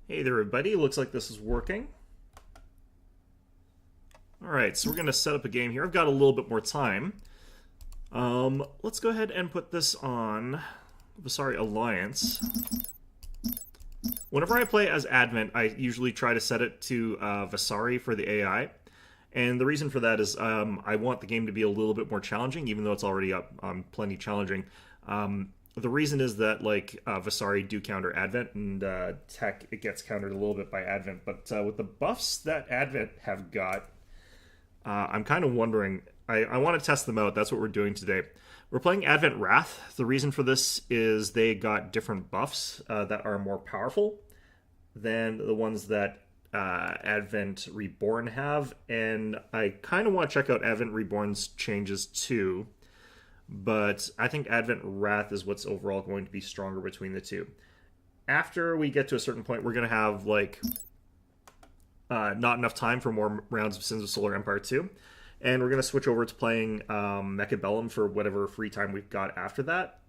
Hey there, everybody. Looks like this is working. Alright, so we're going to set up a game here. I've got a little bit more time. Let's go ahead and put this on Vasari Alliance. Whenever I play as Advent, I usually try to set it to Vasari for the AI. And the reason for that is I want the game to be a little bit more challenging, even though it's already up plenty challenging. The reason is that, like, Vasari do counter Advent, and Tech, it gets countered a little bit by Advent. But with the buffs that Advent have got, I'm kind of wondering, I want to test them out. That's what we're doing today. We're playing Advent Wrath. The reason for this is they got different buffs that are more powerful than the ones that Advent Reborn have. And I kind of want to check out Advent Reborn's changes too. But I think Advent Wrath is what's overall going to be stronger between the two. After we get to a certain point, we're going to have, like, not enough time for more rounds of Sins of Solar Empire 2. And we're going to switch over to playing Mechabellum for whatever free time we've got after that.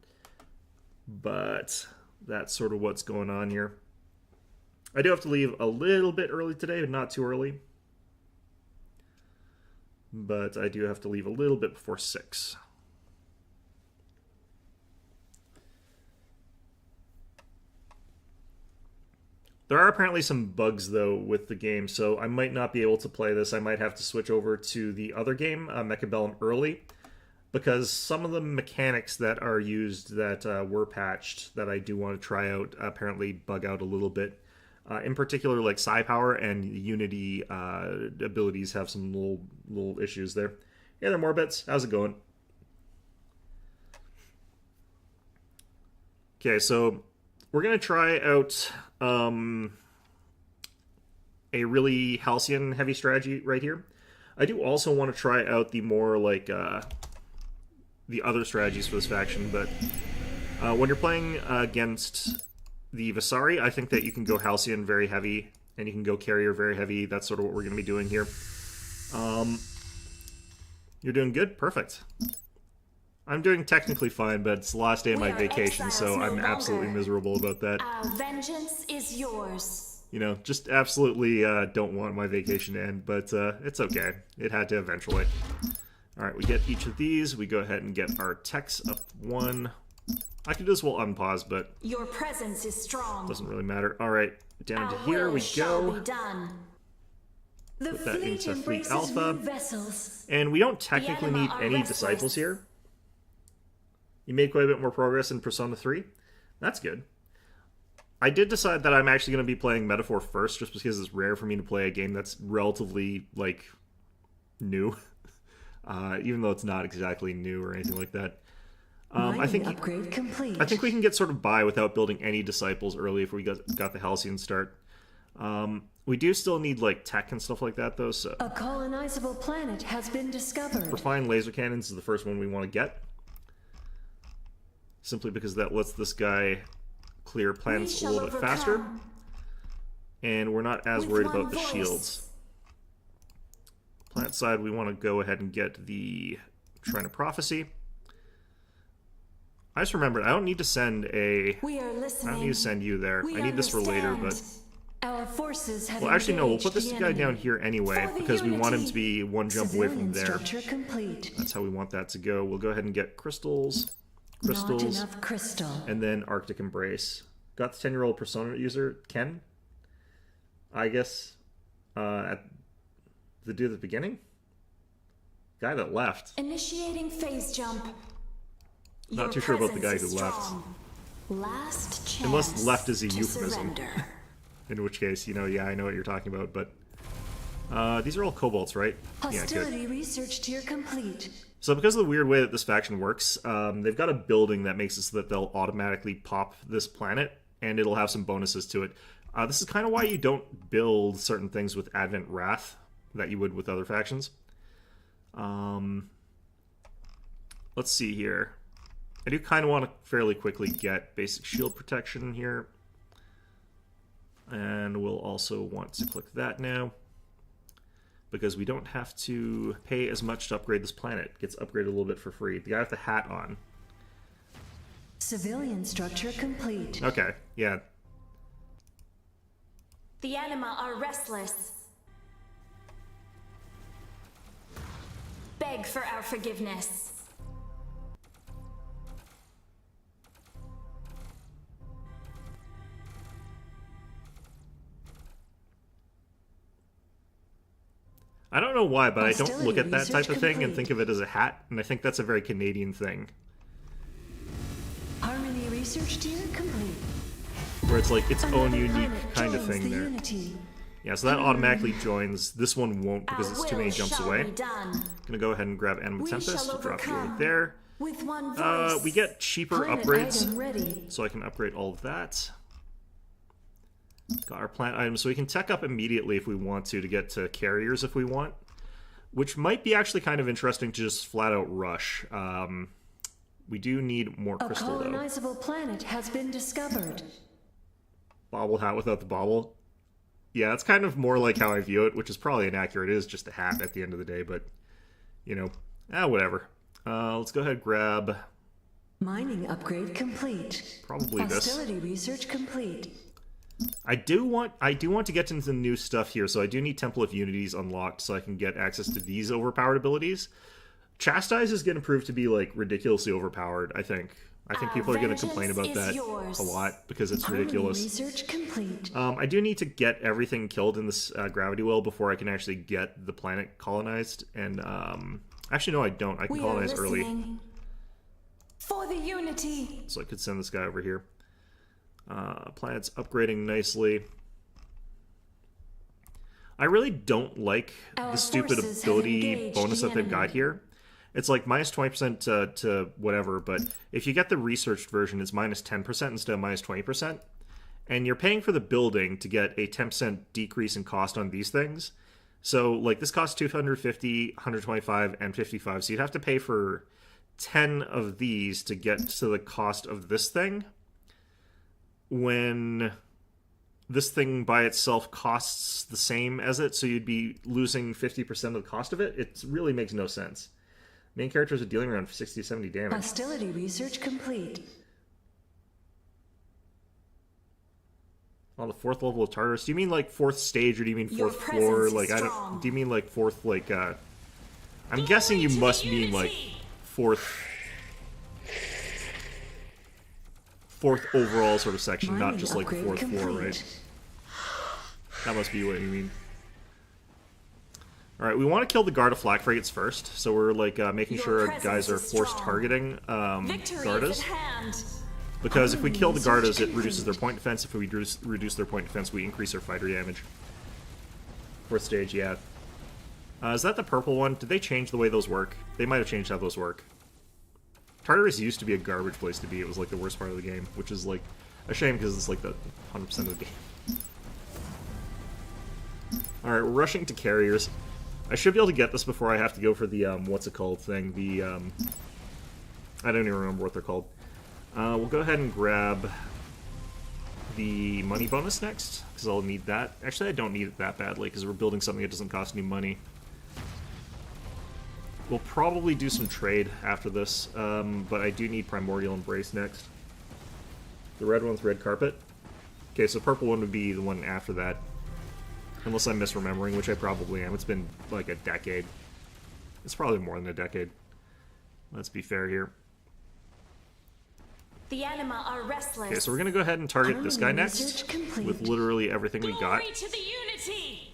But that's sort of what's going on here. I do have to leave a little bit early today, but not too early. But I do have to leave a little bit before 6. There are apparently some bugs, though, with the game, so I might not be able to play this. I might have to switch over to the other game, Mechabellum, early, because some of the mechanics that are used that were patched that I do want to try out apparently bug out a little bit. In particular, like Psi Power and Unity abilities have some little issues there. Hey there, Morbits. How's it going? Okay, so we're going to try out a really Halcyon heavy strategy right here. I do also want to try out the more, like, the other strategies for this faction, but when you're playing against the Vasari, I think that you can go Halcyon very heavy, and you can go Carrier very heavy. That's sort of what we're going to be doing here. You're doing good? Perfect. I'm doing technically fine, but it's the last day of my vacation, so I'm absolutely miserable about that. Our vengeance is yours. You know, just absolutely don't want my vacation to end, but it's okay. It had to eventually. Alright, we get each of these. We go ahead and get our techs up 1. I can do this while unpause, but your presence is strong. Doesn't really matter. Alright, down to here we go. Put that into Fleet Alpha. And we don't technically need any disciples here. You made quite a bit more progress in Persona 3. That's good. I did decide that I'm actually going to be playing Metaphor first, just because it's rare for me to play a game that's relatively, like, new. Even though it's not exactly new or anything like that. I think we can get sort of by without building any disciples early if we got the Halcyon start. We do still need, like, tech and stuff like that, though, so a colonizable planet has been discovered. Refined laser cannons is the first one we want to get. Simply because that lets this guy clear planets a little bit faster. And we're not as worried about the shields. Planet side, we want to go ahead and get the Shrine of Prophecy. I just remembered, I don't need to send I don't need to send you there. I need this for later, but our forces have well, actually, no, we'll put this guy down here anyway, because we want him to be one jump away from there. That's how we want that to go. We'll go ahead and get crystals, and then Arctic Embrace. Got the 10-year-old Persona user, Ken, I guess, at the dude at the beginning? Guy that left. Initiating phase jump. Not too sure about the guy who left. Last chance unless left is a euphemism. Surrender. In which case, you know, yeah, I know what you're talking about, but these are all kobolds, right? Hostility yeah, good. research tier complete. So because of the weird way that this faction works, they've got a building that makes it so that they'll automatically pop this planet, and it'll have some bonuses to it. This is kind of why you don't build certain things with Advent Wrath that you would with other factions. Let's see here. I do kind of want to fairly quickly get basic shield protection here. And we'll also want to click that now, because we don't have to pay as much to upgrade this planet. It gets upgraded a little bit for free. The guy with the hat on. Civilian structure complete. Okay, yeah. The anima are restless. Beg for our forgiveness. I don't know why, but I don't look Hostility at that type of research thing and complete. think of it as a hat, and I think that's a very Canadian thing. Harmony research tier complete. Where it's like its own Another unique planet kind of joins thing the there. Unity. Yeah, so that automatically joins. This one won't because Our it's too will many jumps shall away. be done. Gonna go ahead and grab Anima We Tempest shall to drop you overcome. right there. With one voice. We get cheaper Planet upgrades, item ready. so I can upgrade all of that. Got our plant items, so we can tech up immediately if we want to get to carriers if we want. Which might be actually kind of interesting to just flat out rush. We do need more A crystal though. colonizable planet has been discovered. Bobble hat without the bobble. Yeah, it's kind of more like how I view it, which is probably inaccurate. It is just a hat at the end of the day, but, you know, whatever. Let's go ahead and grab Mining upgrade complete. probably this. Hostility research complete. I do want to get into the new stuff here, so I do need Temple of Unities unlocked so I can get access to these overpowered abilities. Chastise is going to prove to be, like, ridiculously overpowered, I think. I think Our people are going to complain vengeance about is that yours. a lot because it's Harmony ridiculous. research complete. I do need to get everything killed in this gravity well before I can actually get the planet colonized. And actually, no, I don't. I can We are colonize early, listening. For the unity. so I could send this guy over here. Planet's upgrading nicely. I really don't like Our the stupid forces have ability engaged bonus the that they've got enemy. here. It's like minus 20% to whatever, but if you get the researched version, it's minus 10% instead of minus 20%. And you're paying for the building to get a 10% decrease in cost on these things. So, like, this costs 250, 125, and 55. So you'd have to pay for 10 of these to get to the cost of this thing. When this thing by itself costs the same as it, so you'd be losing 50% of the cost of it. It really makes no sense. Main characters are dealing around 60 to 70 damage. Hostility research complete. On the 4th level of Tartarus. Do you mean like 4th stage or do you mean Your 4th floor? presence is Like strong. do you mean like 4th like I'm guessing you must mean like 4th overall sort of section, not Mining just like upgrade 4th floor, complete. right? That must be what you mean. Alright, we want to kill the guard of flak frigates first, so we're like making Your sure presence guys are is force strong. targeting Victory Gardas. is at hand. Because if we kill the Research Gardas, it complete. reduces their point defense. If we reduce their point defense, we increase their fighter damage. 4th stage, yeah. Is that the purple one? Did they change the way those work? They might have changed how those work. Tartarus used to be a garbage place to be. It was like the worst part of the game, which is like a shame because it's like the 100% of the game. Alright, we're rushing to carriers. I should be able to get this before I have to go for the, what's it called thing? The, I don't even remember what they're called. We'll go ahead and grab the money bonus next, because I'll need that. Actually, I don't need it that badly, because we're building something that doesn't cost any money. We'll probably do some trade after this, but I do need Primordial Embrace next. The red one's Red Carpet. Okay, so purple one would be the one after that. Unless I'm misremembering, which I probably am. It's been like a decade. It's probably more than a decade. Let's be fair here. The anima are restless. Okay, so we're gonna go ahead and target this guy Harmony next research complete. with literally everything we got. Glory to the unity.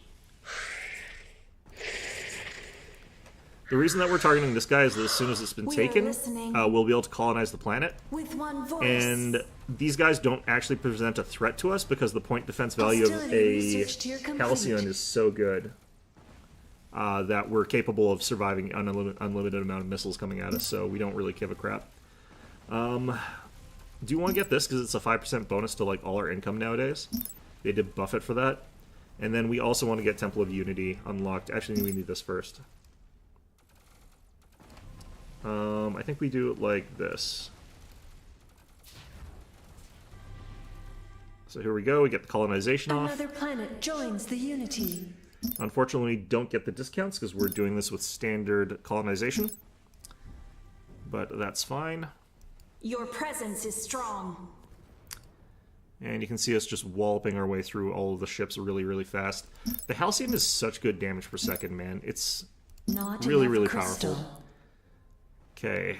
The reason that we're targeting this guy is that as soon as it's been We are taken, listening. we'll be able to colonize the planet. With one voice. And these guys don't actually present a threat to us because the point defense value of Hostility a research tier complete. Halcyon is so good that we're capable of surviving an unlimited amount of missiles coming at us, so we don't really give a crap. Do you want to get this because it's a 5% bonus to like all our income nowadays? They did buff it for that. And then we also want to get Temple of Unity unlocked. Actually, we need this first. I think we do it like this. So here we go, we get the colonization off. Another planet joins the Unity. Unfortunately, we don't get the discounts because we're doing this with standard colonization. But that's fine. Your presence is strong. And you can see us just walloping our way through all of the ships really, really fast. The Halcyon is such good damage per second, man. It's Not really, enough really crystal. powerful. Okay,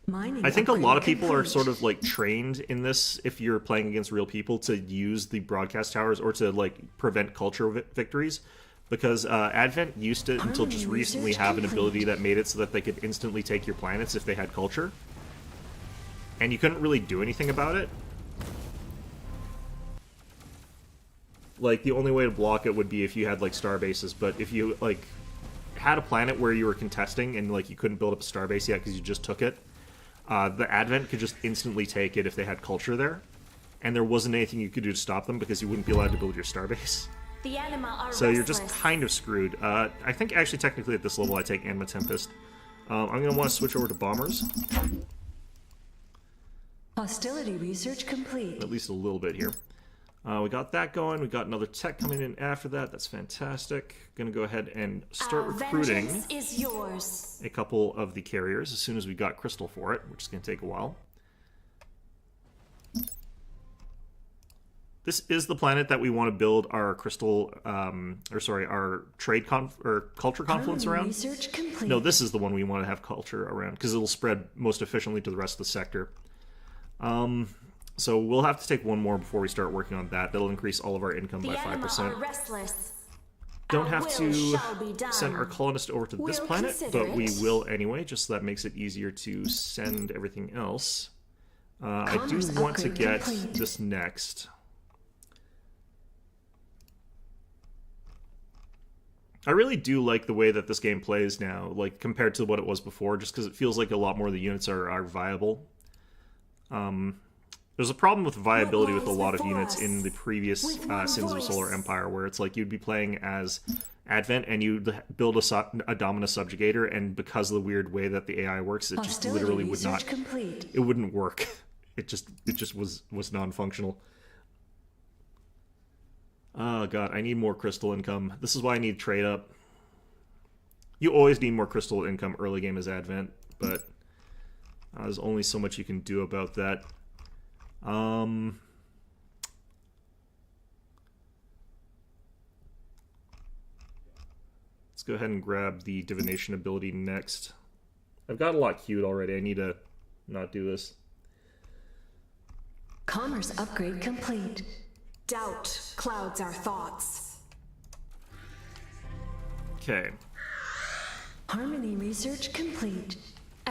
Mining I think a upgrade lot of people are complete. sort of like trained in this if you're playing against real people to use the broadcast towers or to like prevent culture victories, because Advent used to until just Harmony recently research have an complete. ability that made it so that they could instantly take your planets if they had culture, and you couldn't really do anything about it. Like the only way to block it would be if you had like star bases, but if you like had a planet where you were contesting and like you couldn't build up a star base yet because you just took it, the Advent could just instantly take it if they had culture there, and there wasn't anything you could do to stop them because you wouldn't be allowed to build your starbase. The anima are So you're just restless. kind of screwed. I think actually technically at this level I take Anima Tempest. I'm going to want to switch over to Bombers, Hostility research complete. at least a little bit here. We got that going. We got another tech coming in after that. That's fantastic. Going to go ahead and start Our recruiting vengeance is yours. a couple of the carriers as soon as we got crystal for it, which is going to take a while. This is the planet that we want to build our crystal, our trade or culture confluence Harmony around. research complete. No, this is the one we want to have culture around because it'll spread most efficiently to the rest of the sector. So we'll have to take one more before we start working on that. That'll increase all of our income The by anima 5%. are restless. Don't Our have will to shall be done. send our colonist over to this We'll planet, consider but we it. will anyway, just so that makes it easier to send everything else. I do Commerce want to upgrade get complete. this next. I really do like the way that this game plays now, like compared to what it was before, just because it feels like a lot more of the units are viable. There's a problem with viability with a lies lot of before units us? in the previous With one Sins of voice. Solar Empire, where it's like you'd be playing as Advent and you'd build a Dominus Subjugator, and because of the weird way that the AI works, it just Hostility literally would research not. complete. It wouldn't work. It just was non-functional. Oh god, I need more crystal income. This is why I need trade up. You always need more crystal income early game as Advent, but there's only so much you can do about that. Let's go ahead and grab the divination ability next. I've got a lot queued already. I need to not do this. Commerce upgrade complete. Doubt clouds our thoughts. Okay. Harmony research complete.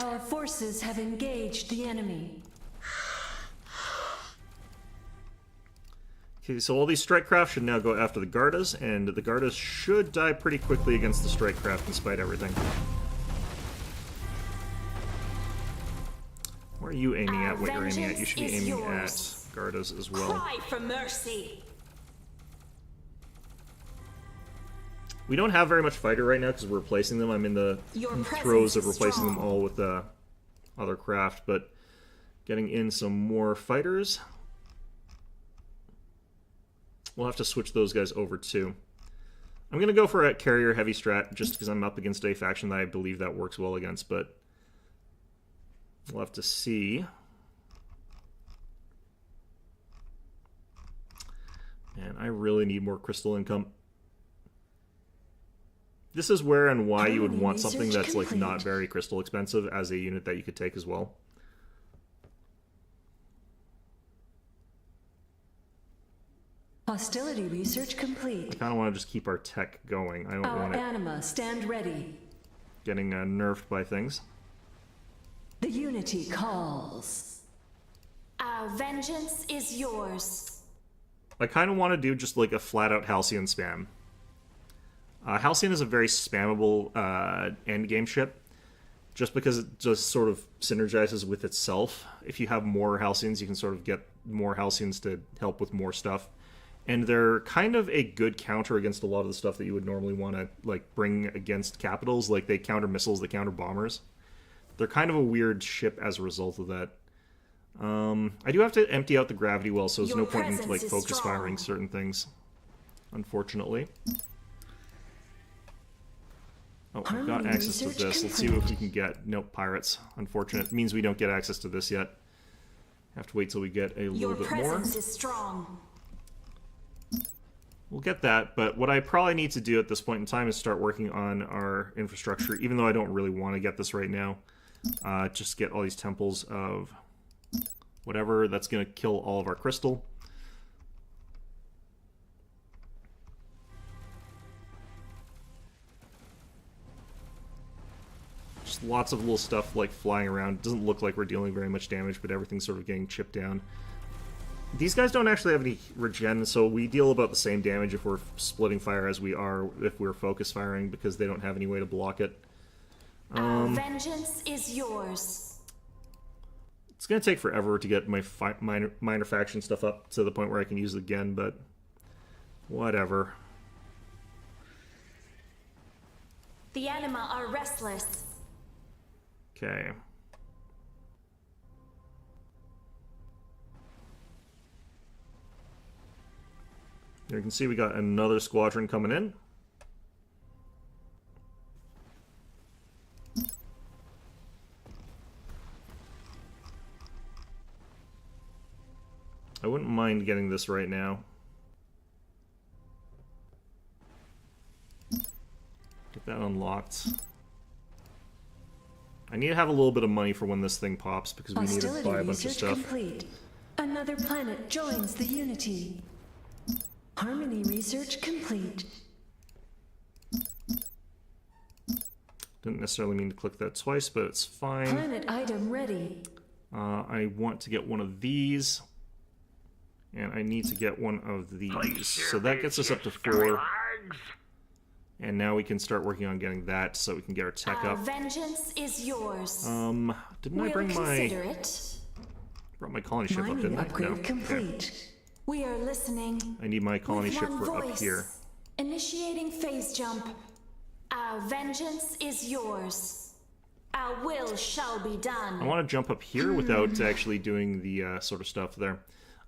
Our forces have engaged the enemy. Okay, so all these strike craft should now go after the Gardas, and the Gardas should die pretty quickly against the strike craft despite everything. Where are you aiming at? What you're aiming at? You should be Vengeance is aiming at yours. Gardas as well. Cry for mercy. We don't have very much fighter right now because we're replacing them. I'm in the Your throes of presence is replacing them strong. all with other craft, but getting in some more fighters. We'll have to switch those guys over too. I'm going to go for a carrier heavy strat just because I'm up against a faction that I believe that works well against, but we'll have to see. Man, I really need more crystal income. This is where and why you would Harmony want something research that's like not complete. very crystal expensive as a unit that you could take as well. Hostility research I complete. kind of want to just keep our tech going. I don't Our want it anima stand ready. getting nerfed by things. The unity calls. Our vengeance is yours. I kind of want to do just like a flat-out Halcyon spam. Halcyon is a very spammable endgame ship, just because it just sort of synergizes with itself. If you have more Halcyons, you can sort of get more Halcyons to help with more stuff. And they're kind of a good counter against a lot of the stuff that you would normally want to like bring against capitals. Like they counter missiles, they counter bombers. They're kind of a weird ship as a result of that. I do have to empty out the gravity well, so there's Your no point in presence like is focus strong. firing certain things, unfortunately. Oh, I've got Harmony access to research this. Let's see what we complete. can get. Nope, pirates. Unfortunate. It means we don't get access to this yet. Have to wait till we get a Your little bit more. presence is strong. We'll get that, but what I probably need to do at this point in time is start working on our infrastructure, even though I don't really want to get this right now. Just get all these temples of whatever. That's going to kill all of our crystal. Just lots of little stuff like flying around. Doesn't look like we're dealing very much damage, but everything's sort of getting chipped down. These guys don't actually have any regen, so we deal about the same damage if we're splitting fire as we are if we're focus firing, because they don't have any way to block it. Our vengeance is yours. It's going to take forever to get my minor faction stuff up to the point where I can use it again, but whatever. The anima are restless. Okay. There you can see we got another squadron coming in. I wouldn't mind getting this right now. Get that unlocked. I need to have a little bit of money for when this thing pops, because we need to Hostility buy a bunch of research stuff. complete. Another planet joins the Unity. Harmony research complete. Didn't necessarily mean to click that twice, but it's fine. Planet item ready. I want to get one of these. And I need to get one of these. So that gets us up to 4. And now we can start working on getting that so we can get our tech Our up. vengeance is yours. Didn't I We'll bring consider it. brought my colony ship up, Mining didn't I? upgrade No. Okay. complete. We are listening. I need my colony With ship one for up voice. here. Initiating phase jump. Our vengeance is yours. Our will shall be done. I want to jump up here without actually doing the sort of stuff there.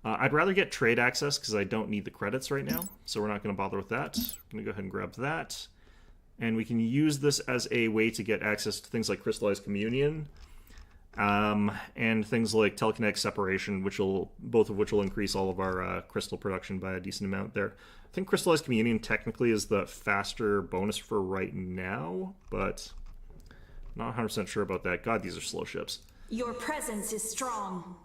I'd rather get trade access because I don't need the credits right now, so we're not going to bother with that. I'm going to go ahead and grab that. And we can use this as a way to get access to things like crystallized communion, and things like telekinetic separation, both of which will increase all of our crystal production by a decent amount there. I think crystallized communion technically is the faster bonus for right now, but not 100% sure about that. God, these are slow ships. Your presence is strong.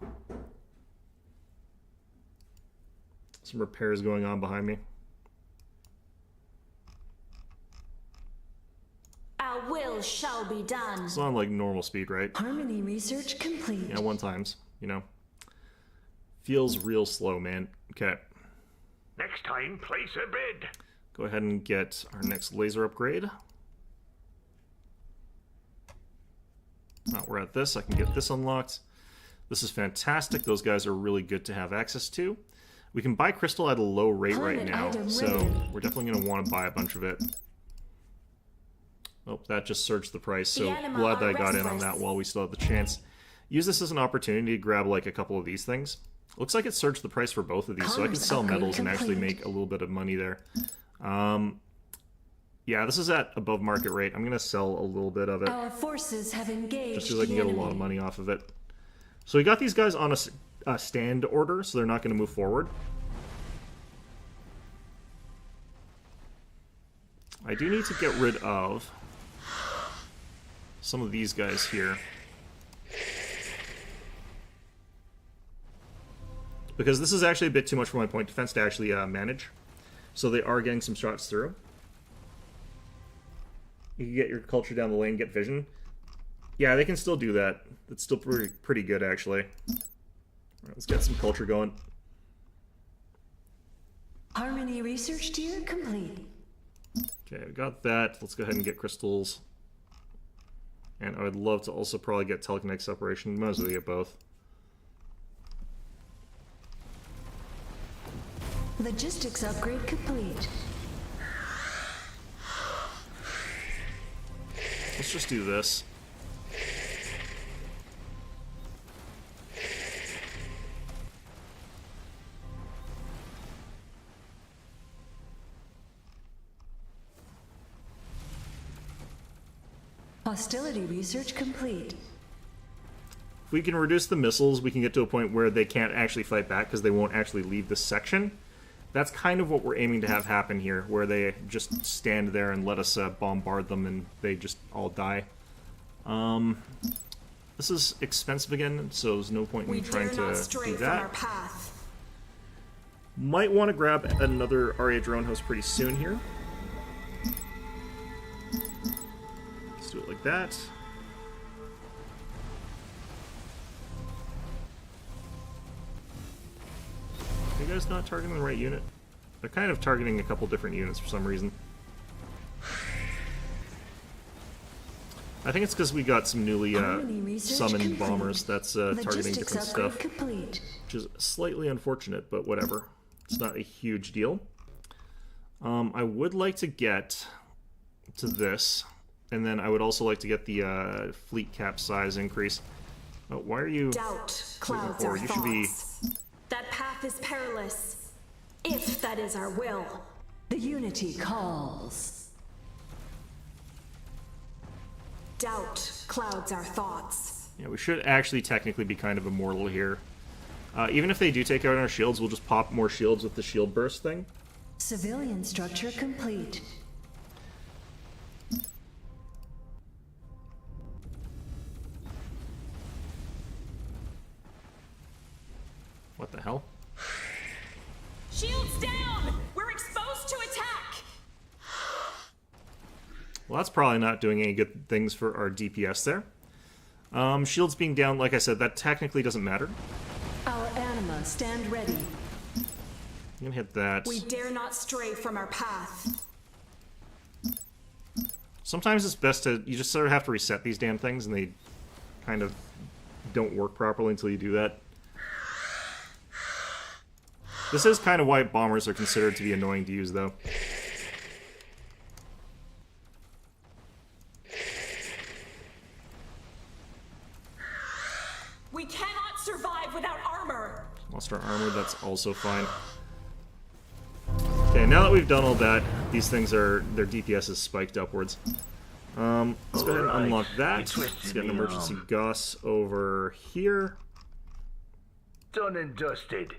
Some repairs going on behind me. Our will shall be done. It's on like normal speed, right? Harmony research complete. Yeah, 1 times, you know. Feels real slow, man. Okay. Next time, place a bid. Go ahead and get our next laser upgrade. Now we're at this, I can get this unlocked. This is fantastic. Those guys are really good to have access to. We can buy crystal at a low rate right Planet now, item so ready. we're definitely going to want to buy a bunch of it. Oh, that just surged the price, so The anima glad that are I got in on restless. that while we still have the chance. Use this as an opportunity to grab like a couple of these things. Looks like it surged the price for both of these, so I can Commerce sell upgrade metals and actually complete. make a little bit of money there. Yeah, this is at above market rate. I'm going to sell a little bit of it, Our forces have engaged just because I can the get a enemy. lot of money off of it. So we got these guys on a stand order, so they're not going to move forward. I do need to get rid of some of these guys here, because this is actually a bit too much for my point defense to actually manage. So they are getting some shots through. You can get your culture down the lane, get vision. Yeah, they can still do that. That's still pretty good, actually. All right, let's get some culture going. Harmony research tier complete. Okay, we got that. Let's go ahead and get crystals. And I would love to also probably get telekinetic separation. Might as well get both. Logistics upgrade complete. Let's just do this. Hostility research complete. If we can reduce the missiles, we can get to a point where they can't actually fight back because they won't actually leave this section. That's kind of what we're aiming to have happen here, where they just stand there and let us bombard them and they just all die. This is expensive again, so there's no point in trying to do that. Might want to grab another ARIA drone host pretty soon here. Let's do it like that. Are you guys not targeting the right unit? They're kind of targeting a couple different units for some reason. I think it's because we got some newly summoned bombers that's targeting different stuff. Which is slightly unfortunate, but whatever. It's not a huge deal. I would like to get to this, and then I would also like to get the fleet cap size increase. Oh, why are you Doubt clouds our thoughts. That path is perilous, if that is our will. The Unity calls. Doubt clouds our thoughts. Yeah, we should actually technically be kind of immortal here. Even if they do take out our shields, we'll just pop more shields with the shield burst thing. Civilian structure complete. What the hell? Shields down! We're exposed to attack! Well, that's probably not doing any good things for our DPS there. Shields being down, like I said, that technically doesn't matter. Our anima stand ready. I'm gonna hit that. We dare not stray from our path. Sometimes it's best to, you just sort of have to reset these damn things, and they kind of don't work properly until you do that. This is kind of why bombers are considered to be annoying to use, though. We cannot survive without armor. Lost our armor, that's also fine. Okay, now that we've done all that, these things are, their DPS is spiked upwards. Let's go ahead and unlock that. Let's get an emergency Gauss over here. Done and dusted.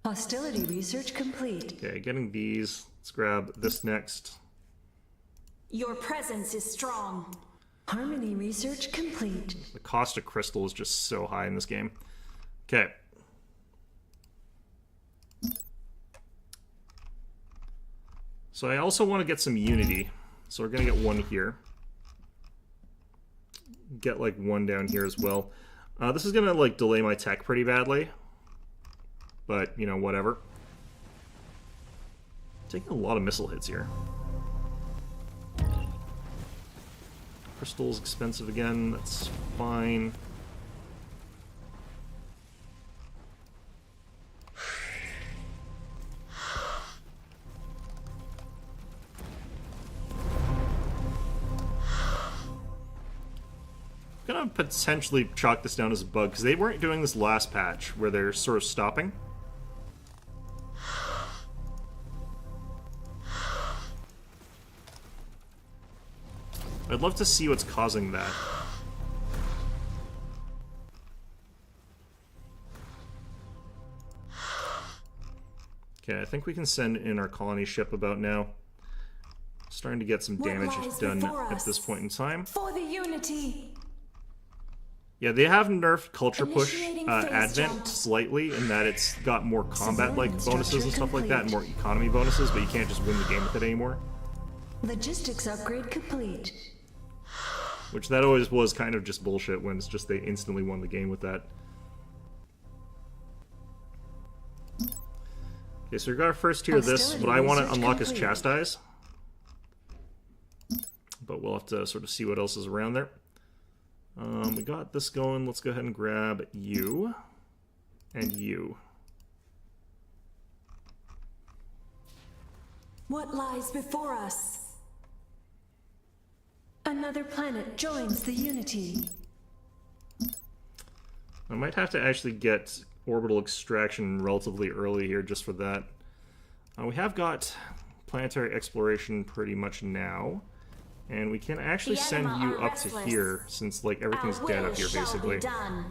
Hostility research complete. Okay, getting these. Let's grab this next. Your presence is strong. Harmony research complete. The cost of crystal is just so high in this game. Okay. So I also want to get some unity. So we're going to get one here. Get like one down here as well. This is going to like delay my tech pretty badly. But, you know, whatever. Taking a lot of missile hits here. Crystal's expensive again, that's fine. I'm gonna potentially chalk this down as a bug, because they weren't doing this last patch, where they're sort of stopping. I'd love to see what's causing that. Okay, I think we can send in our colony ship about now. Starting to get some damage done at this point in time. For the Unity. Yeah, they have nerfed Culture Push Advent slightly in that it's got more combat-like bonuses and stuff like that, and more economy bonuses, but you can't just win the game with it anymore. Logistics upgrade complete. Which that always was kind of just bullshit when it's just they instantly won the game with that. Okay, so we got our first tier of this. What I want to unlock is Chastise. But we'll have to sort of see what else is around there. We got this going. Let's go ahead and grab you. And you. What lies before us? Another planet joins the Unity. I might have to actually get orbital extraction relatively early here just for that. We have got planetary exploration pretty much now. And we can actually The send anima you are up to restless. here, since like everything's Our dead will up here shall basically. be done.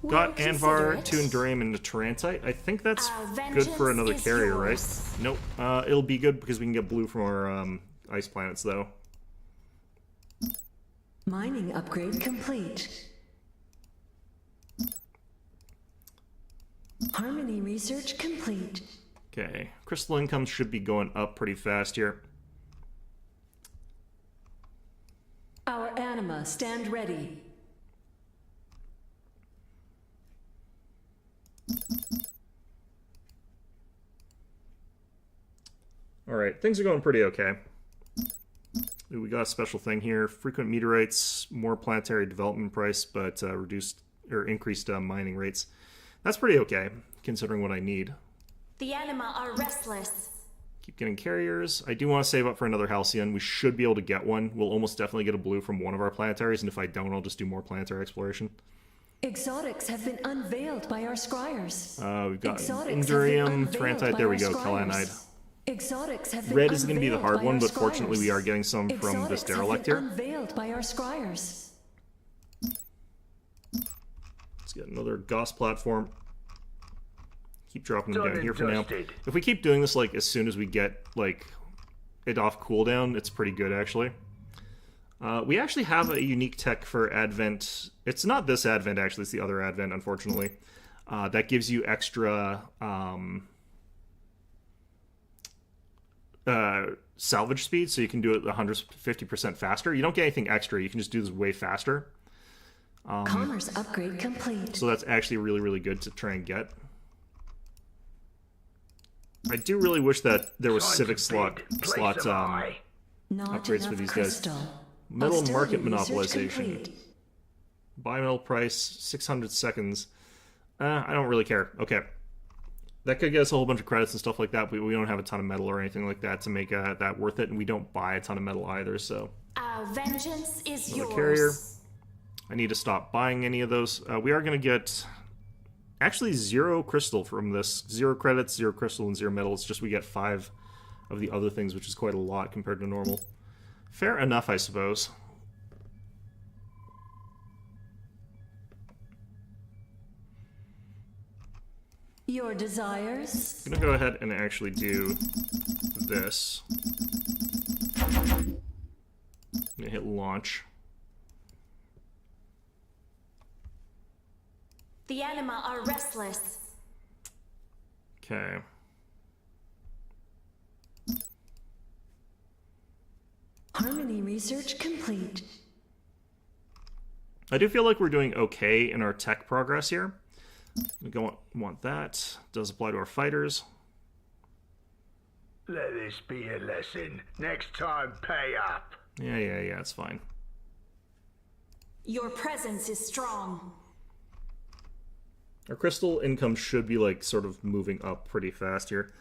Got We'll Anvar, consider it. Toondurium, and Tarantite. I think that's Our good for vengeance another is carrier, yours. right? Nope. It'll be good because we can get blue from our ice planets, though. Mining upgrade complete. Harmony research complete. Okay. Crystal income should be going up pretty fast here. Our anima stand ready. Alright, things are going pretty okay. We got a special thing here. Frequent meteorites, more planetary development price, but reduced or increased mining rates. That's pretty okay, considering what I need. The anima are restless. Keep getting carriers. I do want to save up for another Halcyon. We should be able to get one. We'll almost definitely get a blue from one of our planetaries, and if I don't, I'll just do more planetary exploration. Exotics have been unveiled by our scryers. We've got Exotics Indurium, have been unveiled Tarantite, by there we our go, scryers. Kalanite. Exotics have been Red is going to be the unveiled hard by one, our but fortunately we scryers. are getting some from this Exotics have derelict been here. unveiled by our scryers. Let's get another Gauss platform. Keep dropping them Done down here for now. dusted. If we keep doing this like as soon as we get like it off cooldown, it's pretty good actually. We actually have a unique tech for Advent. It's not this Advent actually, it's the other Advent unfortunately. That gives you extra salvage speed, so you can do it 150% faster. You don't get anything extra, you can just do this way faster. Commerce upgrade complete. So that's actually really, really good to try and get. I do really wish that there was Time civic to slot bid, place of eye. Not upgrades for enough these guys. crystal. Metal Hostility market research monopolization. complete. Buy metal price 600 seconds. I don't really care. Okay. That could get us a whole bunch of credits and stuff like that, but we don't have a ton of metal or anything like that to make that worth it, and we don't buy a ton of metal either, so... Our vengeance is Another yours. carrier. I need to stop buying any of those. We are going to get... Actually, 0 crystal from this. 0 credits, 0 crystal, and 0 metal. It's just we get 5 of the other things, which is quite a lot compared to normal. Fair enough, I suppose. Your desires? I'm going to go ahead and actually do this. I'm going to hit launch. The anima are restless. Okay. Harmony research complete. I do feel like we're doing okay in our tech progress here. We don't want that. Does apply to our fighters. Let this be a lesson. Next time, pay up. Yeah, it's fine. Your presence is strong. Our crystal income should be like sort of moving up pretty fast here.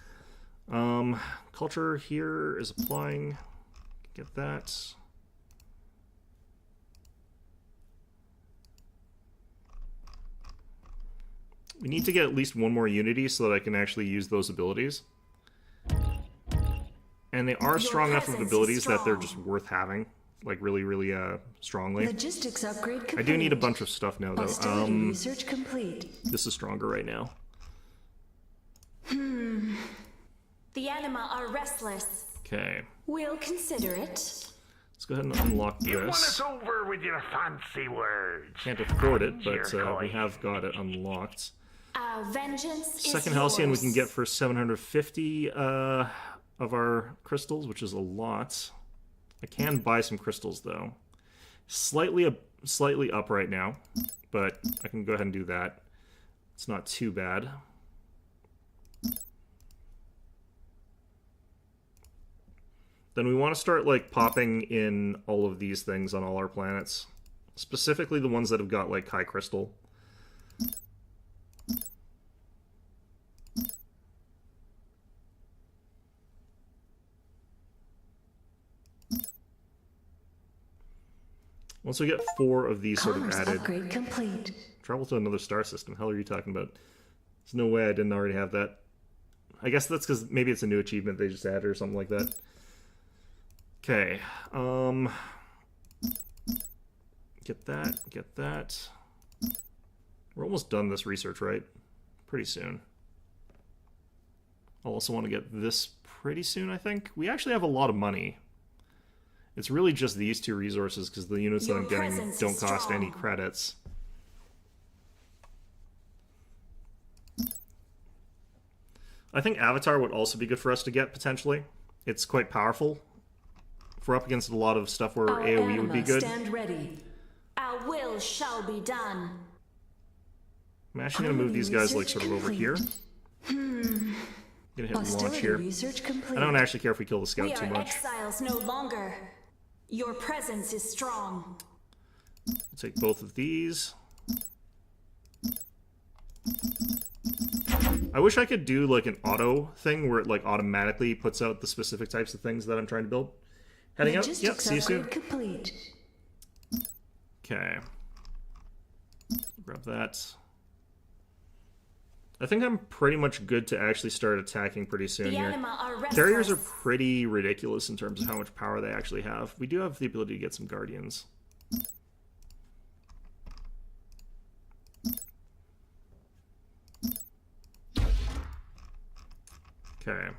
Culture here is applying. Get that. We need to get at least one more unity so that I can actually use those abilities. And they are strong enough of presence is abilities that they're strong. just worth having. Like really, really strongly. Logistics upgrade complete. I do need a bunch of stuff now though. Hostility research complete. This is stronger right now. The anima are restless. Okay. We'll consider it. Let's go ahead and unlock You won us this. over with your fancy words. Can't afford it, but Your we coin. have got it unlocked. Our vengeance is Second Halcyon we yours. can get for 750 of our crystals, which is a lot. I can buy some crystals though. Slightly up right now, but I can go ahead and do that. It's not too bad. Then we want to start like popping in all of these things on all our planets, specifically the ones that have got like high crystal. Once we get 4 of these sort of Commerce added, upgrade complete. travel to another star system. Hell are you talking about? There's no way I didn't already have that. I guess that's because maybe it's a new achievement they just added or something like that. Okay. Get that. Get that. We're almost done this research, right? Pretty soon. I'll also want to get this pretty soon, I think. We actually have a lot of money. It's really just these two resources because the units that I'm getting don't cost any credits. I think Avatar would also be good for us to get, potentially. It's quite powerful. If we're up against a lot of stuff where AoE would be good. Stand ready. Our will shall be done. I'm actually going to move these guys like sort of over here. Hmm. Gonna hit launch Hostility here. research complete. I don't actually care if we kill the scout We too are much. exiles no longer. Your presence is strong. I'll take both of these. I wish I could do like an auto thing where it like automatically puts out the specific types of things that I'm trying to build. Heading out. Yep, see you soon. Complete. Okay. Grab that. I think I'm pretty much good to actually start attacking pretty soon The here. anima are restless. Carriers are pretty ridiculous in terms of how much power they actually have. We do have the ability to get some guardians. Okay.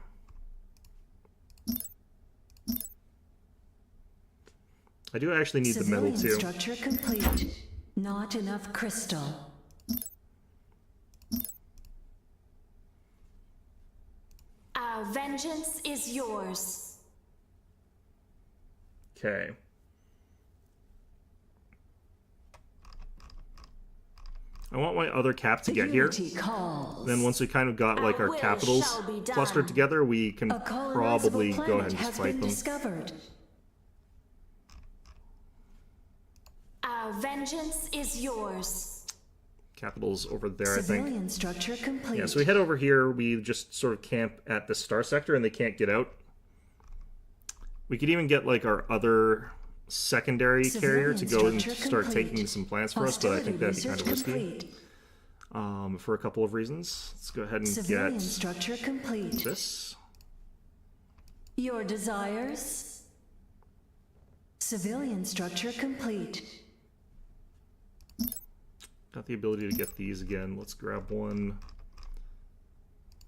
I do actually need the metal too. Structure complete. Not enough crystal. Our vengeance is yours. Okay. I want my other cap to get here. Then once we kind of got like our capitals clustered together, we can probably go ahead and just fight them. Discovered. Our vengeance is yours. Capitals over there, I Civilian think. structure complete. Yeah, so we head over here. We just sort of camp at the star sector, and they can't get out. We could even get like our other secondary carrier to go and start taking some plants for us, but I think that'd be kind of risky. For a couple of reasons. Let's go ahead and Civilian get structure complete. this. Your desires. Civilian structure complete. Got the ability to get these again. Let's grab one.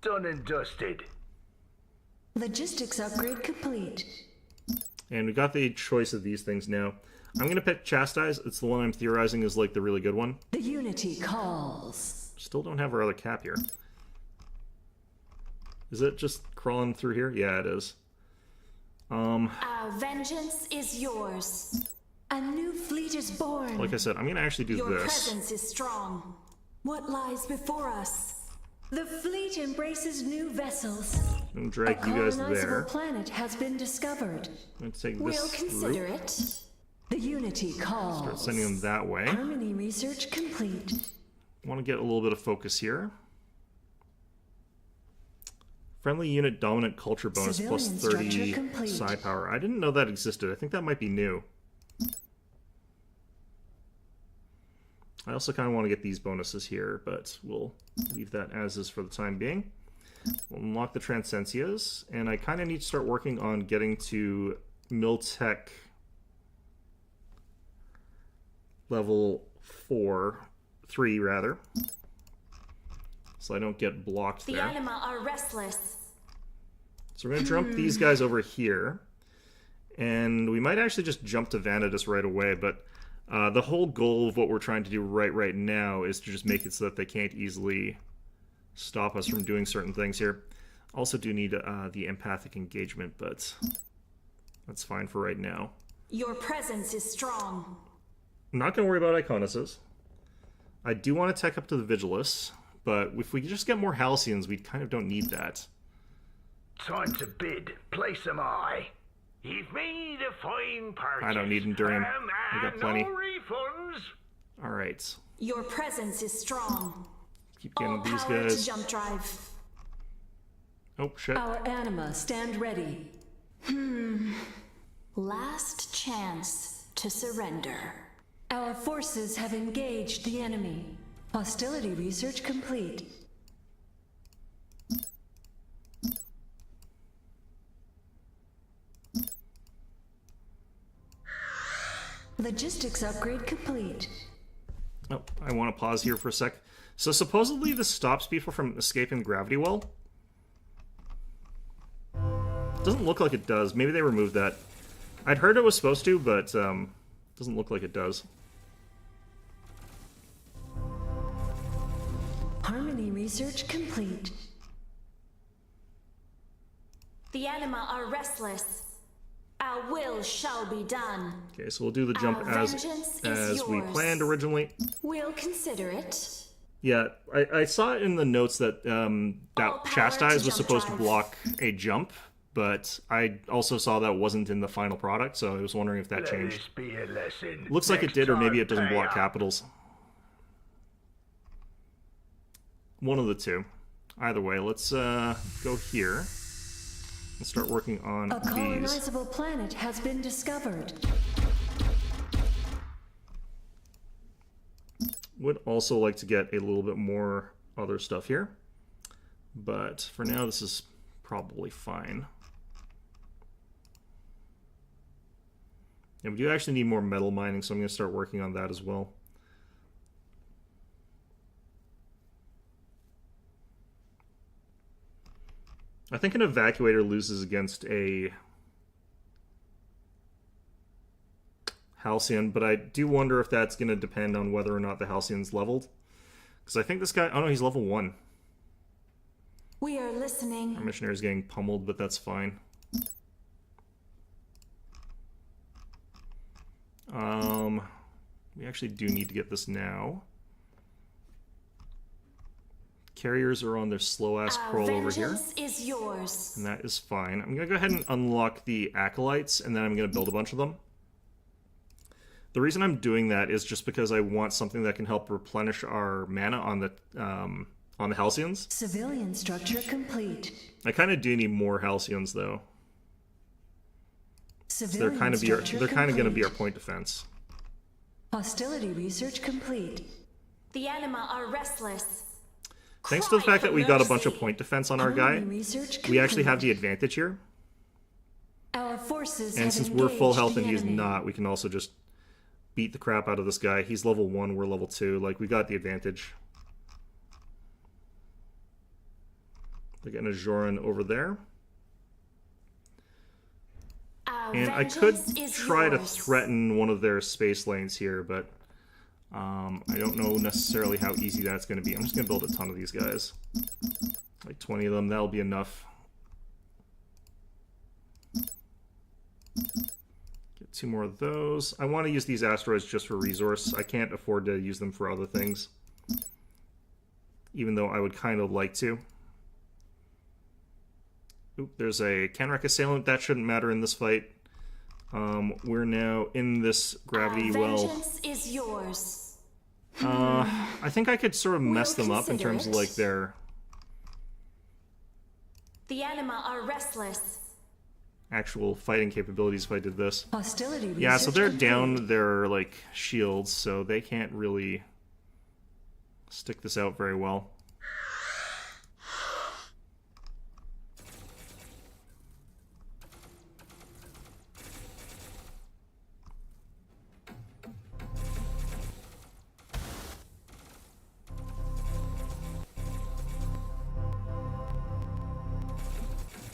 Done and dusted. Logistics upgrade complete. And we got the choice of these things now. I'm going to pick Chastise. It's the one I'm theorizing is like the really good one. The Unity calls. Still don't have our other cap here. Is it just crawling through here? Yeah, it is. Our vengeance is yours. A new fleet is born. Like I said, I'm going to actually do Your this. presence is strong. What lies before us? The fleet embraces new vessels. I'm going to drag you guys colonizable there. planet has been discovered. I'm going to take We'll this consider through. it. The Unity calls. Start sending them that way. Harmony research complete. Want to get a little bit of focus here. Friendly unit dominant culture bonus plus Civilian 30 structure complete. psi power. I didn't know that existed. I think that might be new. I also kind of want to get these bonuses here, but we'll leave that as is for the time being. We'll unlock the Transcensias, and I kind of need to start working on getting to Miltech level 3 rather, so I don't get blocked The there. anima are restless. So we're going to jump these guys over here, and we might actually just jump to Vanitas right away, but the whole goal of what we're trying to do right now is to just make it so that they can't easily stop us from doing certain things here. Also do need the empathic engagement, but that's fine for right now. Your presence is strong. I'm not going to worry about Iconuses. I do want to tech up to the Vigilus, but if we could just get more Halcyons, we kind of don't need that. Time to bid. Place 'em high. You've made a fine purchase. I don't need Endurium. I got plenty. No refunds. Alright. Your presence is strong. Keep getting All these power guys. to jump drive. Oh, shit. Our anima stand ready. Last chance to surrender. Our forces have engaged the enemy. Hostility research complete. Logistics upgrade complete. Oh, I want to pause here for a sec. So supposedly this stops people from escaping the gravity well. Doesn't look like it does. Maybe they removed that. I'd heard it was supposed to, but doesn't look like it does. Harmony research complete. The anima are restless. Our will shall be done. Okay, so we'll do the jump Our as vengeance is we yours. planned originally. We'll consider it. Yeah, I saw it in the notes that All that power chastise to was jump supposed to drive. block a jump, but I also saw that wasn't in the final product, so I was wondering if that Let changed. this be a lesson. Looks like it Next did, or maybe time, it doesn't pay block up. capitals. One of the two. Either way, let's go here and start working on A these. colonizable planet has been discovered. Would also like to get a little bit more other stuff here, but for now this is probably fine. And we do actually need more metal mining, so I'm going to start working on that as well. I think an evacuator loses against a Halcyon, but I do wonder if that's going to depend on whether or not the Halcyon's leveled. Because I think this guy... Oh no, he's level 1. We are listening. Our missionary's getting pummeled, but that's fine. We actually do need to get this now. Carriers are on their slow-ass Our crawl over here. vengeance is yours. And that is fine. I'm going to go ahead and unlock the Acolytes, and then I'm going to build a bunch of them. The reason I'm doing that is just because I want something that can help replenish our mana on the Halcyons. Civilian structure complete. I kind of do need more Halcyons, though. Civilian They're kind of structure going to be our complete. point defense. Hostility research complete. The anima are restless. Thanks to the Cry fact for that we've got a bunch of mercy. point defense on our Harmony guy, research we actually have the complete. advantage here. Our forces And have since we're full engaged health the and he's enemy. not, we can also just beat the crap out of this guy. He's level 1, we're level 2. Like, we got the advantage. They're getting a Joran over there. Our And I could vengeance is try to yours. threaten one of their space lanes here, but I don't know necessarily how easy that's going to be. I'm just going to build a ton of these guys. Like 20 of them, that'll be enough. Get 2 more of those. I want to use these asteroids just for resource. I can't afford to use them for other things. Even though I would kind of like to. Oop, there's a Canrec assailant. That shouldn't matter in this fight. We're now in this gravity Our well. vengeance is yours. I think I could sort of mess them up in consider terms of it. like their The anima are restless. actual fighting capabilities if I did this. Hostility research Yeah, so they're complete. down their like shields, so they can't really stick this out very well.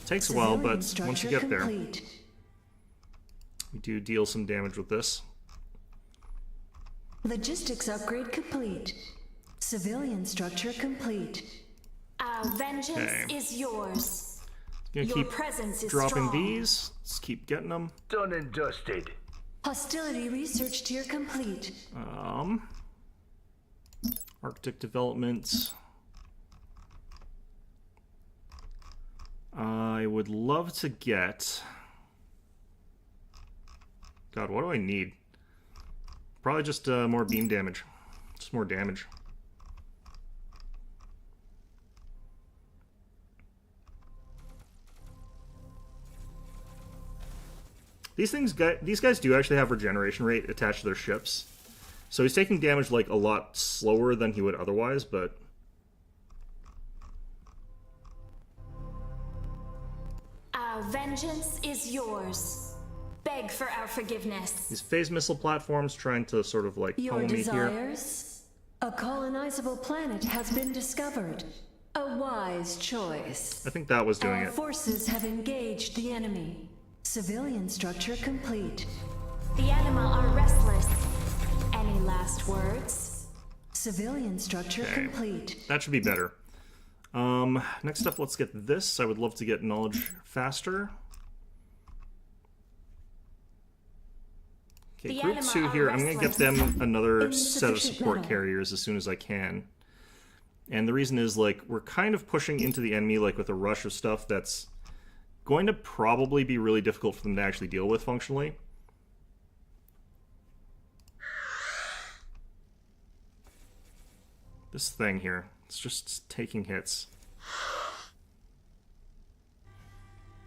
Takes a while, Civilian but once you structure get there, complete. we do deal some damage with this. Logistics upgrade complete. Civilian structure complete. Our vengeance Okay. is yours. Gonna Your keep presence is dropping strong. these. Let's keep getting them. Done and dusted. Hostility research tier complete. Arctic development. I would love to get... God, what do I need? Probably just more beam damage. Just more damage. These guys do actually have regeneration rate attached to their ships. So he's taking damage like a lot slower than he would otherwise, but... Our vengeance is yours. beg for our forgiveness. These phase missile platforms trying to sort of like Your pummel me here. desires? A colonizable planet has been discovered. A wise choice. I think that was doing Our it. forces have engaged the enemy. Civilian structure complete. The animal are restless. Any last words? Civilian structure Okay. complete. That should be better. Next up, let's get this. I would love to get knowledge faster. Okay, The group anima 2 are here. I'm going to get them another set of Insufficient support metal. carriers as soon as I can. And the reason is, like, we're kind of pushing into the enemy, like, with a rush of stuff that's going to probably be really difficult for them to actually deal with functionally. This thing here, it's just taking hits.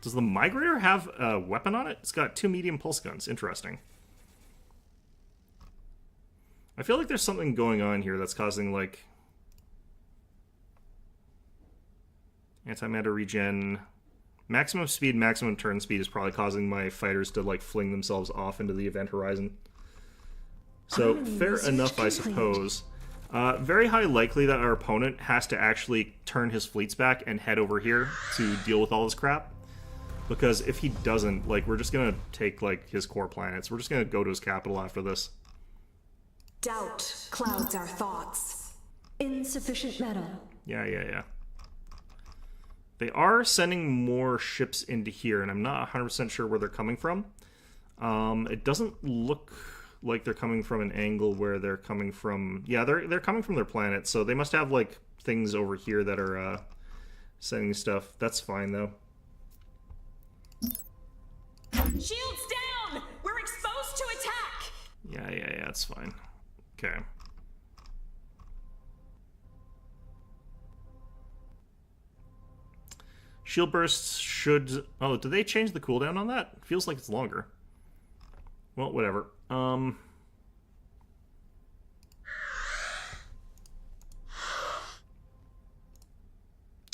Does the Migrator have a weapon on it? It's got 2 medium pulse guns. Interesting. I feel like there's something going on here that's causing, like, antimatter regen. Maximum speed, maximum turn speed is probably causing my fighters to, like, fling themselves off into the event horizon. So, Harmony fair research enough, I complete. suppose. Very high likely that our opponent has to actually turn his fleets back and head over here to deal with all this crap. Because if he doesn't, like, we're just gonna take, like, his core planets. We're just gonna go to his capital after this. Doubt clouds our thoughts. Insufficient metal. Yeah. They are sending more ships into here, and I'm not 100% sure where they're coming from. It doesn't look like they're coming from an angle where they're coming from... Yeah, they're coming from their planet, so they must have, like, things over here that are sending stuff. That's fine, though. Shields down! We're exposed to attack! Yeah, it's fine. Okay. Shield bursts should... Oh, did they change the cooldown on that? Feels like it's longer. Well, whatever. I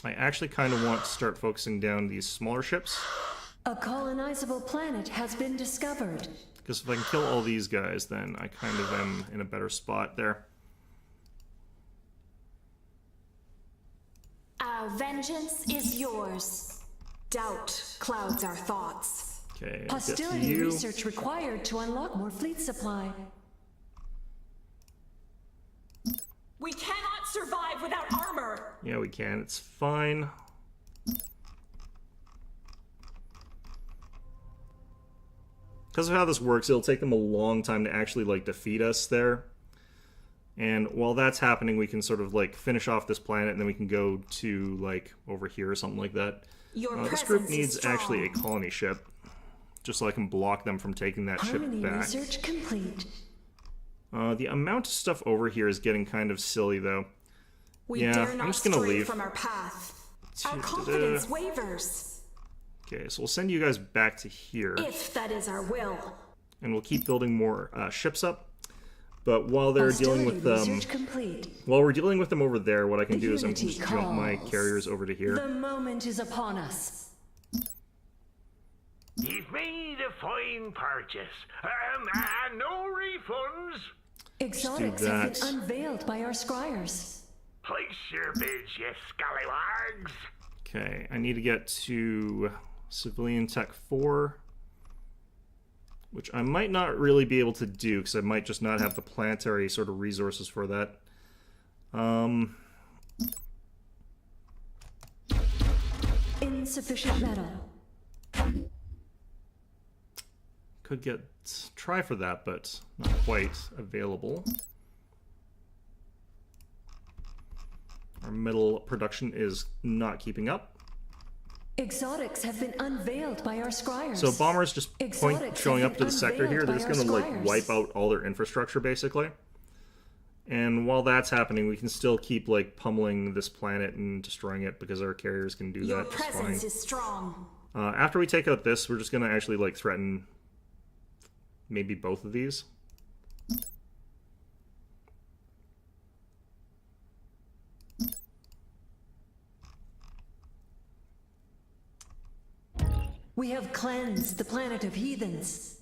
actually kind of want to start focusing down these smaller ships. A colonizable planet has been discovered. Because if I can kill all these guys, then I kind of am in a better spot there. Our vengeance is yours. Doubt clouds our thoughts. Okay, I'll get to Hostility you. research required to unlock more fleet supply. We cannot survive without armor! Yeah, we can. It's fine. Because of how this works, it'll take them a long time to actually, like, defeat us there. And while that's happening, we can sort of, like, finish off this planet, and then we can go to, like, over here or something like that. Your This group presence is needs strong. actually a colony ship, just so I can block them from taking that Harmony ship back. research complete. The amount of stuff over here is getting kind of silly, though. We Yeah, dare I'm not just gonna stray leave. from our path. Our Da-da. confidence wavers, Okay, so we'll send you guys back to here. if that is our will. And we'll keep building more ships up. But while they're dealing with Hostility research complete. while we're dealing with them over there, what I can The do is I can Unity just jump my calls. carriers over to here. The moment is upon us. You've made a fine purchase. And no refunds. Exotics have that. been unveiled by our scryers. Place your bids, you scallywags. Okay, I need to get to Civilian Tech 4, which I might not really be able to do because I might just not have the planetary sort of resources for that. Insufficient metal. Could try for that, but not quite available. Our metal production is not keeping up. Exotics have been unveiled by our scryers. So bombers just Exotics showing have up to been the sector here, they're unveiled just by going our to like scryers. wipe out all their infrastructure basically. And while that's happening, we can still keep like pummeling this planet and destroying it because our carriers can do Your that just fine. presence is strong. After we take out this, we're just going to actually like threaten maybe both of these. We have cleansed the planet of heathens.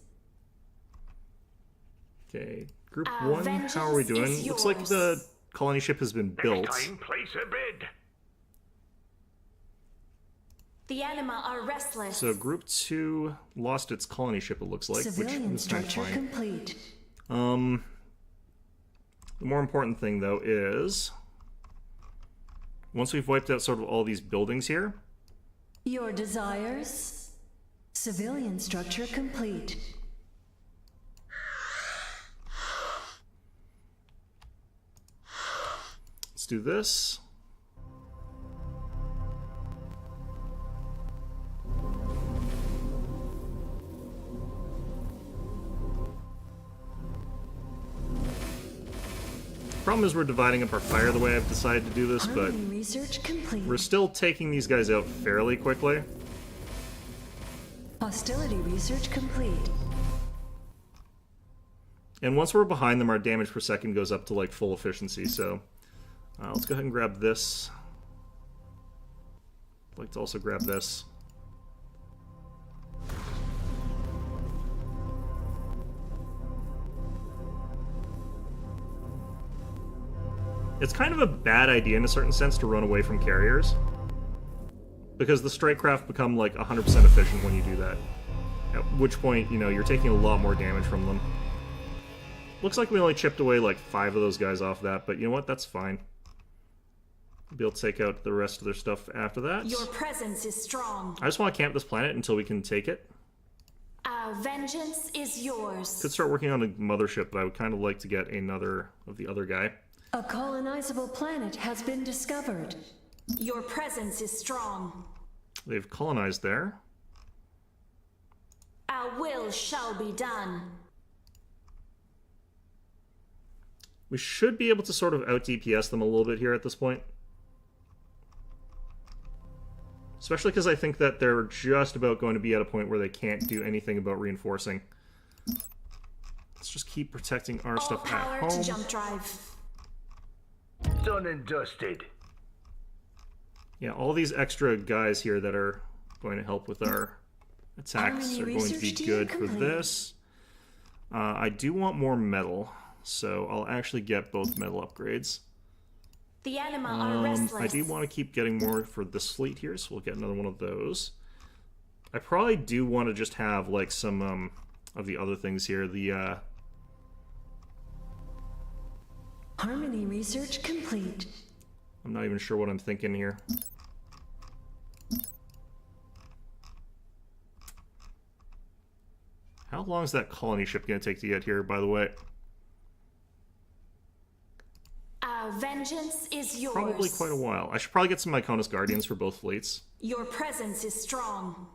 Okay, Group Our 1, how are we vengeance doing? is Looks like yours. the colony ship has been built. Next time, place a bid. The anima are restless. So Group 2 lost its colony ship, it looks like, Civilian which is kind of structure fine. complete. The more important thing, though, is once we've wiped out sort of all these buildings here, Your desires? Civilian structure complete. let's do this. Problem is we're dividing up our fire the way I've decided to do this, but Harmony research complete. we're still taking these guys out fairly quickly. Hostility research complete. And once we're behind them, our damage per second goes up to like full efficiency, so let's go ahead and grab this. I'd like to also grab this. It's kind of a bad idea in a certain sense to run away from carriers, because the strike craft become like 100% efficient when you do that. At which point, you know, you're taking a lot more damage from them. Looks like we only chipped away like 5 of those guys off that, but you know what? That's fine. We'll be able to take out the rest of their stuff after that. Your presence is strong. I just want to camp this planet until we can take it. Our vengeance is yours. Could start working on a mothership, but I would kind of like to get another of the other guy. A colonizable planet has been discovered. Your presence is strong. They've colonized there. Our will shall be done. We should be able to sort of out-DPS them a little bit here at this point. Especially because I think that they're just about going to be at a point where they can't do anything about reinforcing. Let's just keep protecting our All stuff at power to home. jump drive. Done and dusted. Yeah, all these extra guys here that are going to help with our attacks Harmony are going to be research team good for complete. this. I do want more metal, so I'll actually get both metal upgrades. The anima are restless. I do want to keep getting more for this fleet here, so we'll get another one of those. I probably do want to just have like some of the other things here. The Harmony research complete. I'm not even sure what I'm thinking here. How long is that colony ship going to take to get here, by the way? Our vengeance is yours. Probably quite a while. I should probably get some Mykonos Guardians for both fleets. Your presence is strong.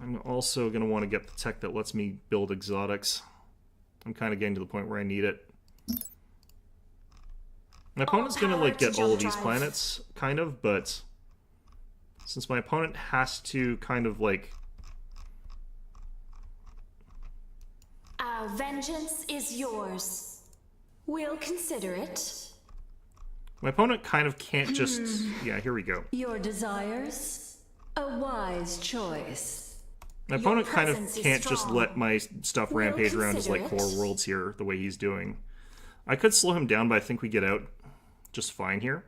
I'm also going to want to get the tech that lets me build exotics. I'm kind of getting to the point where I need it. My opponent's going to power like to get all of jump these drive. planets, kind of, but since my opponent has to kind of like... Our vengeance is yours. We'll consider it. My opponent kind of can't just... Yeah, here we go. Your desires? A wise choice. My opponent kind of presence is can't just strong. let my stuff We'll rampage around his like consider core it. worlds here the way he's doing. I could slow him down, but I think we get out just fine here.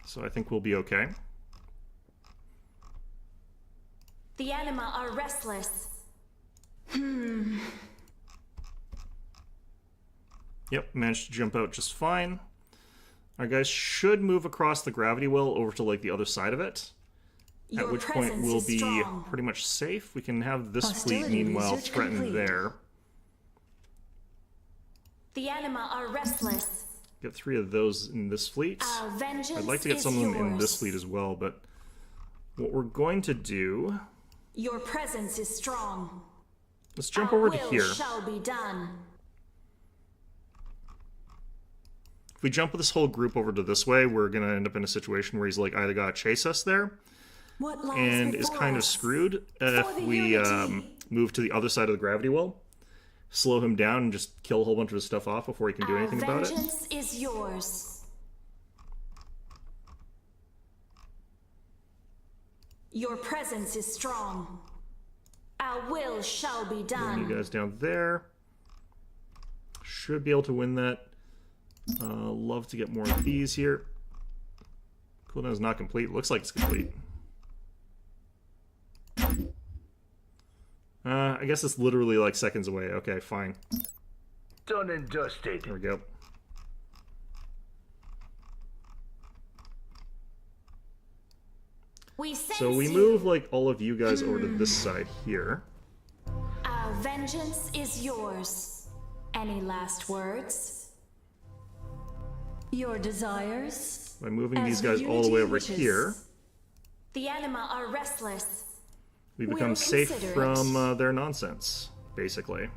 So I think we'll be okay. The anima are restless. Yep, managed to jump out just fine. Our guys should move across the gravity well over to like the other side of it. Your At which point presence we'll is be strong. pretty much safe. We can have this fleet Hostility meanwhile research threatened complete. there. The anima are restless. Get 3 of those in this fleet. Our vengeance I'd like to get is some of them in this yours. fleet as well, but what we're going to do... Your presence is strong. Let's jump Our over to will here. shall be done. If we jump this whole group over to this way, we're going to end up in a situation where he's like either got to chase us there What lies and is before kind of us? screwed the if we unity. move to the other side of the gravity well, slow him down and just kill a whole bunch of his stuff off before he can do Our anything about it. vengeance is yours. Your presence is strong. Our will shall be Bring done. you guys down there. Should be able to win that. Love to get more of these here. Cooldown is not complete. Looks like it's complete. I guess it's literally like seconds away. Okay, fine. Done and dusted. There we go. We sense So we you. move like all of you guys over to this side here. Our vengeance is yours. Any last words? Your desires? By moving As these the guys all the unity way over wishes. here, The anima are restless. we We'll become safe consider from it. their nonsense, basically.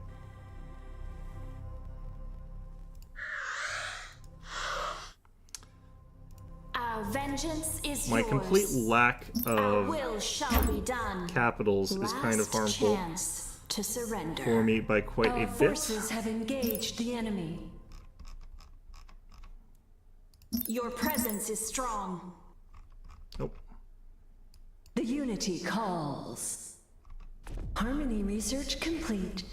Our vengeance is My yours. complete lack Our of will shall be done. capitals is kind of Last harmful chance to surrender. for me by quite Our a bit. forces have engaged the enemy. Your presence is strong. Nope. The unity calls. Harmony research complete.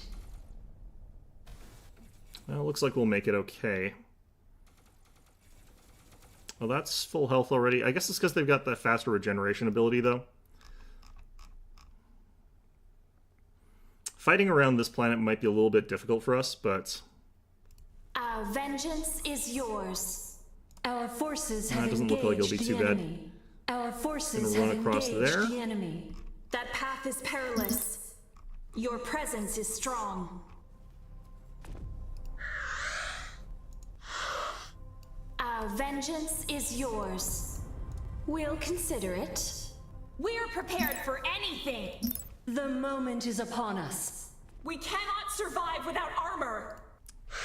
Well, it looks like we'll make it okay. Well, that's full health already. I guess it's because they've got the faster regeneration ability, though. Fighting around this planet might be a little bit difficult for us, but Our vengeance is yours. Our forces That have doesn't look like it'll be engaged too the bad. enemy. Our forces Gonna have run across engaged there. the enemy. That path is perilous. Your presence is strong. Our vengeance is yours. We'll consider it. We're prepared for anything. The moment is upon us. We cannot survive without armor.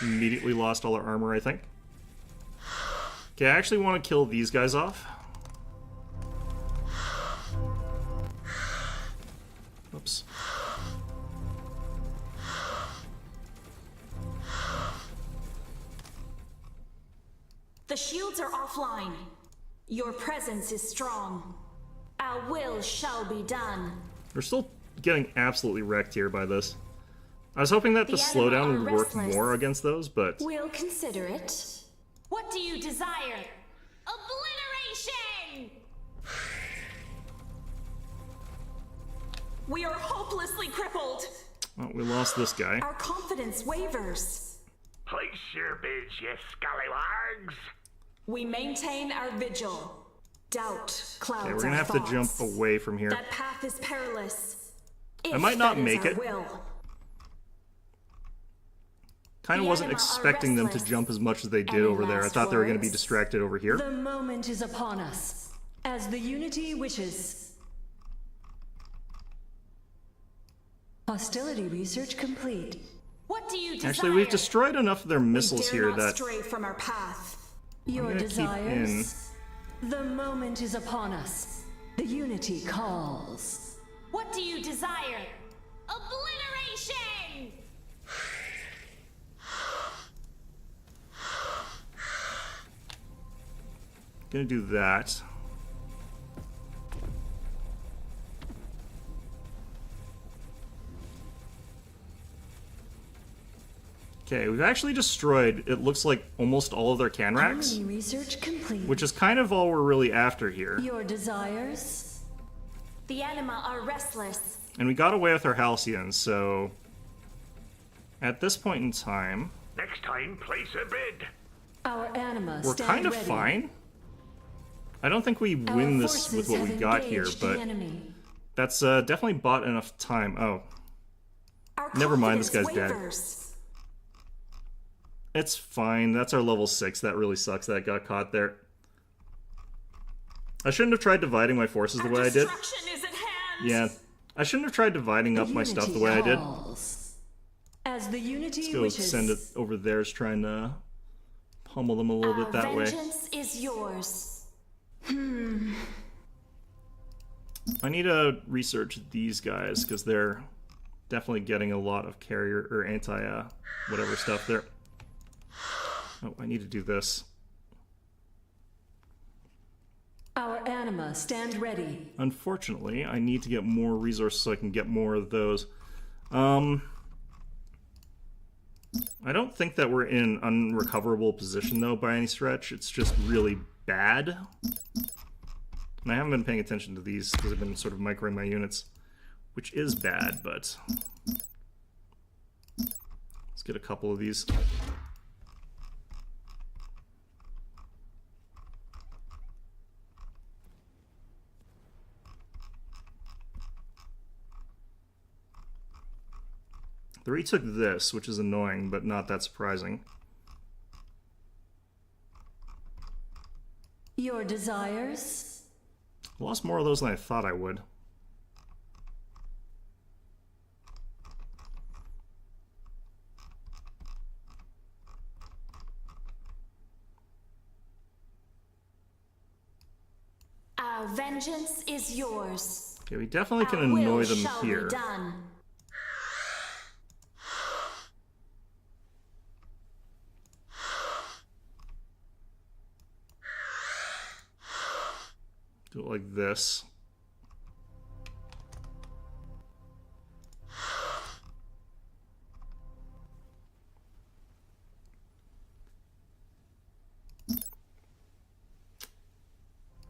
immediately lost all our armor, I think. Okay, I actually want to kill these guys off. Oops. The shields are offline. Your presence is strong. Our will shall be done. We're still getting absolutely wrecked here by this. I was hoping that the The slowdown enemy would are work restless. more against those, but We'll consider it. What do you desire? Obliteration! We are hopelessly crippled. well, we lost this guy. Our confidence wavers. Place your bids, you scallywags. We maintain our vigil. Doubt clouds Okay, we're our gonna have to jump thoughts. away from here. That path is perilous. I might not If that is make our it. will. Kind of the wasn't anima are expecting them to restless. jump as much as they did Any over there. I last thought they were going to be words? distracted over here. The moment is upon us, as the unity wishes. Hostility research complete. What do you desire? Actually, we've destroyed enough of their missiles Dare here not that stray from our path. Your gonna keep desires? The moment is upon us. The unity calls. What do you desire? Obliteration! gonna do that. Okay, we've actually destroyed, it looks like, almost all of their can racks, Harmony research complete. which is kind of all we're really after here. Your desires? The anima are restless. And we got away with our Halcyons, so at this point in time, Next time, place a bid. Our anima we're stand kind of ready. fine. I don't think we Our win this forces with what we have got here, engaged but the enemy. that's definitely bought enough time. Oh, Our Never mind, this confidence guy's dead. wavers. it's fine. That's our level 6. That really sucks that got caught there. I shouldn't have tried dividing my forces the way I did. Destruction is at hand! Yeah, I shouldn't have tried dividing up my stuff the way I did. Calls. As the unity Let's go wishes. send it over there, is trying to pummel them a little bit that way. Vengeance is yours. I need to research these guys because they're definitely getting a lot of carrier or anti whatever stuff there. Oh, I need to do this. Our anima stand ready. Unfortunately, I need to get more resources so I can get more of those. I don't think that we're in an unrecoverable position, though, by any stretch. It's just really bad. And I haven't been paying attention to these because I've been sort of microing my units, which is bad, but... Let's get a couple of these. They retook this, which is annoying, but not that surprising. Your desires? I lost more of those than I thought I would. Our vengeance is yours. Okay, we definitely can Our annoy will them shall here. be done. Do it like this.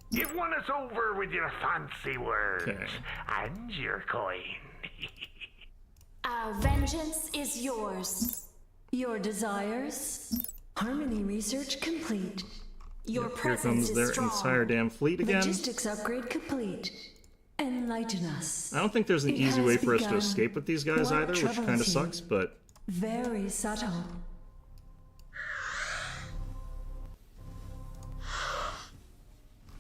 You've won us over with your fancy words. Okay. And your coin. Our vengeance is yours. Your desires? Harmony research complete. Your Here presence comes is their strong. entire damn fleet again. Logistics upgrade complete. Enlighten us. I don't think there's an It easy has way for us to begun. escape with these guys What either, which troubles kind of you? sucks, but... Very subtle.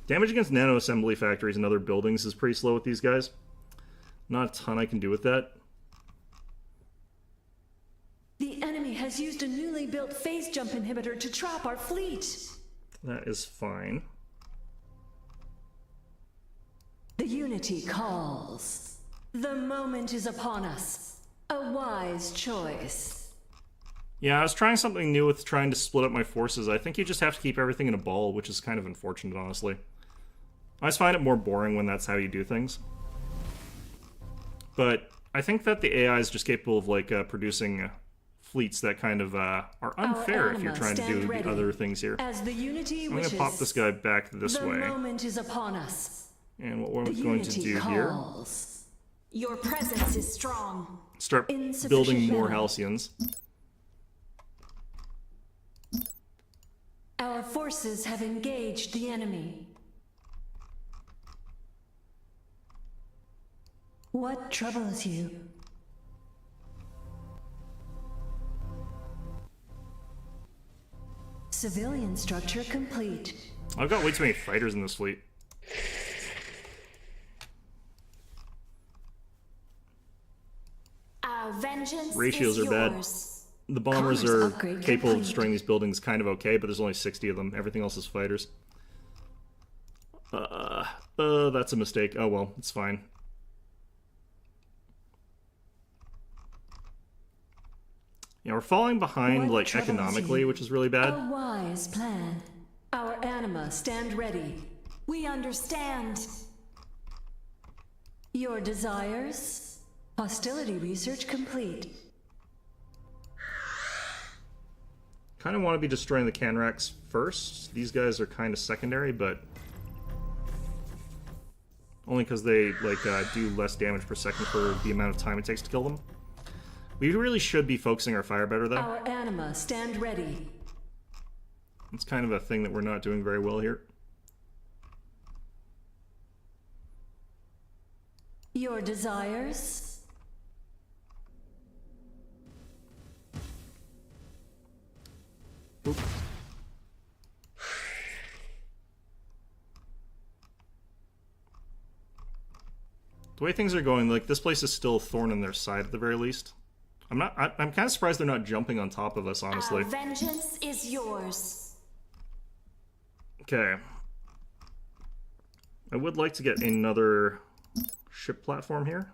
Damage against nano-assembly factories and other buildings is pretty slow with these guys. Not a ton I can do with that. The enemy has used a newly built phase jump inhibitor to trap our fleet. That is fine. The Unity calls. The moment is upon us. A wise choice. Yeah, I was trying something new with trying to split up my forces. I think you just have to keep everything in a ball, which is kind of unfortunate, honestly. I just find it more boring when that's how you do things. But I think that the AI is just capable of, like, producing fleets that kind of are unfair if you're anima trying to do stand ready. the other things here. As the Unity I'm wishes. going to pop this guy back this The way. moment is upon us. And what we're The going to Unity do here, calls. Your presence is strong. start Insufficient building more mana. Halcyons. Our forces have engaged the enemy. What troubles you? Civilian structure complete. I've got way too many fighters in this fleet. Our vengeance Ratios is are bad. yours. The bombers Commerce are upgrade capable of complete. destroying these buildings kind of okay, but there's only 60 of them. Everything else is fighters. That's a mistake. Oh well, it's fine. Yeah, we're falling behind, What like, troubles economically, you? which is really bad. A wise plan. Our anima stand ready. We understand. Your desires? Hostility research complete. Kind of want to be destroying the Canrax first. These guys are kind of secondary, but only because they like do less damage per second for the amount of time it takes to kill them. We really should be focusing our fire better, though. Our anima stand ready. It's kind of a thing that we're not doing very well here. Your desires? Oop. The way things are going, like, this place is still a thorn in their side at the very least. I'm kind of surprised they're not jumping on top of us, honestly. Our vengeance is yours. Okay. I would like to get another ship platform here.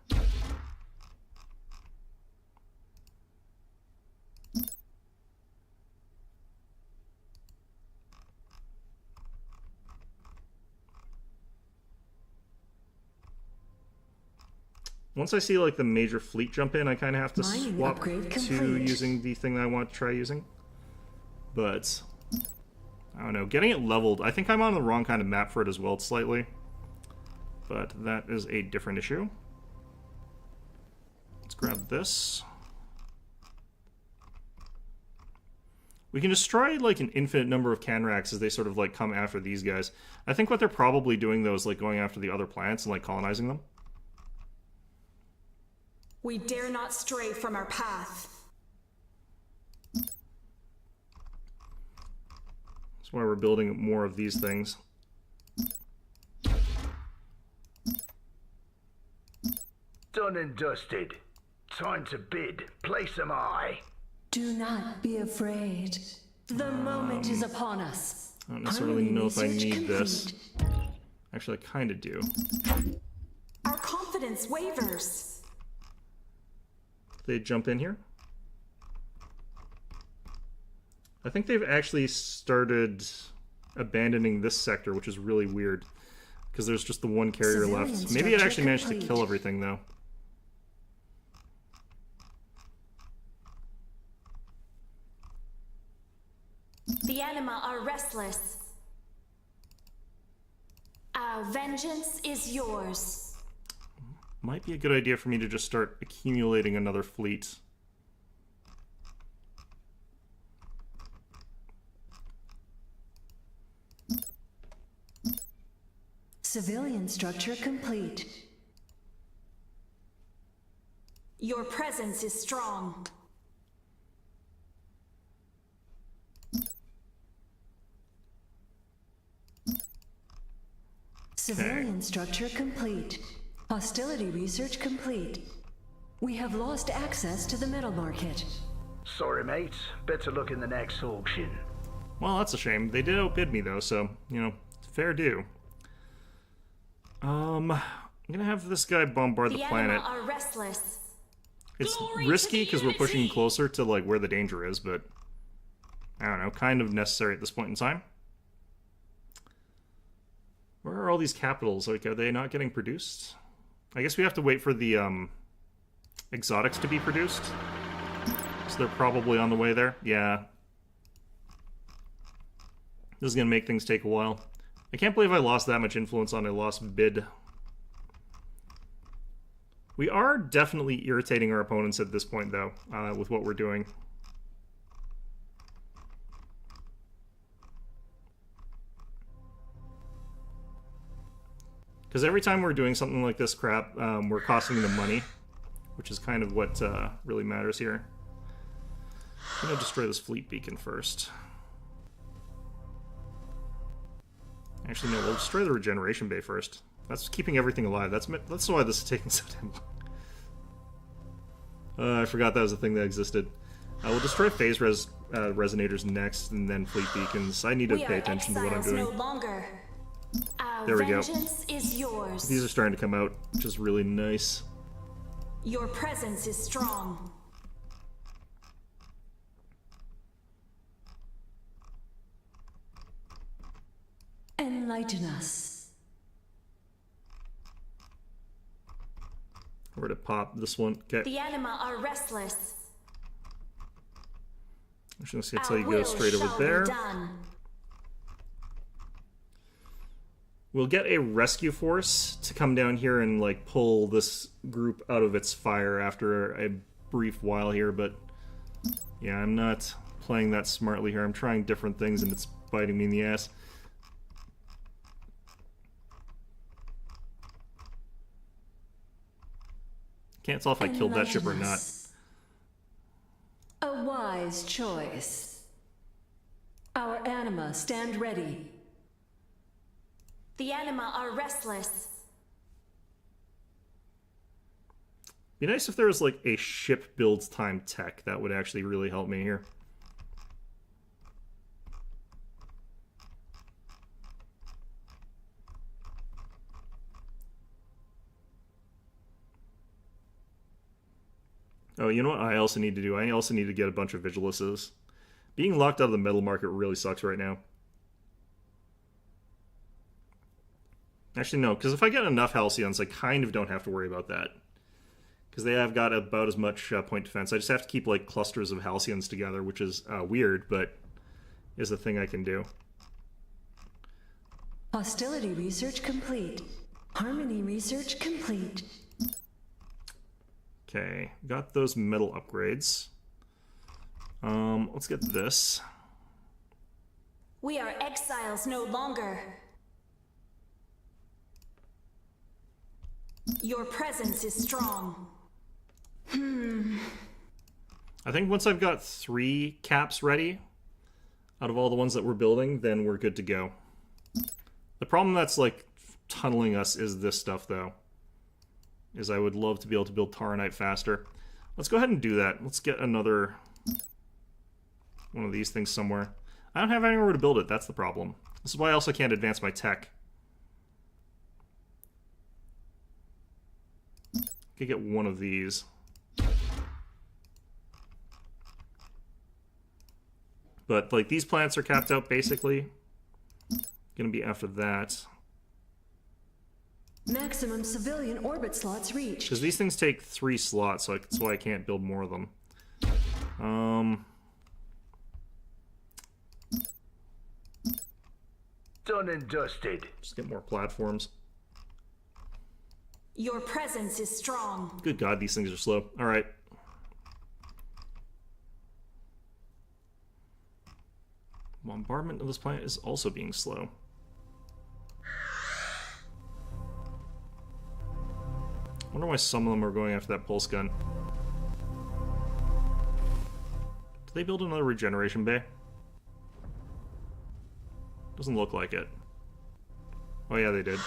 Once I see like the major fleet jump in, I kind of have to Mining swap upgrade to complete. using the thing that I want to try using. But I don't know, getting it leveled. I think I'm on the wrong kind of map for it as well, slightly. But that is a different issue. Let's grab this. We can destroy like an infinite number of Canraks as they sort of like come after these guys. I think what they're probably doing though is like going after the other planets and like colonizing them. We dare not stray from our path. That's why we're building more of these things. Done and dusted. Time to bid. Place am I. Do not be afraid. The moment is upon us. I don't necessarily know if I need this. Actually, I kind of do. Our confidence wavers. They jump in here. I think they've actually started abandoning this sector, which is really weird. Because there's just the one carrier Civilian left. Maybe it structure actually managed to complete. kill everything, though. The anima are restless. Our vengeance is yours. Might be a good idea for me to just start accumulating another fleet. Civilian structure complete. Your presence is strong. Civilian structure complete. Hostility research complete. We have lost access to the metal market. Sorry, mate. Better look in the next auction. Well, that's a shame. They did outbid me, though, so, you know, fair due. I'm gonna have this guy bombard the The planet. anima are restless. It's Glory to risky the because we're pushing Unity! closer to, like, where the danger is, but I don't know, kind of necessary at this point in time. Where are all these capitals? Like, are they not getting produced? I guess we have to wait for the, exotics to be produced. So they're probably on the way there. Yeah. This is gonna make things take a while. I can't believe I lost that much influence on a lost bid. We are definitely irritating our opponents at this point, though, with what we're doing. Because every time we're doing something like this crap, we're costing them money, which is kind of what really matters here. I'm going to destroy this fleet beacon first. Actually, no, we'll destroy the regeneration bay first. That's keeping everything alive. That's why this is taking so damn long. I forgot that was a thing that existed. We'll destroy phase resonators next, and then fleet beacons. I need to We pay are attention to what I'm exiles doing. no longer. Our There we go. vengeance is yours. These are starting to come out, which is really nice. Your presence is strong. Enlighten us. Where to pop this one? Okay, The anima are restless. I'm just gonna Our tell you go will straight over shall be there. done. We'll get a rescue force to come down here and like pull this group out of its fire after a brief while here, but yeah, I'm not playing that smartly here. I'm trying different things and it's biting me in the ass. Can't tell if I killed that ship or Enlighten not. us. A wise choice. Our anima stand ready. The anima are restless. Be nice if there was like a ship build time tech. That would actually really help me here. Oh, you know what I also need to do? I also need to get a bunch of Vigiluses. Being locked out of the metal market really sucks right now. Actually, no, because if I get enough Halcyons, I kind of don't have to worry about that. because they have got about as much point defense. I just have to keep like clusters of Halcyons together, which is weird, but is a thing I can do. Hostility research complete. Harmony research complete. Okay, got those metal upgrades. Let's get this. We are exiles no longer. Your presence is strong. I think once I've got 3 caps ready, out of all the ones that we're building, then we're good to go. The problem that's like tunneling us is this stuff, though. Is I would love to be able to build Taranite faster. Let's go ahead and do that. Let's get another one of these things somewhere. I don't have anywhere to build it, that's the problem. This is why I also can't advance my tech. Could get one of these. But like these plants are capped out basically. Gonna be after that. Maximum civilian orbit slots reached. Because these things take 3 slots, so that's why I can't build more of them. Done and dusted. Just get more platforms. Your presence is strong. Good God, these things are slow. Alright. Bombardment of this planet is also being slow. I wonder why some of them are going after that pulse gun. Did they build another regeneration bay? Doesn't look like it. Oh yeah, they did.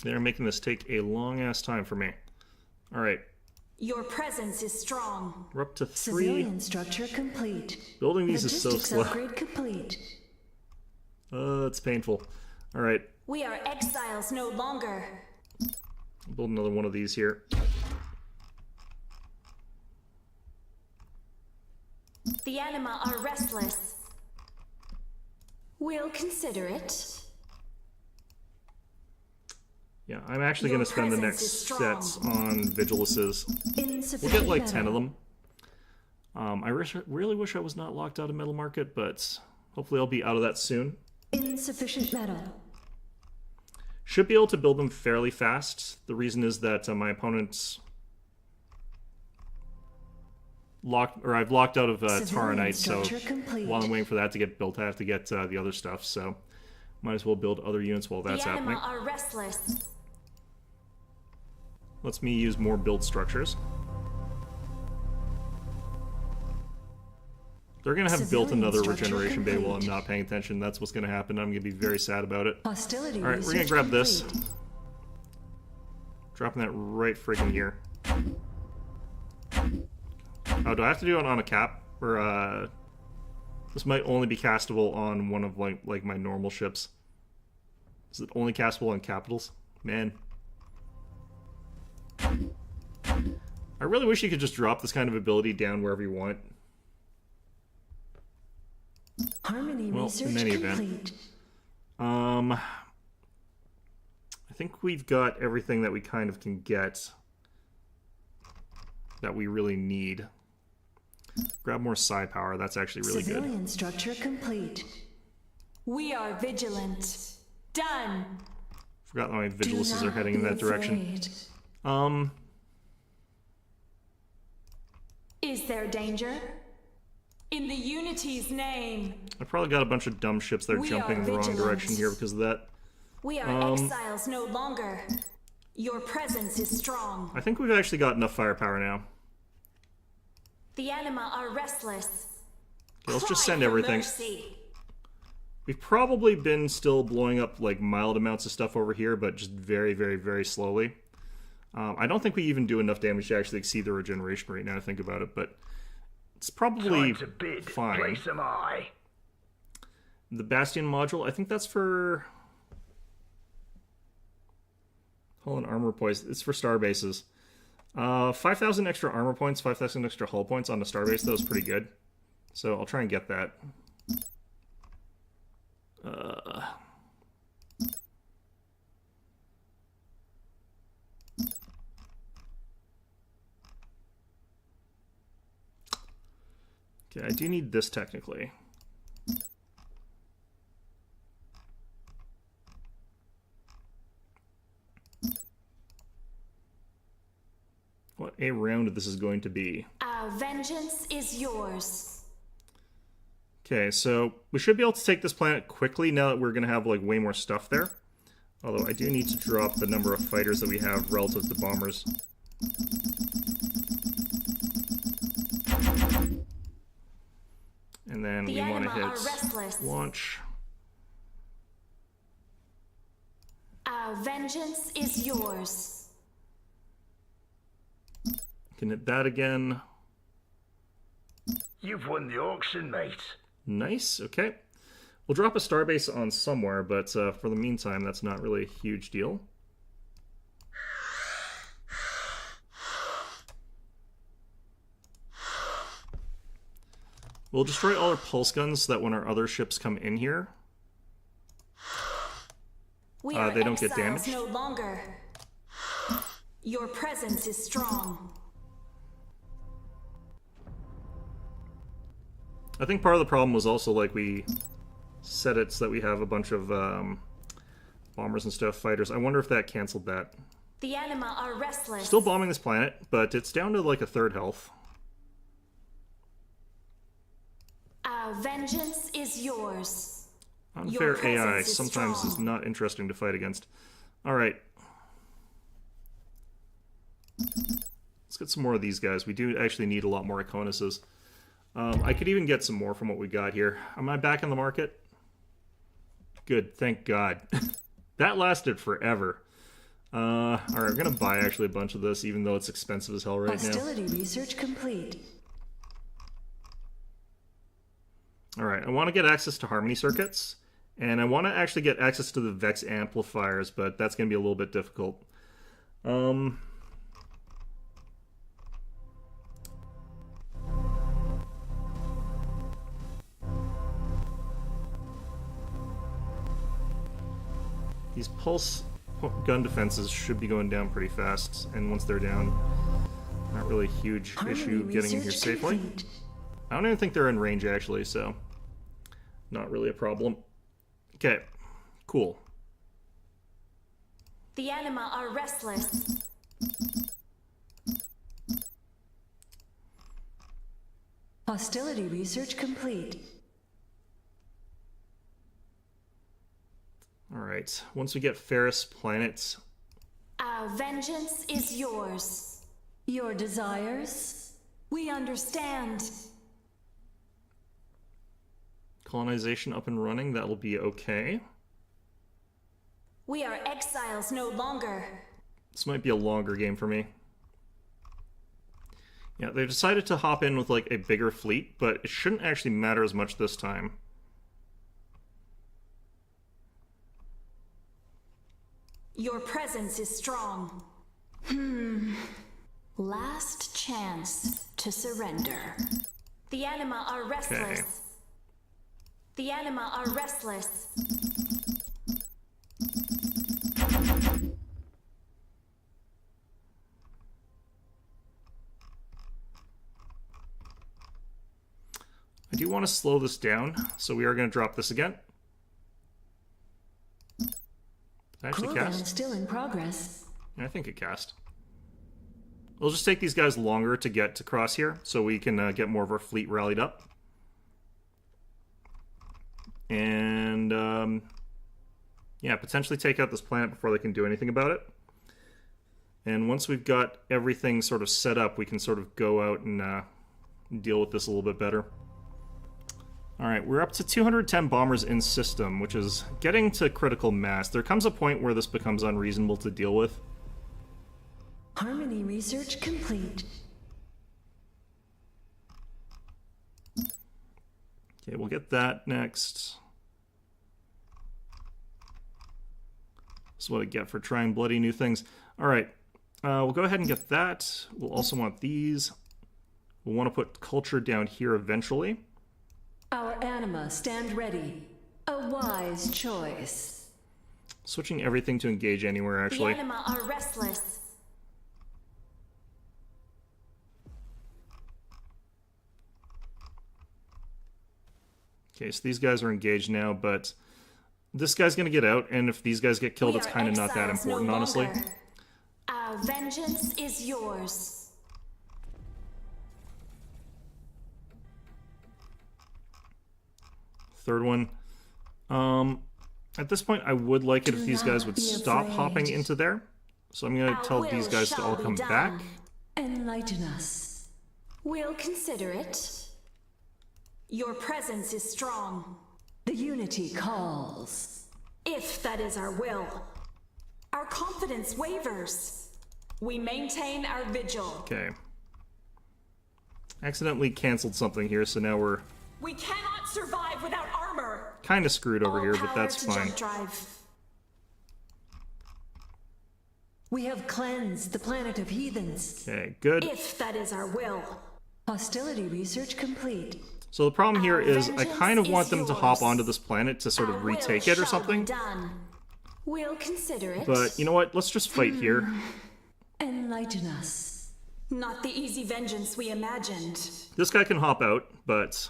They're making this take a long-ass time for me. Alright. Your presence is strong. We're up to 3. Civilian structure complete. Building these is so Logistics slow. upgrade complete. It's painful. Alright. We are exiles no longer. Build another one of these here. The anima are restless. We'll consider it. Yeah, I'm actually going to spend the next sets on Vigiluses. We'll get like 10 of them. I really wish I was not locked out of Metal Market, but hopefully I'll be out of that soon. Insufficient metal. Should be able to build them fairly fast. The reason is that my opponent's I've locked out of Taranite, so while I'm waiting for that to get built, I have to get the other stuff. So might as well build other units while that's happening. The anima are restless. Lets me use more build structures. They're going to have built another regeneration bay while I'm not paying attention. That's what's going to happen. I'm going to be very sad about it. Hostility Alright, we're going to grab this. Dropping that right friggin' here. Oh, do I have to do it on a cap? Or, this might only be castable on one of, like my normal ships. Is it only castable on capitals? Man. I really wish you could just drop this kind of ability down wherever you want. Harmony Well, research in any complete. event. I think we've got everything that we kind of can get that we really need. Grab more psi power, that's actually really good. Civilian structure complete. We are vigilant. Done. Forgot that my Do Vigiluses are not heading in be that direction. afraid. Is there danger? In the Unity's name. I probably got a bunch of dumb ships that are We jumping are in the wrong vigilant. direction here because of that. We are exiles no longer. Your presence is strong. I think we've actually got enough firepower now. The anima are restless. Okay, let's just Cry send for everything. mercy. We've probably been still blowing up like mild amounts of stuff over here, but just very, very, very slowly. I don't think we even do enough damage to actually exceed the regeneration rate now to think about it, but it's probably Time to bid. fine. Place 'em high. The Bastion module, I think that's for hull and armor poise. It's for star bases. 5,000 extra armor points, 5,000 extra hull points on the starbase. That was pretty good. So I'll try and get that. Okay, I do need this technically. What a round this is going to be. Our vengeance is yours. Okay, so we should be able to take this planet quickly now that we're going to have like way more stuff there. Although I do need to drop the number of fighters that we have relative to bombers. And then we want to hit launch. Our vengeance is yours. Can hit that again. You've won the auction, mate. Nice, okay. We'll drop a starbase on somewhere, but for the meantime, that's not really a huge deal. We'll destroy all our pulse guns so that when our other ships come in here, they don't get damaged. No longer. Your presence is strong. I think part of the problem was also like we set it so that we have a bunch of bombers and stuff, fighters. I wonder if that canceled that. The anima are restless. Still bombing this planet, but it's down to like a third health. Our vengeance is yours. Unfair AI sometimes is not interesting to fight against. Alright. Let's get some more of these guys. We do actually need a lot more Iconuses. I could even get some more from what we got here. Am I back in the market? Good, thank God. That lasted forever. Alright, we're gonna buy actually a bunch of this, even though it's expensive as hell right now. Hostility research complete. Alright, I want to get access to harmony circuits, and I want to actually get access to the Vex amplifiers, but that's going to be a little bit difficult. These pulse gun defenses should be going down pretty fast, and once they're down, not really a huge issue getting in here safely. I don't even think they're in range actually, so not really a problem. Okay, cool. The anima are restless. Hostility research complete. Alright, once we get Ferris planets... Our vengeance is yours. Your desires? We understand. Colonization up and running, that'll be okay. We are exiles no longer. This might be a longer game for me. Yeah, they decided to hop in with like a bigger fleet, but it shouldn't actually matter as much this time. Your presence is strong. Last chance to surrender. The anima are restless. Okay. The anima are restless. I do want to slow this down, so we are going to drop this again. Actually Cooldown cast. still in progress. I think it cast. We'll just take these guys longer to get to cross here, so we can get more of our fleet rallied up. And, yeah, potentially take out this planet before they can do anything about it. And once we've got everything sort of set up, we can sort of go out and deal with this a little bit better. Alright, we're up to 210 bombers in system, which is getting to critical mass. There comes a point where this becomes unreasonable to deal with. Harmony research complete. Okay, we'll get that next. This is what I get for trying bloody new things. Alright, We'll go ahead and get that. We'll also want these. We'll want to put culture down here eventually. Our anima stand ready. A wise choice. Switching everything to engage anywhere, The actually. anima are restless. Okay, so these guys are engaged now, but this guy's going to get out, and if these guys get killed, We it's are kind of not that exiles no important, honestly. longer. Our vengeance is yours. Third one. At this point, I would like it if these guys would be stop afraid. hopping into there. So I'm going to Our tell will these guys to shall all be come done. back. Enlighten us. We'll consider it. Your presence is strong, The unity calls. if that is our will. Our confidence wavers. We maintain our vigil. Okay. Accidentally canceled something here, so now we're We cannot survive without armor. kind of screwed over All here, but power that's to fine. jump drive. We have cleansed the planet of heathens. Okay, good. If that is our will. Hostility research complete. So the problem here Our is I kind of vengeance want is them to hop yours. onto this planet to sort Our of will retake it or shall be something. done. We'll consider it. But you know what? Let's just fight here. Enlighten us. Not the easy vengeance we imagined. This guy can hop out, but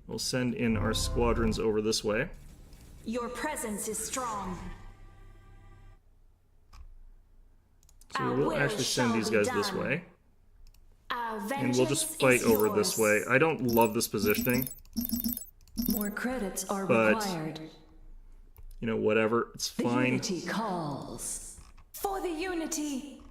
we'll send in our squadrons over this way. Your presence is strong. So Our we'll will actually send shall these be guys this done. way. Our vengeance And we'll just fight is over this yours. way. I don't love this positioning. More credits are But- required. You know, whatever. It's The fine. unity calls. For the unity.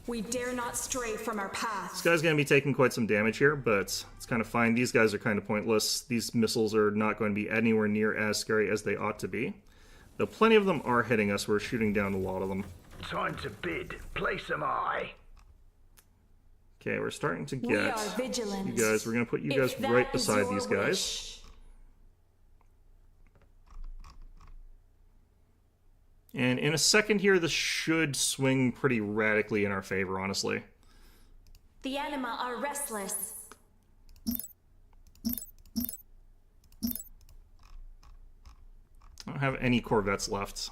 We dare not stray from our path. This guy's going to be taking quite some damage here, but it's kind of fine. These guys are kind of pointless. These missiles are not going to be anywhere near as scary as they ought to be. Though plenty of them are hitting us. We're shooting down a lot of them. Time to bid. Place 'em I. Okay, we're starting to We get are vigilant. you guys. We're going to put you If guys that right is beside your these guys. wish. And in a second here, this should swing pretty radically in our favor, honestly. The anima are restless. I don't have any corvettes left,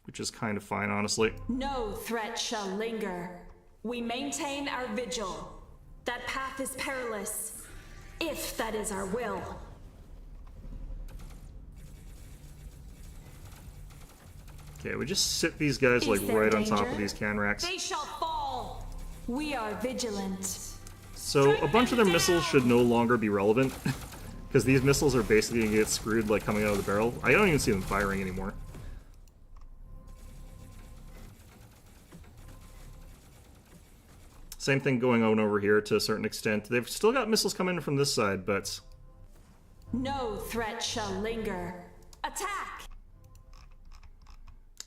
which is kind of fine, honestly. No threat shall linger. We maintain our vigil. That path is perilous, if that is our will. Okay, we just sit these guys Is like there right on top danger? of these can racks. They shall fall. We are vigilant. So a bunch of their missiles should no longer be relevant, because these missiles are basically going to get screwed like coming out of the barrel. I don't even see them firing anymore. Same thing going on over here to a certain extent. They've still got missiles coming in from this side, but No threat shall linger. Attack!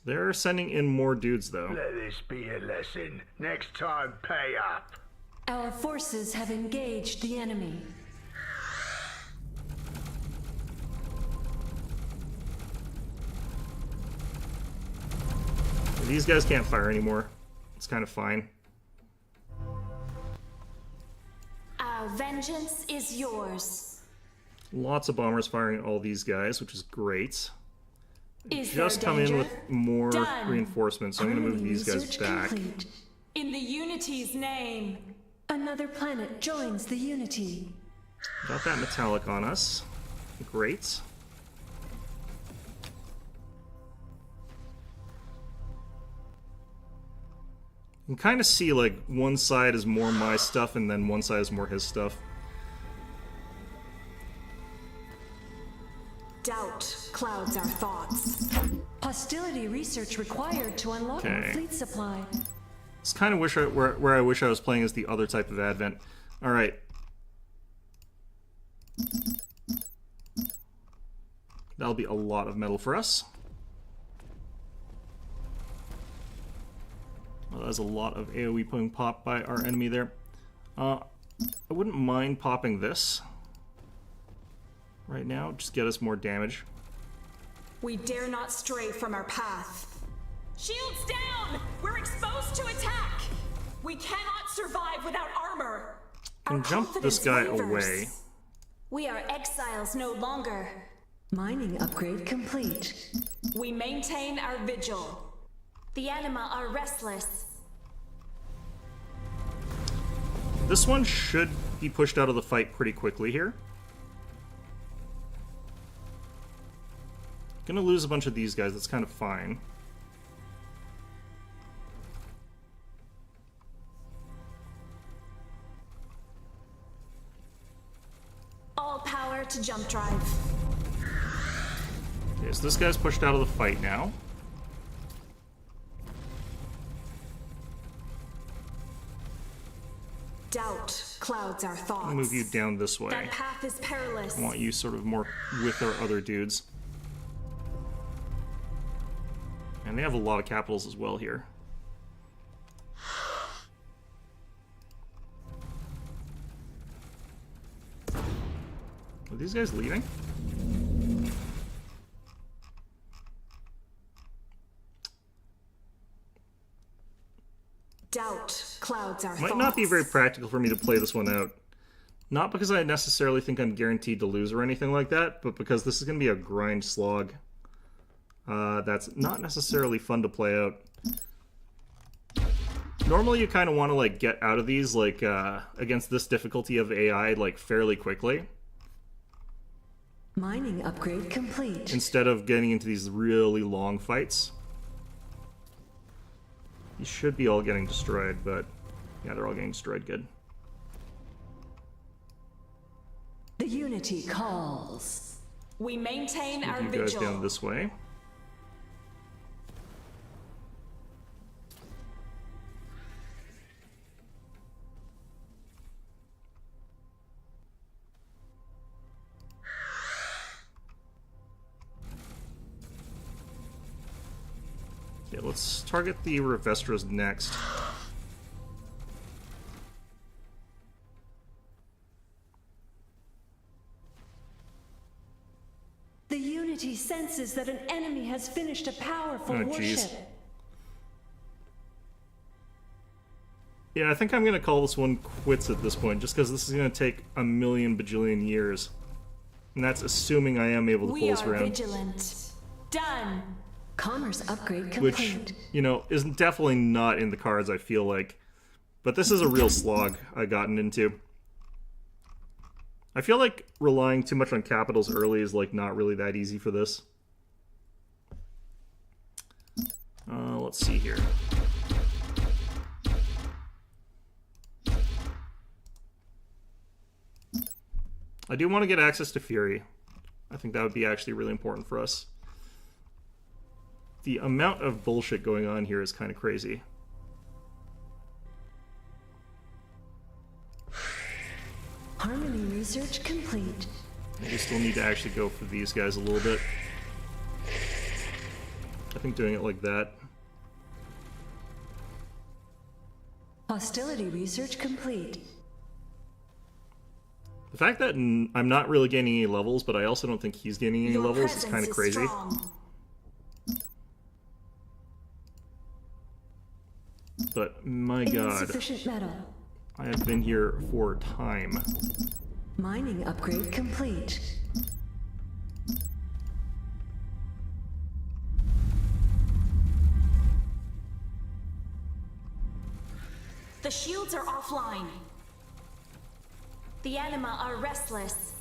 they're sending in more dudes though. Let this be a lesson. Next time, pay up. Our forces have engaged the enemy. These guys can't fire anymore. It's kind of fine. Our vengeance is yours. Lots of bombers firing at all these guys, which is great. Is Just there come in danger? with more Done. reinforcements, so I'm going to move Harmony these guys research back. complete. In the unity's name. Another planet joins the unity. Got that metallic on us. Great. You can kind of see like one side is more my stuff and then one side is more his stuff. Doubt clouds our thoughts. Hostility research required to unlock our Okay. fleet supply. It's kind of where I wish I was playing as the other type of Advent. All right. That'll be a lot of metal for us. Well, that was a lot of AoE being popped by our enemy there. I wouldn't mind popping this right now, just get us more damage. We dare not stray from our path. Shields down! We're exposed to attack! We cannot survive without armor! Can jump this guy away. We are exiles no longer. Mining upgrade complete. We maintain our vigil. The anima are restless. This one should be pushed out of the fight pretty quickly here. Gonna lose a bunch of these guys, that's kind of fine. All power to jump drive. Okay, so this guy's pushed out of the fight now. Doubt clouds our thoughts. I'll move you down this way. That path is perilous. I want you sort of more with our other dudes. And they have a lot of capitals as well here. Are these guys leaving? Doubt clouds our Might thoughts. not be very practical for me to play this one out. Not because I necessarily think I'm guaranteed to lose or anything like that, but because this is going to be a grind slog. That's not necessarily fun to play out. Normally you kind of want to like get out of these like against this difficulty of AI like fairly quickly. Mining upgrade complete. Instead of getting into these really long fights. You should be all getting destroyed, but yeah, they're all getting destroyed good. The Unity calls. We maintain our You guys vigil. down this way. Okay, let's target the Revestras next. The Unity senses that an enemy has finished a powerful Oh, worship. jeez. Yeah, I think I'm gonna call this one quits at this point, just because this is gonna take a million bajillion years. And that's assuming I am able to We pull this are around. vigilant. Done. Commerce upgrade Which, complete. you know, is definitely not in the cards, I feel like. But this is a real slog I've gotten into. I feel like relying too much on capitals early is, like, not really that easy for this. Let's see here. I do want to get access to Fury. I think that would be actually really important for us. The amount of bullshit going on here is kind of crazy. Harmony research complete. We still need to actually go for these guys a little bit. I think doing it like that. Hostility research complete. The fact that I'm not really gaining any levels, but I also don't think he's gaining any Your levels is presence kind of crazy. strong. But my god, Insufficient metal. I have been here for time. Mining upgrade complete. The shields are offline. The anima are restless.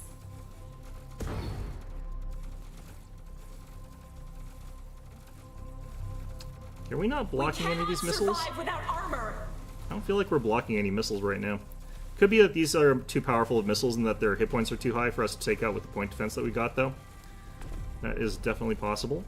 Are we not blocking any of these missiles? Survive without armor. I don't feel like we're blocking any missiles right now. Could be that these are too powerful of missiles and that their hit points are too high for us to take out with the point defense that we got, though. That is definitely possible.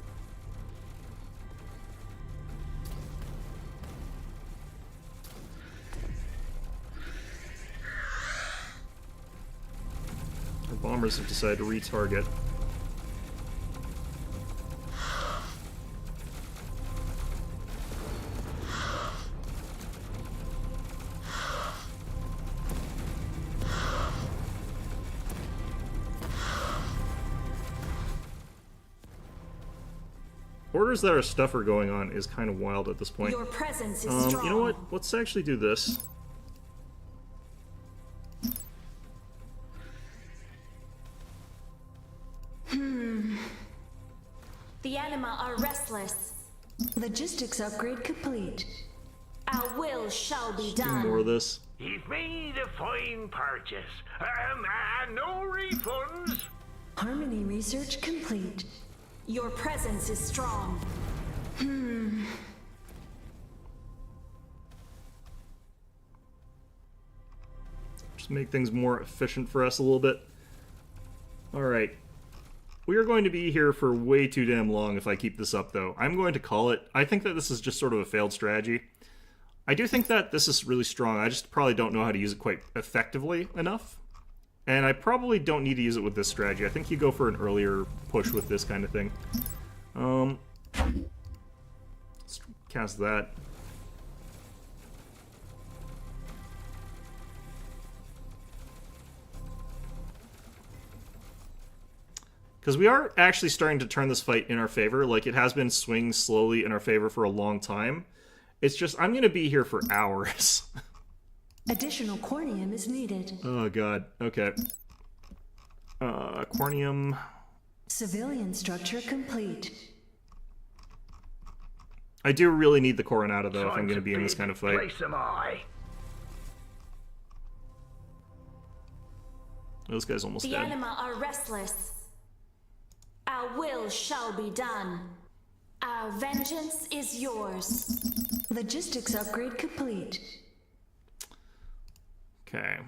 Our bombers have decided to retarget. quarters that our stuff are going on is kind of wild at this point. Your presence is strong. You know what? Let's actually do this. The anima are restless. Logistics upgrade complete. Our will shall be Do done. more of this. You've made a fine purchase. And no refunds. Harmony research complete. Your presence is strong. Just make things more efficient for us a little bit. Alright. We are going to be here for way too damn long if I keep this up, though. I'm going to call it. I think that this is just sort of a failed strategy. I do think that this is really strong. I just probably don't know how to use it quite effectively enough. And I probably don't need to use it with this strategy. I think you go for an earlier push with this kind of thing. Let's cast that. Because we are actually starting to turn this fight in our favor. Like, it has been swinging slowly in our favor for a long time. It's just, I'm going to be here for hours. Additional cornium is needed. Oh, God. Okay. Cornium. Civilian structure complete. I do really need the Coronado, though, if Time I'm going to to be in this bid. kind of fight. Place 'em high. This guy's almost The dead. anima are restless. Our will shall be done. Our vengeance is yours. Logistics upgrade complete. Okay.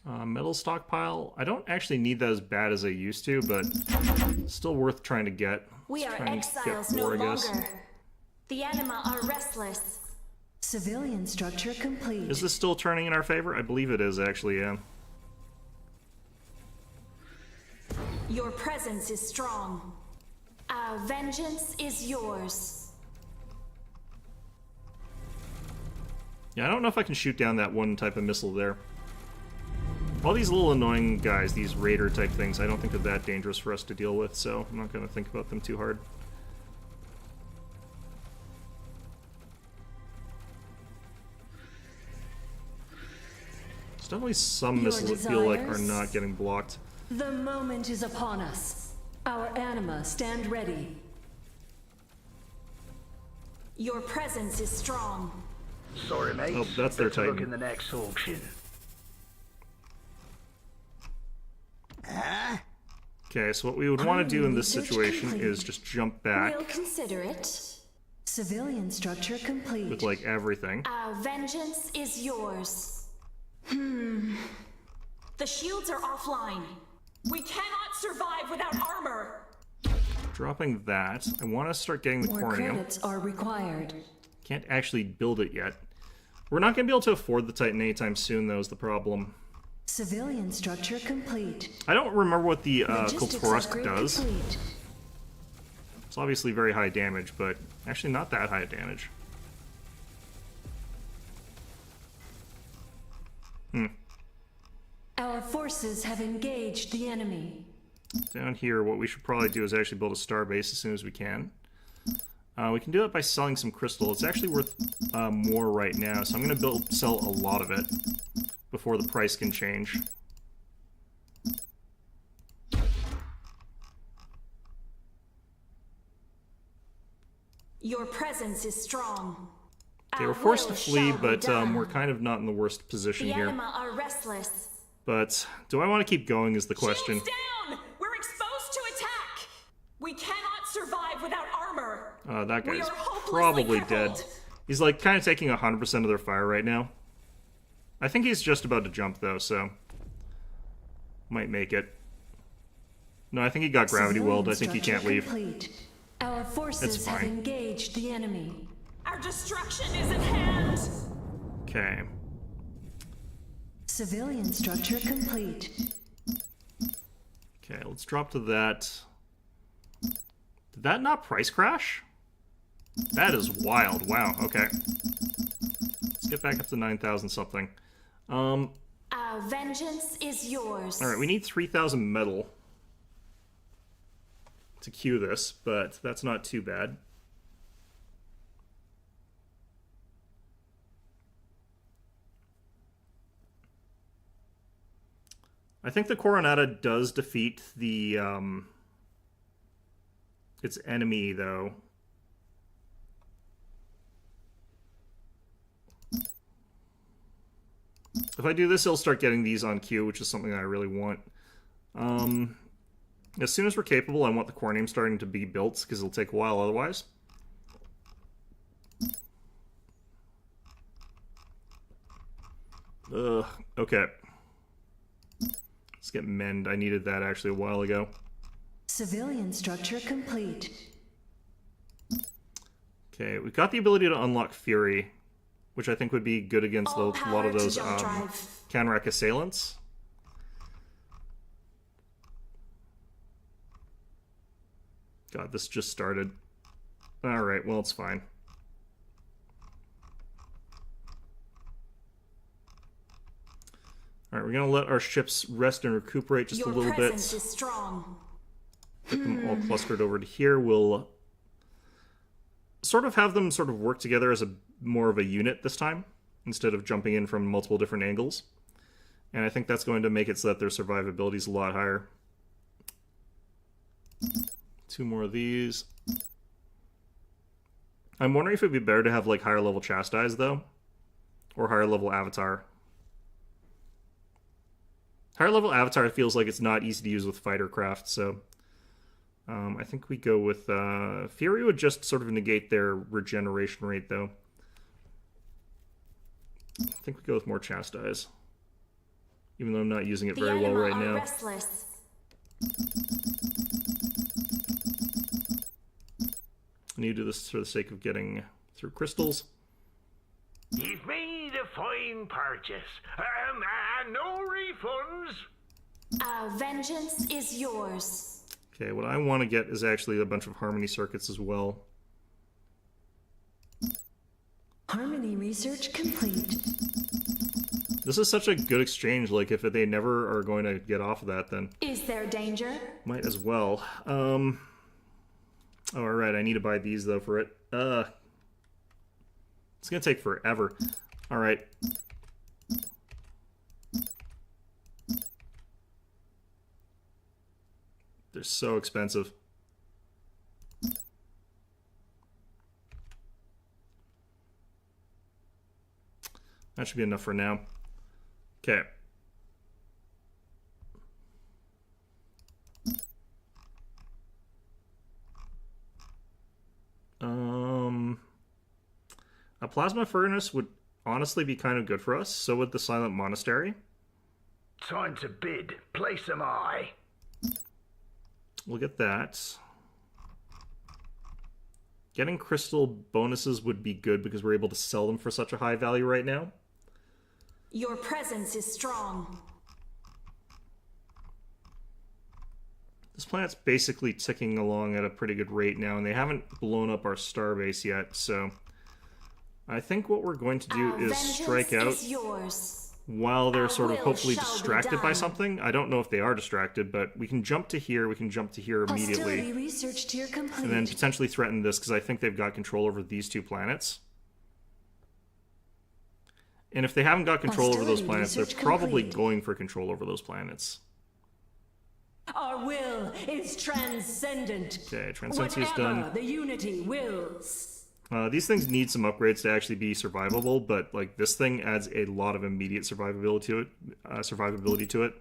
Metal stockpile. I don't actually need that as bad as I used to, but still worth trying to get. We Let's are try and get exiles no four, I guess. longer. The anima are restless. Civilian structure complete. Is this still turning in our favor? I believe it is, actually, yeah. Your presence is strong. Our vengeance is yours. Yeah, I don't know if I can shoot down that one type of missile there. All these little annoying guys, these raider type things, I don't think they're that dangerous for us to deal with, so I'm not going to think about them too hard. There's definitely some Your missiles that feel like are desires? not getting blocked. The moment is upon us. Our anima stand ready. Your presence is strong. Sorry, mate. Oh, that's their Better look Titan. in the next auction. Okay, so what we would want to do in this Research situation complete. is just jump back We'll consider it. Civilian structure complete. with, like, everything. Our vengeance is yours. The shields are offline. We cannot survive without armor. Dropping that. I want to start getting the More cornium. credits are required. Can't actually build it yet. We're not going to be able to afford the Titan anytime soon, though, is the problem. Civilian structure complete. I don't remember what the Logistics Kulturus upgrade does. complete. It's obviously very high damage, but actually not that high damage. Our forces have engaged the enemy. Down here, what we should probably do is actually build a star base as soon as we can. We can do it by selling some crystal. It's actually worth more right now, so I'm going to sell a lot of it before the price can change. Your presence is strong. Okay, Our we're forced to will flee, shall be but done. we're kind of not in the worst position The here. anima are restless. But do I want to keep going is the question. Shields down! We're exposed to attack. We cannot survive without armor. That We guy's are hopelessly probably dead. crippled. He's like kind of taking 100% of their fire right now. I think he's just about to jump though, so might make it. No, I think he got gravity Civilian welled. I think he can't structure leave. complete. Our forces have fine. engaged the enemy. Our destruction is at hand. Okay. Civilian structure complete. Okay, let's drop to that. Did that not price crash? That is wild. Wow, okay. Let's get back up to 9,000 something. Our vengeance is yours. Alright, we need 3,000 metal to queue this, but that's not too bad. I think the Coronata does defeat the its enemy, though. If I do this, it'll start getting these on queue, which is something that I really want. As soon as we're capable, I want the core name starting to be built, because it'll take a while otherwise. Ugh, okay. Let's get mend. I needed that actually a while ago. Civilian structure complete. Okay, we've got the ability to unlock Fury, which I think would be good against a lot of those Canrack assailants. God, this just started. Alright, well, it's fine. Alright, we're going to let our ships rest and recuperate just a little bit. Your presence is strong. Get them all clustered over to here. We'll sort of have them sort of work together as more of a unit this time, instead of jumping in from multiple different angles. And I think that's going to make it so that their survivability is a lot higher. 2 more of these. I'm wondering if it'd be better to have like higher level Chastise though, or higher level Avatar. Higher level Avatar feels like it's not easy to use with Fightercraft, so I think we go with Fury would just sort of negate their regeneration rate though. I think we go with more Chastise, even though I'm not using it very well right now. Restless. I need to do this for the sake of getting through crystals. You've made a fine purchase. And no refunds. Our vengeance is yours. Okay, what I want to get is actually a bunch of harmony circuits as well. Harmony research complete. This is such a good exchange, like if they never are going to get off of that, then Is there danger? might as well. Oh, alright, I need to buy these though for it. It's gonna take forever. Alright. They're so expensive. That should be enough for now. Okay. A plasma furnace would honestly be kind of good for us. So would the Silent Monastery. Time to bid. Place am I. We'll get that. Getting crystal bonuses would be good because we're able to sell them for such a high value right now. Your presence is strong. This planet's basically ticking along at a pretty good rate now, and they haven't blown up our starbase yet, so I think what we're going to do Our is strike out is yours. while they're Our sort of will hopefully shall be distracted by done. something. I don't know if they are distracted, but we can jump to here, we can jump to here immediately, Hostility research tier complete. and then potentially threaten this, because I think they've got control over these 2 planets. And if they haven't got control over those Hostility planets, they're research probably complete. going for control over those planets. Our will is transcendent. Okay, Transcensia's done. Whatever the unity wills. These things need some upgrades to actually be survivable, but like this thing adds a lot of immediate survivability to it.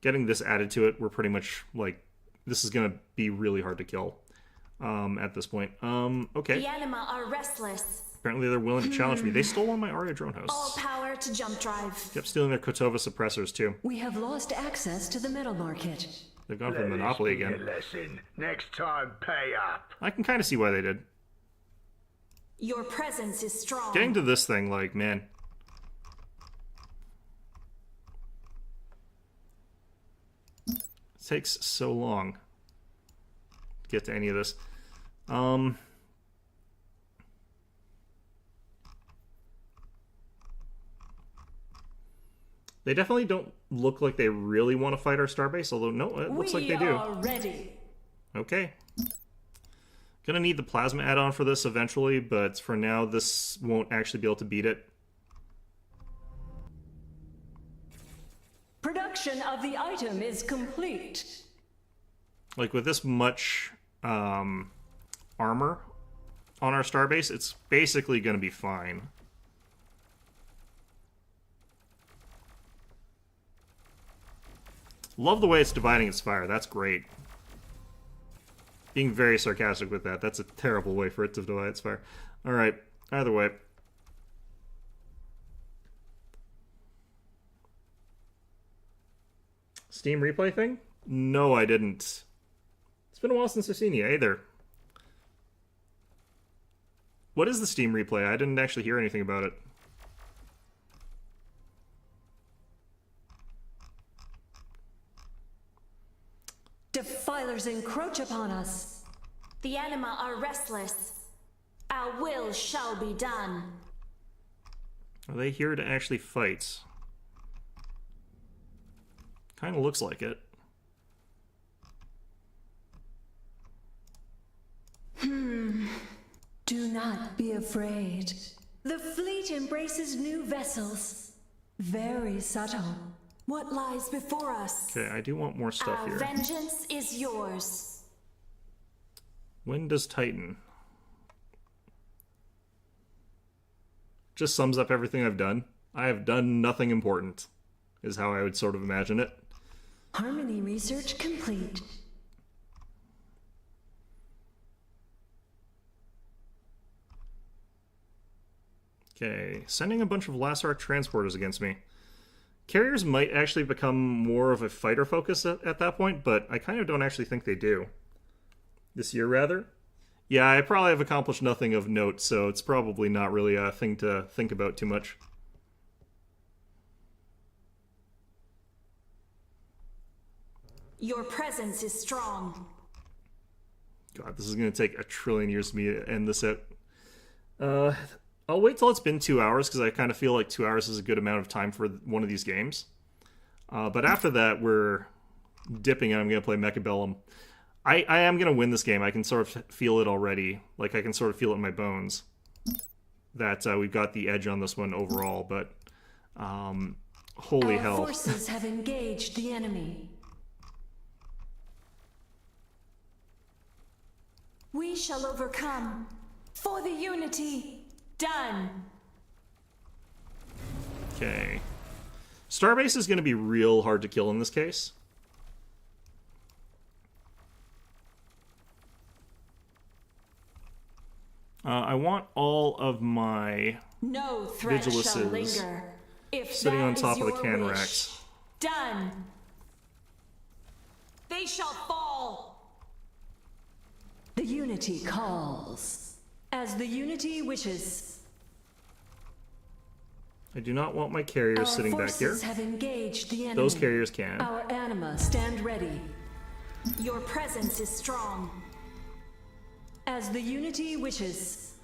Getting this added to it, we're pretty much like this is gonna be really hard to kill at this point. Okay. The anima are restless. Apparently they're willing to challenge me. They stole one of my Aria drone All hosts. power to jump drive. Kept stealing their Kotova suppressors too. We have lost access to the metal market. They've gone for Let Monopoly this be again. a lesson. Next time, pay up. I can kind of see why they did. Your presence is strong. Getting to this thing, like, man. It takes so long to get to any of this. They definitely don't look like they really want to fight our starbase, although no, it looks like they do. We are ready. Okay. Gonna need the plasma add-on for this eventually, but for now, this won't actually be able to beat it. Production of the item is complete. Like, with this much armor on our starbase, it's basically gonna be fine. Love the way it's dividing its fire. That's great. Being very sarcastic with that. That's a terrible way for it to divide its fire. Alright, either way. Steam replay thing? No, I didn't. It's been a while since I've seen you. Hey there. What is the Steam replay? I didn't actually hear anything about it. Defilers encroach upon us. The anima are restless. Our will shall be done. Are they here to actually fight? Kind of looks like it. Do not be afraid. The fleet embraces new vessels. Very subtle. What lies before us? Okay, I do want more stuff Our here. vengeance is yours. When does Titan? Just sums up everything I've done. I have done nothing important, is how I would sort of imagine it. Harmony research complete. Okay, sending a bunch of Lassark transporters against me. Carriers might actually become more of a fighter focus at that point, but I kind of don't actually think they do. This year, rather. Yeah, I probably have accomplished nothing of note, so it's probably not really a thing to think about too much. Your presence is strong. God, this is going to take a trillion years for me to end this out. I'll wait till it's been 2 hours, because I kind of feel like 2 hours is a good amount of time for one of these games. But after that, we're dipping and I'm going to play Mechabellum. I am going to win this game. I can sort of feel it already. Like, I can sort of feel it in my bones. That we've got the edge on this one overall, but... holy hell. Our forces have engaged the enemy. We shall overcome. For the unity. Done. Okay. Starbase is going to be real hard to kill in this case. I want all of my No threat shall Vigiluses linger. If sitting that on top is of the your can wish. racks. Done. They shall fall. The unity calls. As the unity wishes. I do not want my carriers Our sitting back here. forces have engaged the enemy. Those carriers can. Our anima stand ready. Your presence is strong. As the unity wishes.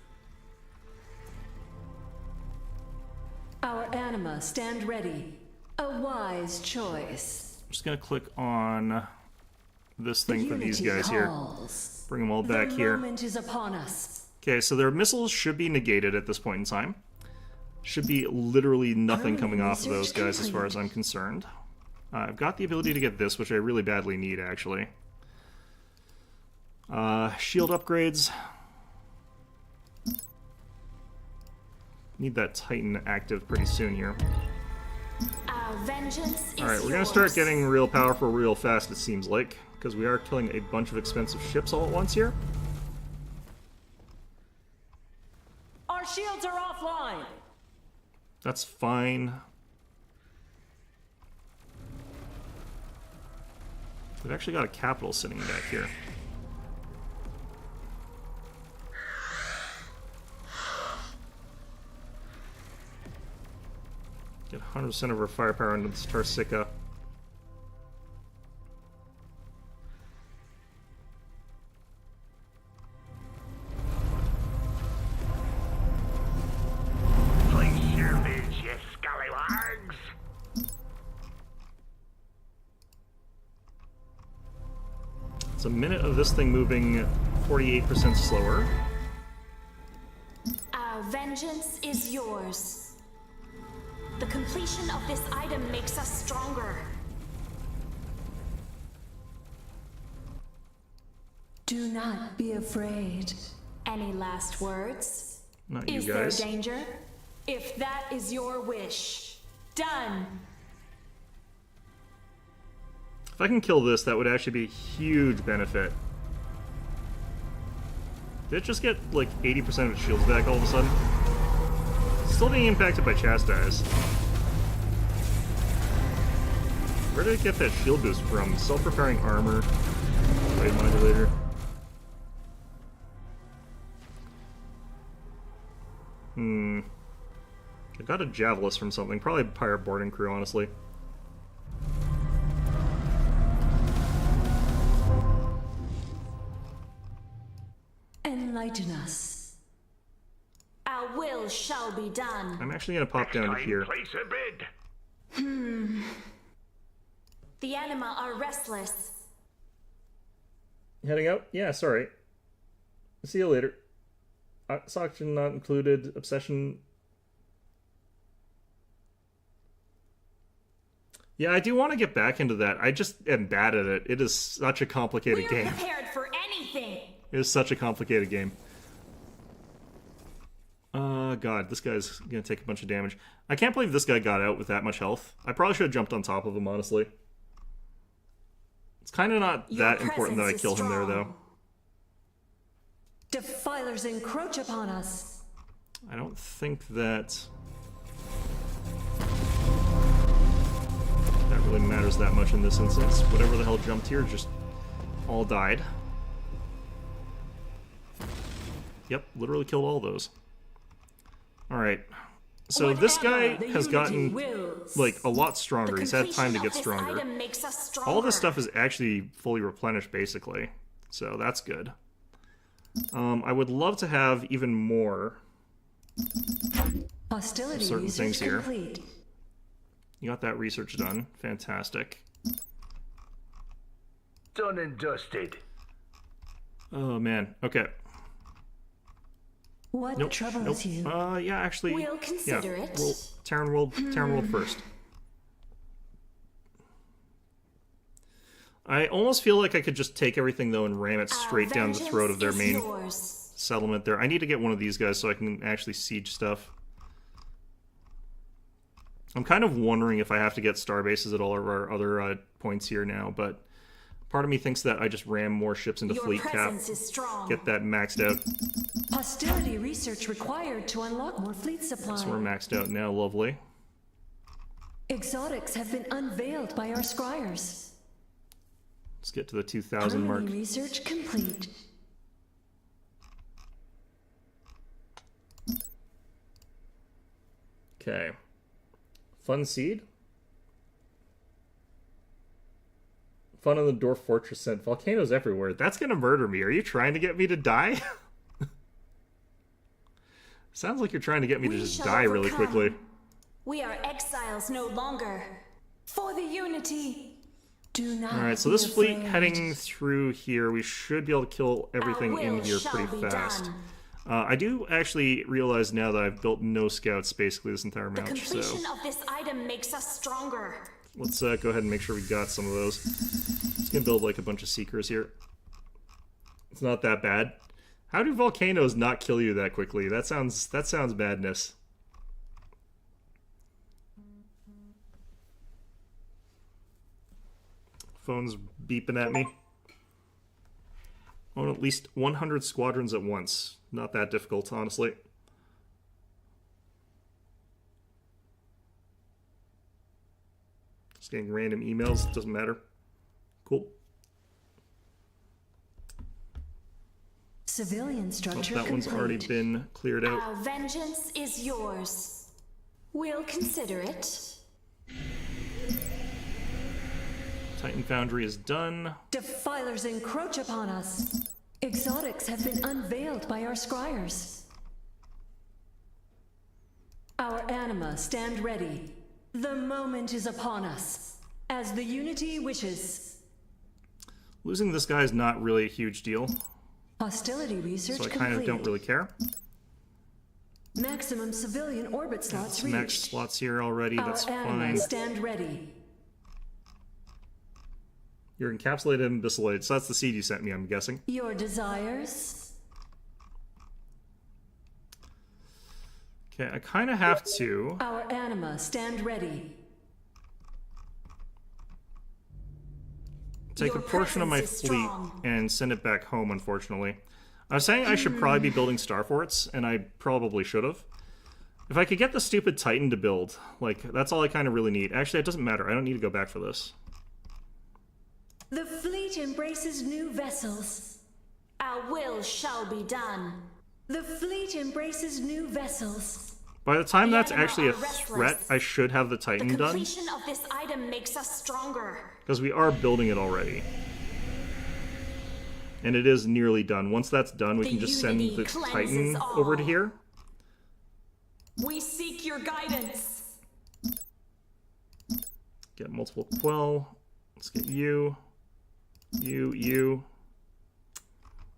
Our anima stand ready. A wise choice. I'm just going to click on this The thing for these unity guys here. calls. Bring them all back The here. moment is upon us. Okay, so their missiles should be negated at this point in time. Should be literally nothing coming off of those guys as far as I'm concerned. I've got the ability to get this, which I really badly need, actually. Shield upgrades. Need that Titan active pretty soon here. Our vengeance is Alright, we're gonna yours. start getting real powerful real fast, it seems like. Because we are killing a bunch of expensive ships all at once here. Our shields are offline. That's fine. We've actually got a capital sitting back here. Get 100% of our firepower into this Tarsica. Place your bids, you scallywags. It's a minute of this thing moving 48% slower. Our vengeance is yours. The completion of this item makes us stronger. Do not be afraid. Any last words? Not you Is guys. there danger? If that is your wish, done. If I can kill this, that would actually be a huge benefit. Did it just get like 80% of its shields back all of a sudden? Still being impacted by Chastise. Where did it get that shield boost from? Self-repairing armor. Raid modulator. I got a Javelus from something. Probably Pirate Boarding Crew, honestly. Enlighten us. Our will shall be done. I'm actually going to pop down to Time, here. place a bid. The anima are restless. Heading out? Yeah, sorry. See you later. Oxygen not included. Obsession. Yeah, I do want to get back into that. I just am bad at it. It is such a complicated We are game. prepared for anything. It is such a complicated game. God, this guy's gonna take a bunch of damage. I can't believe this guy got out with that much health. I probably should have jumped on top of him, honestly. It's kind of not Your that important that I presence kill is him there, strong. though. Defilers encroach upon us. I don't think that really matters that much in this instance. Whatever the hell jumped here just all died. Yep, literally killed all those. Alright. So this guy Whatever the has unity gotten, wills. like, a lot stronger. The He's had time to completion get of this stronger. item makes us stronger. All this stuff is actually fully replenished, basically. So that's good. I would love to have even more. Hostility Certain research things here. complete. You got that research done. Fantastic. Done and dusted. Oh, man. Okay. What Nope. troubles you? Yeah, actually. We'll consider it. Well, Terran World first. I almost feel like I could just take everything, though, and ram it straight down the throat of their main Yours. settlement there. I need to get one of these guys so I can actually siege stuff. I'm kind of wondering if I have to get star bases at all of our other points here now, but part of me thinks that I just ram more ships into Your fleet cap, presence is strong. get that maxed out. Hostility research required to unlock more fleet supply. So we're maxed out now, lovely. Exotics have been unveiled by our scryers. Let's get to the 2,000 mark. Harmony research complete. Okay. Fun seed? Fun on the Dwarf Fortress sent volcanoes everywhere. That's gonna murder me. Are you trying to get me to die? Sounds like you're trying to get me to We just shall die really overcome. quickly. We are exiles no longer. For the unity. Do not. Alright, so be this fleet afraid. heading through here, we should be able to kill everything Our in will here shall pretty be fast. done. I do actually realize now that I've built no scouts basically this entire The match, completion so of this item makes us stronger. let's go ahead and make sure we got some of those. Just gonna build like a bunch of seekers here. It's not that bad. How do volcanoes not kill you that quickly? That sounds madness. Phone's beeping at me. Own at least 100 squadrons at once. Not that difficult, honestly. Just getting random emails, doesn't matter. Cool. Civilian Oh, structure that one's complete. already been cleared out. Our vengeance is yours. We'll consider it. Titan Foundry is done. Defilers encroach upon us. Exotics have been unveiled by our scryers. Our anima stand ready. The moment is upon us, as the unity wishes. Losing this guy is not really a huge deal, Hostility research so I complete. kind of don't really care. Maximum civilian orbit slots Some max reached. slots here already, that's Our fine. anima stand ready. You're encapsulated and abyssalated, so that's the seed you sent me, I'm guessing. Your desires? Okay, I kind of have to. Our anima stand ready. Take Your a portion of my presence is fleet strong. and send it back home, unfortunately. I was saying I should probably be building star forts, and I probably should have. If I could get the stupid Titan to build, like, that's all I kind of really need. Actually, it doesn't matter. I don't need to go back for this. The fleet embraces new vessels. Our will shall be done. The fleet embraces new vessels. By the time that's anima actually a are restless. threat, I should have the The Titan done, completion of this item makes us stronger. because we are building it already. And it is nearly done. Once that's done, we The can just send unity the cleanses Titan all. over to here. We seek your guidance. Get multiple quell. Let's get you. You.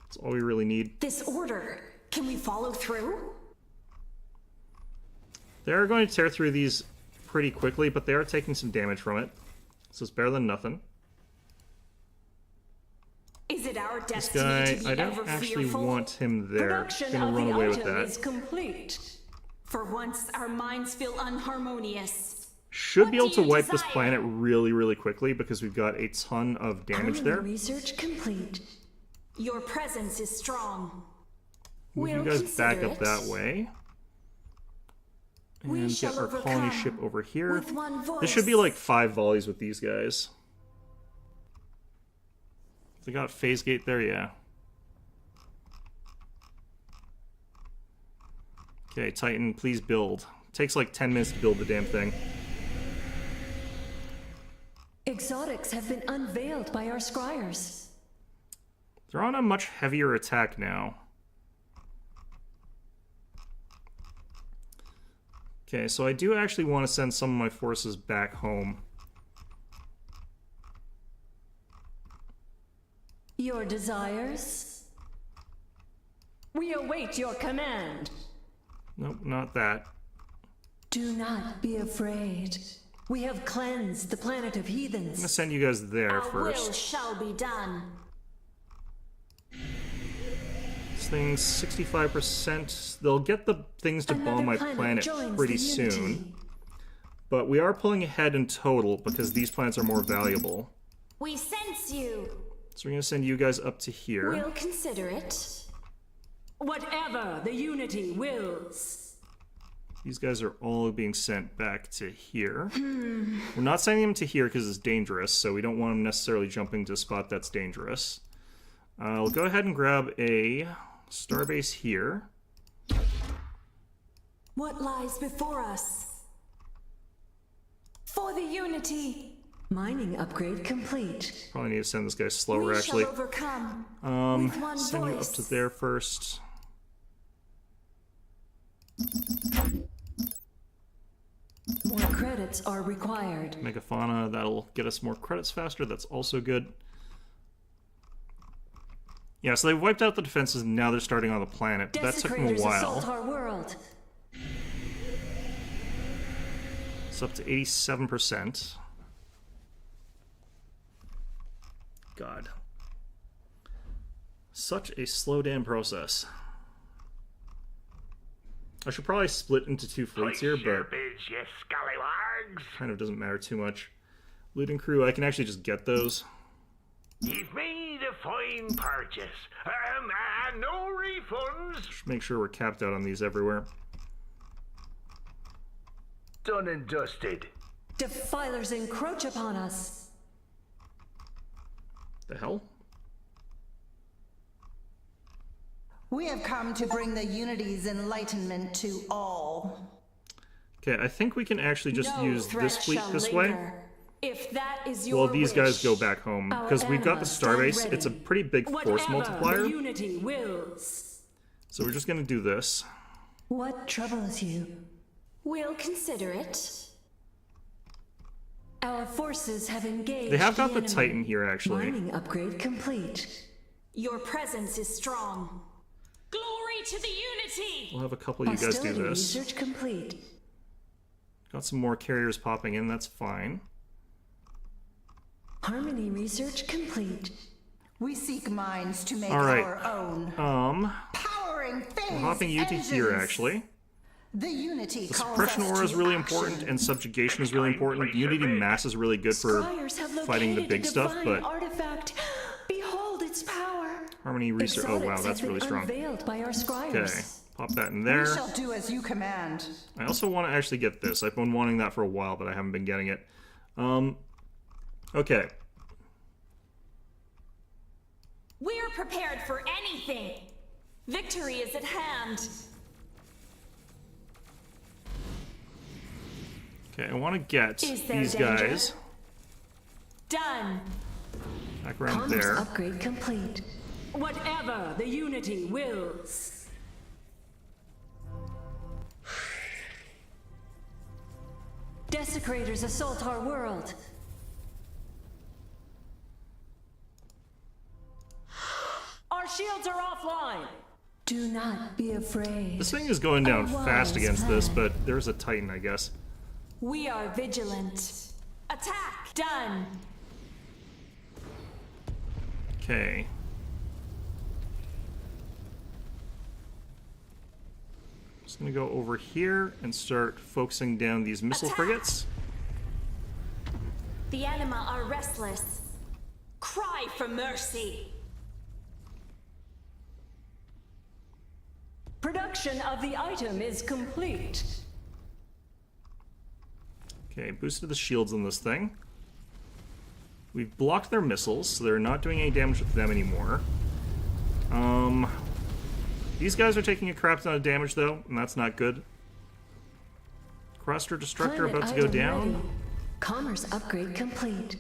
That's all we really need. This order, can we follow through? They're going to tear through these pretty quickly, but they are taking some damage from it. So it's better than nothing. Is it our This destiny guy, to be I don't ever actually fearful? want him there. Production Gonna of run the away with item that. is complete. For once, our minds feel unharmonious. Should What be able do to you wipe this desire? planet really, really quickly because we've got a ton of damage Colony there. research complete. Your presence is strong. Move We'll you guys back consider up it. that way. We And get shall our colony overcome ship over here. with one This should be voice. like 5 volleys with these guys. They got phase gate there, yeah. Okay, Titan, please build. Takes like 10 minutes to build the damn thing. Exotics have been unveiled by our scryers. They're on a much heavier attack now. Okay, so I do actually want to send some of my forces back home. Your desires? We await your command. Nope, not that. Do not be afraid. We have cleansed the planet of I'm gonna heathens. send you guys there Our will first. shall be done. This thing's 65%. They'll get the things to bomb my planet joins pretty the soon. Unity. But we are pulling ahead in total because these planets are more valuable. We sense you. So we're gonna send you guys up to here. We'll consider it. Whatever the Unity wills. These guys are all being sent back to here. We're not sending them to here because it's dangerous, so we don't want them necessarily jumping to a spot that's dangerous. I'll go ahead and grab a starbase here. What lies before us? For the Unity, Mining upgrade complete. Probably need to send this guy slower, we actually. shall overcome with one Send you up voice. to there first. More credits are required. Megafauna, that'll get us more credits faster. That's also good. Yeah, so they wiped out the defenses and now they're starting on the planet. That took them a Desecrators assault while. our world. It's up to 87%. God. Such a slow damn process. I should probably split into 2 fleets here, Place your but bids, you scallywags. kind of doesn't matter too much. Looting crew, I can actually just get those. You've made a fine purchase. And no refunds. Just make sure we're capped out on these everywhere. Done and dusted. Defilers encroach upon us. The hell? We have come to bring the Unity's enlightenment to all. Okay, I think we can actually just No use threat this fleet shall this way. linger. If that is your While these guys wish. go back home. Our Because we've got the anima stand starbase. ready. It's a pretty big force Whatever multiplier. the Unity wills. So we're just going to do this. What troubles you? We'll consider it. Our forces have engaged. They have got the enemy. Titan here, actually. Mining upgrade complete. Your presence is strong. Glory to the Unity! We'll have a couple of you guys do Hostility this. research complete. Got some more carriers popping in, that's fine. Harmony research complete. We seek minds to make All right. our own. Powering phase Hopping you to here, engines. actually. The Unity The calls suppression us aura is to really action. important, and subjugation is really important. Unity mass is really good for Scryers have fighting the located big a stuff, divine but artifact. Behold its power. harmony research. Oh wow, Exotics that's have really been strong. unveiled by our scryers. Okay, pop that in We there. shall do as you command. I also want to actually get this. I've been wanting that for a while, but I haven't been getting it. Okay. We're prepared for anything. Victory is at hand. Okay, I want to get Is there these danger? guys Done. back around Commerce there. upgrade complete. Whatever the Unity wills. Desecrators assault our world. Our shields are offline! Do not be afraid. This thing is going down A fast wise against this, plan. but there's a Titan, I guess. We are vigilant. Attack. Done. Okay. Just gonna go over here and start focusing down these missile Attack! frigates. The anima are restless. Cry for mercy. Production of the item is complete. Okay, boosted the shields on this thing. We've blocked their missiles, so they're not doing any damage with them anymore. These guys are taking a crap ton of damage, though, and that's not good. Cluster Destructor Planet about to go item down. ready. Commerce upgrade complete.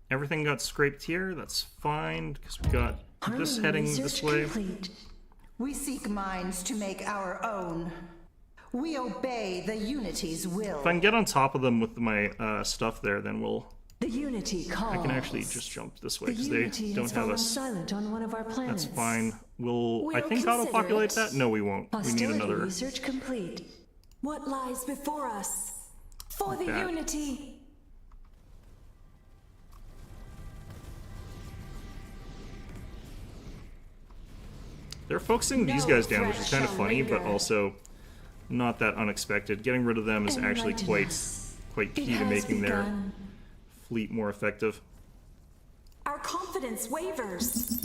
Everything got scraped here, that's fine, because we got this Harmony heading research this way. complete. We seek minds to make our own. We obey the Unity's will. If I can get on top of them with my stuff there, then The Unity calls. I can actually just jump this way, The because Unity they don't has have fallen us. silent on one of our planets. That's fine. I We'll think consider auto-populate it. that? No, we won't. We need Hostility another. research complete. What lies before us? For the that. Unity. They're focusing these No guys down, which threat is kind of shall funny, but linger. also not that unexpected. Getting rid of them is actually Enlighten quite us. key It to has making their begun. fleet more effective. Our confidence wavers.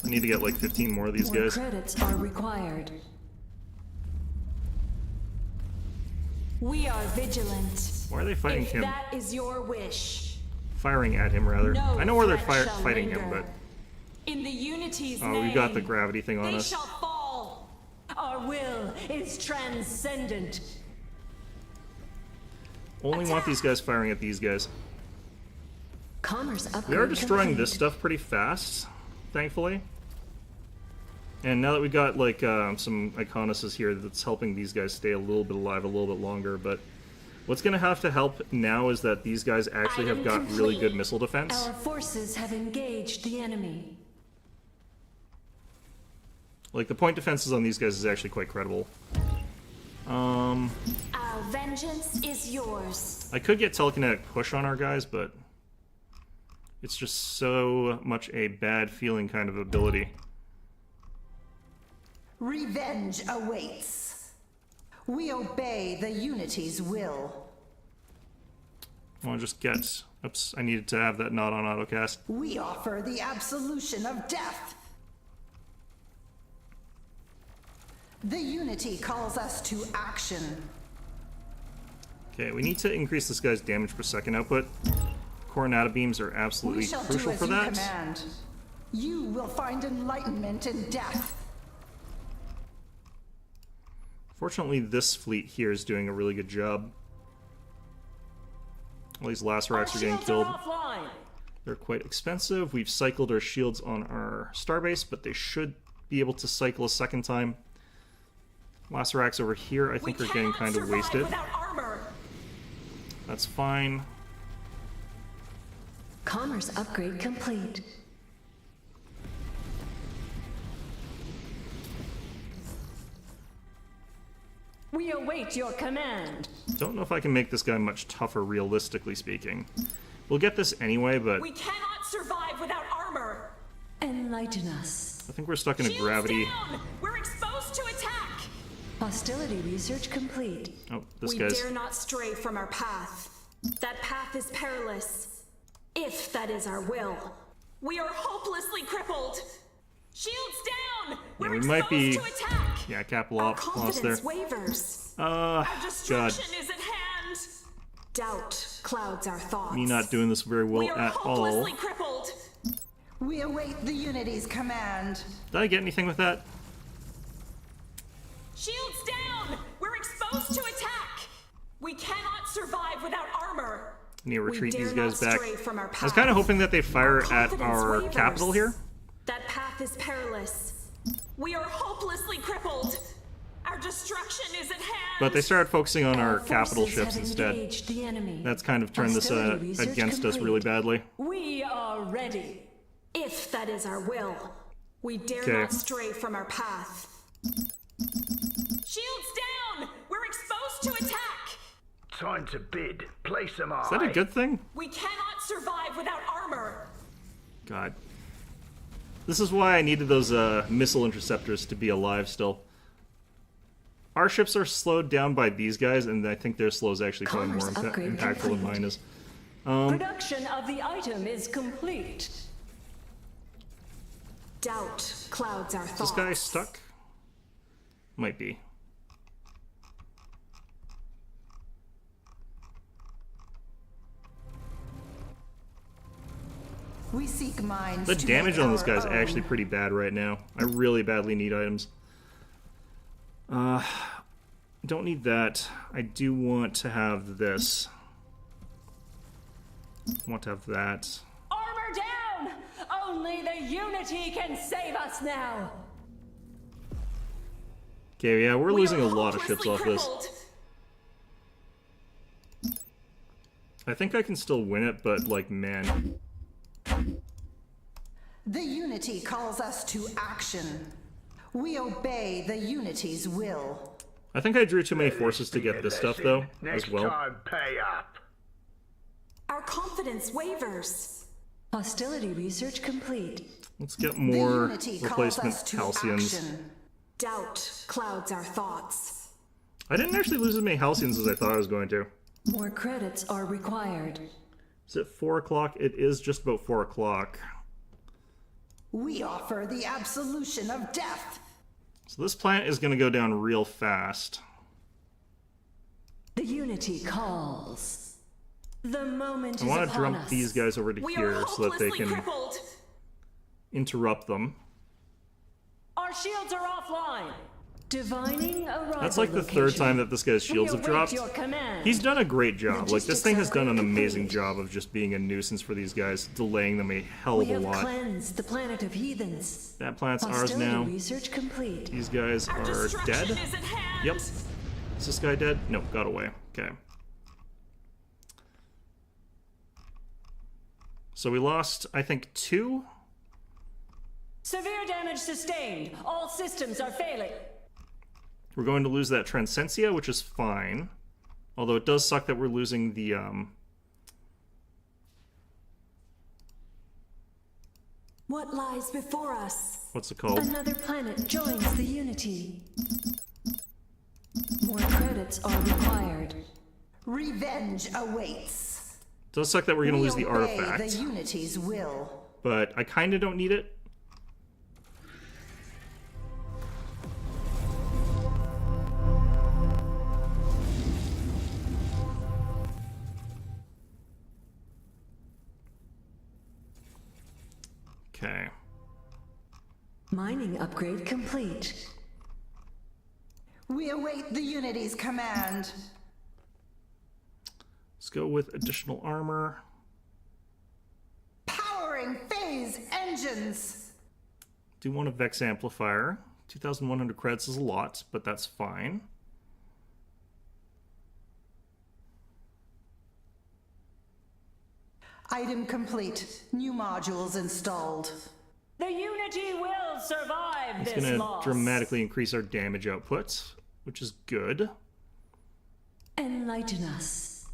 I need to get like 15 more of these More guys. credits are required. We are vigilant. Why are they fighting If him? that is your wish. Firing at him, rather. No I know where they're threat shall fighting him, linger. but In the Unity's oh, name. we've got the gravity thing on They us. shall fall. Our will is transcendent. Only want these guys firing at these guys. Commerce upgrade We are destroying complete. this stuff pretty fast, thankfully. And now that we got like some Iconuses here, that's helping these guys stay a little bit alive a little bit longer. But what's going to have to help now is that these guys actually have got really good missile defense. Our forces have engaged the enemy. Like the point defenses on these guys is actually quite credible. Our vengeance is yours. I could get telekinetic push on our guys, but it's just so much a bad feeling kind of ability. Revenge awaits. We obey the Unity's will. I want to just get... Oops, I needed to have that not on autocast. We offer the absolution of death. The Unity calls us to action. Okay, we need to increase this guy's damage per second output. Coronata beams are We absolutely shall do crucial as for you that. command. You will find enlightenment in death. Fortunately, this fleet here is doing a really good job. All these Laceracs are getting killed. offline! They're quite expensive. We've cycled our shields on our starbase, but they should be able to cycle a second time. Laceracs over here, I think, are getting kind of wasted. Without armor. That's fine. Commerce upgrade complete. We await your command. Don't know if I can make this guy much tougher, realistically speaking. We'll get this anyway, but We cannot survive without armor. Enlighten us. I think we're stuck in a Shields gravity. down! We're exposed to attack. Hostility research complete. Oh, this We guy's... dare not stray from our path. That path is perilous, if that is our will. We are hopelessly crippled. Shields down! We're we exposed might be- to attack. Yeah, capital Our off lost there. confidence wavers. Our God. destruction is at hand. Doubt clouds our thoughts. Me not doing this very well We are at all. hopelessly crippled. We await the Unity's command. Did I get anything with that? Shields down! We're exposed to attack. We cannot survive without armor. I need to retreat dare these guys not back. stray from our I was path. kind of hoping that they fire at confidence our wavers. capital here. That path is perilous. We are hopelessly crippled. Our destruction is at hand. But they started focusing on our capital Forces ships have instead. engaged the enemy. That's kind of turned this Hostility research against us complete. really badly. We are ready. If that is our will. We dare Okay. not stray from our path. Shields down! We're exposed to attack. Time to bid. Place 'em high. Is that a good thing? We cannot survive without armor. God. This is why I needed those missile interceptors to be alive still. Our ships are slowed down by these guys, and I think their slow is actually probably more Commerce upgrade impactful than complete. mine is. Production of the item is complete. Doubt clouds our Is thoughts. this guy stuck? Might be. We seek minds The to damage make on this our guy is own. actually pretty bad right now. I really badly need items. Don't need that. I do want to have this. Want to have that. Armor down! Only the Unity can save us now. Okay, yeah, we're We losing are a lot of ships hopelessly off this. crippled. I think I can still win it, but like, man. The Unity calls us to action. We obey the Unity's will. I think I drew too many forces to get this stuff though, Next as well. time, pay up. Our confidence wavers. Hostility research complete. Let's get The more Unity calls replacement us to halcyons. action. Doubt clouds our thoughts. I didn't actually lose as many halcyons as I thought I was going to. More credits are required. Is it 4 o'clock? It is just about 4 o'clock. We offer the absolution of death. So this planet is going to go down real fast. The Unity calls. The moment I is want to upon dump us. these guys over to We here are so that they hopelessly can crippled. interrupt them. Our shields are offline. Divining arrival That's like the third location. time that this guy's shields We have await dropped. your command. He's done a great job. Like, this Logistics thing has done an upgrade amazing complete. job of just being a nuisance for these guys, delaying them a hell We of a have lot. cleansed the planet of heathens. That planet's ours Hostility now. research complete. These guys Our are destruction dead. is at hand. Yep. Is this guy dead? No, got away. Okay. So we lost, I think, 2? Severe damage sustained. All systems are failing. We're going to lose that Transcensia, which is fine. Although it does suck that we're losing the, What lies before us? what's it called? Another planet joins the Unity. More credits are required. Revenge awaits. It does suck that we're going to We lose the obey artifact. the Unity's will. But I kind of don't need it. Okay. Mining upgrade complete. We await the Unity's command. Let's go with additional armor. Powering phase engines. Do want a Vex amplifier. 2,100 credits is a lot, but that's fine. Item complete. New modules installed. The Unity will survive It's this going to loss. dramatically increase our damage output, which is good. Enlighten us.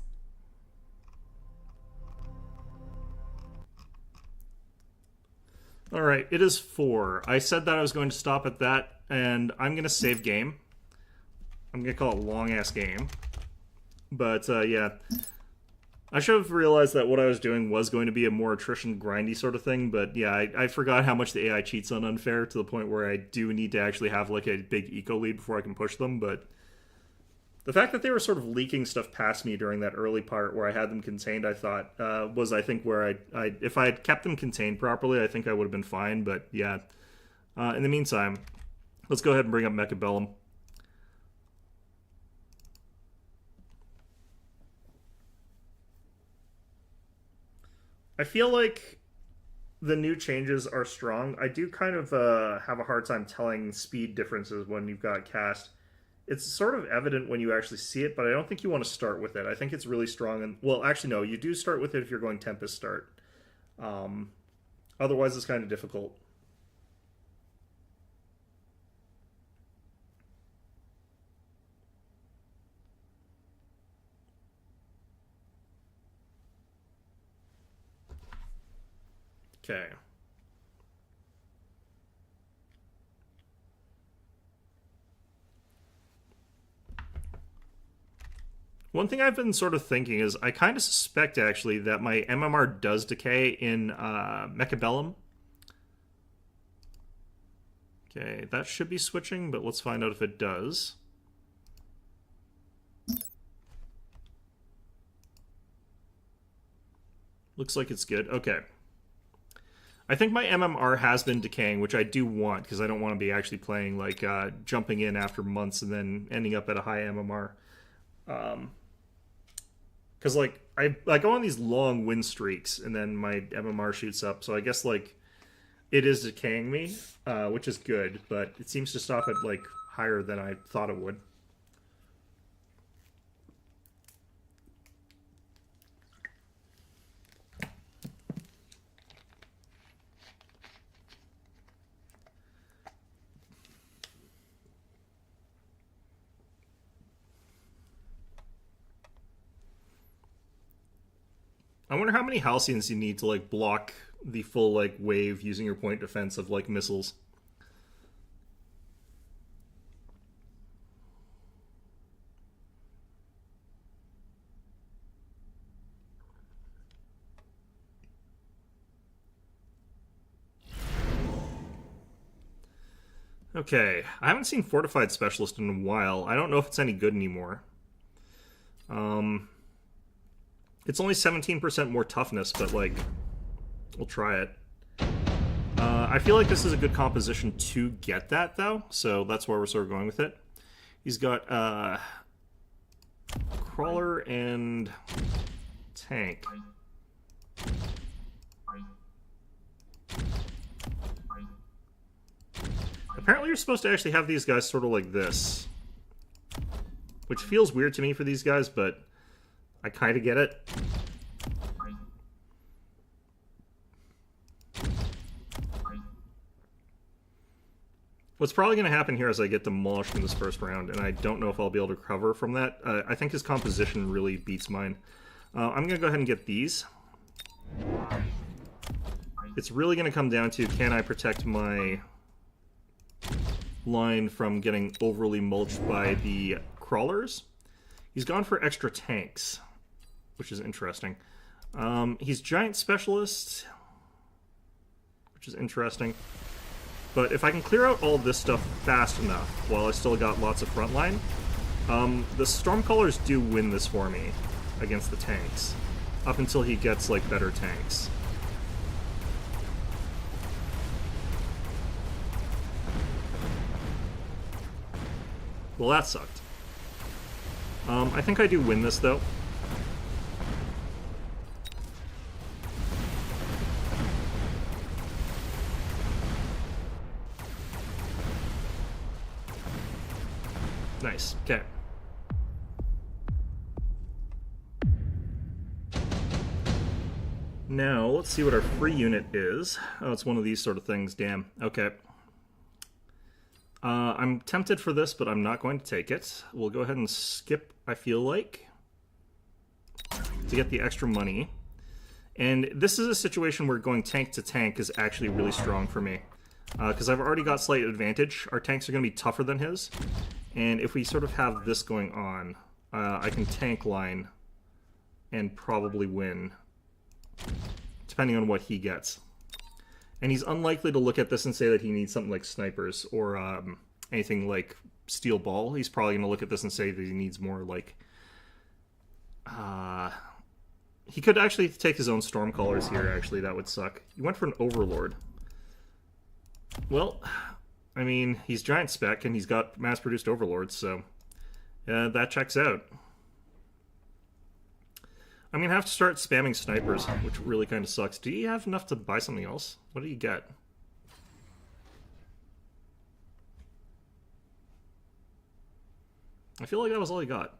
Alright, it is 4. I said that I was going to stop at that, and I'm going to save game. I'm going to call it long-ass game. But, yeah. I should have realized that what I was doing was going to be a more attrition grindy sort of thing, but yeah, I forgot how much the AI cheats on Unfair to the point where I do need to actually have like a big eco lead before I can push them, but the fact that they were sort of leaking stuff past me during that early part where I had them contained, I thought, was, I think, where if I had kept them contained properly, I think I would have been fine, but yeah. In the meantime, let's go ahead and bring up Mechabellum. I feel like the new changes are strong. I do kind of have a hard time telling speed differences when you've got cast. It's sort of evident when you actually see it, but I don't think you want to start with it. I think it's really strong. And well, actually, no, you do start with it if you're going Tempest start. Otherwise, it's kind of difficult. Okay. One thing I've been sort of thinking is I kind of suspect, actually, that my MMR does decay in Mechabellum. Okay, that should be switching, but let's find out if it does. Looks like it's good. Okay. I think my MMR has been decaying, which I do want, because I don't want to be actually playing, like, jumping in after months and then ending up at a high MMR. Because, like, I go on these long win streaks, and then my MMR shoots up, so I guess, like, it is decaying me, which is good, but it seems to stop at, like, higher than I thought it would. I wonder how many Halcyons you need to, like, block the full, like, wave using your point defense of, like, missiles. Okay, I haven't seen Fortified Specialist in a while. I don't know if it's any good anymore. It's only 17% more toughness, but, like, we'll try it. I feel like this is a good composition to get that, though, so that's why we're sort of going with it. He's got, Crawler and Tank. Apparently you're supposed to actually have these guys sort of like this. Which feels weird to me for these guys, but I kind of get it. What's probably going to happen here is I get demolished in this first round, and I don't know if I'll be able to recover from that. I think his composition really beats mine. I'm going to go ahead and get these. It's really going to come down to, can I protect my line from getting overly mulched by the crawlers? He's gone for extra tanks, which is interesting. He's Giant Specialist, which is interesting. But if I can clear out all this stuff fast enough, while I still got lots of frontline, the Stormcallers do win this for me against the tanks, up until he gets, like, better tanks. Well, that sucked. I think I do win this, though. Nice. Okay. Now, let's see what our free unit is. Oh, it's one of these sort of things. Damn. Okay. I'm tempted for this, but I'm not going to take it. We'll go ahead and skip, I feel like, to get the extra money. And this is a situation where going tank to tank is actually really strong for me. Because I've already got slight advantage. Our tanks are going to be tougher than his. And if we sort of have this going on, I can tank line and probably win, depending on what he gets. And he's unlikely to look at this and say that he needs something like snipers or anything like steel ball. He's probably going to look at this and say that he needs more like... he could actually take his own Stormcallers here, actually. That would suck. He went for an Overlord. Well, I mean, he's giant spec and he's got mass-produced Overlords, so that checks out. I'm going to have to start spamming snipers, which really kind of sucks. Do you have enough to buy something else? What do you get? I feel like that was all he got.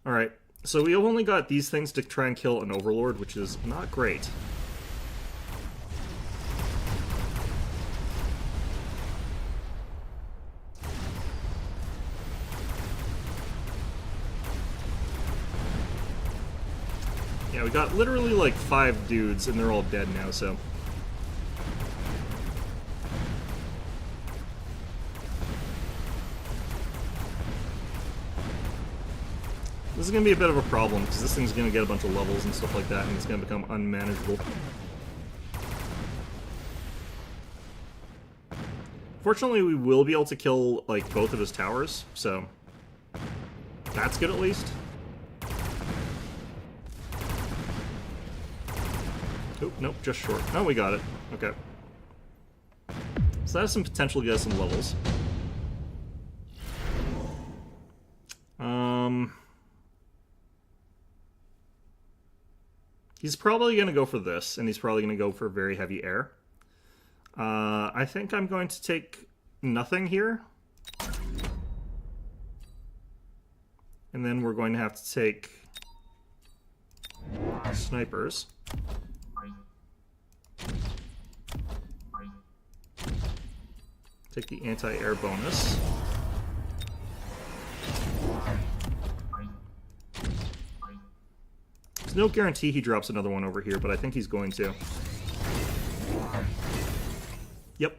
Alright, so we only got these things to try and kill an Overlord, which is not great. Yeah, we got literally like 5 dudes, and they're all dead now, so... This is going to be a bit of a problem, because this thing's going to get a bunch of levels and stuff like that, and it's going to become unmanageable. Fortunately, we will be able to kill, like, both of his towers, so... that's good at least. Oh, nope, just short. Oh, we got it. Okay. So that has some potential to get us some levels. He's probably going to go for this, and he's probably going to go for very heavy air. I think I'm going to take nothing here. And then we're going to have to take snipers. Take the anti-air bonus. There's no guarantee he drops another one over here, but I think he's going to. Yep.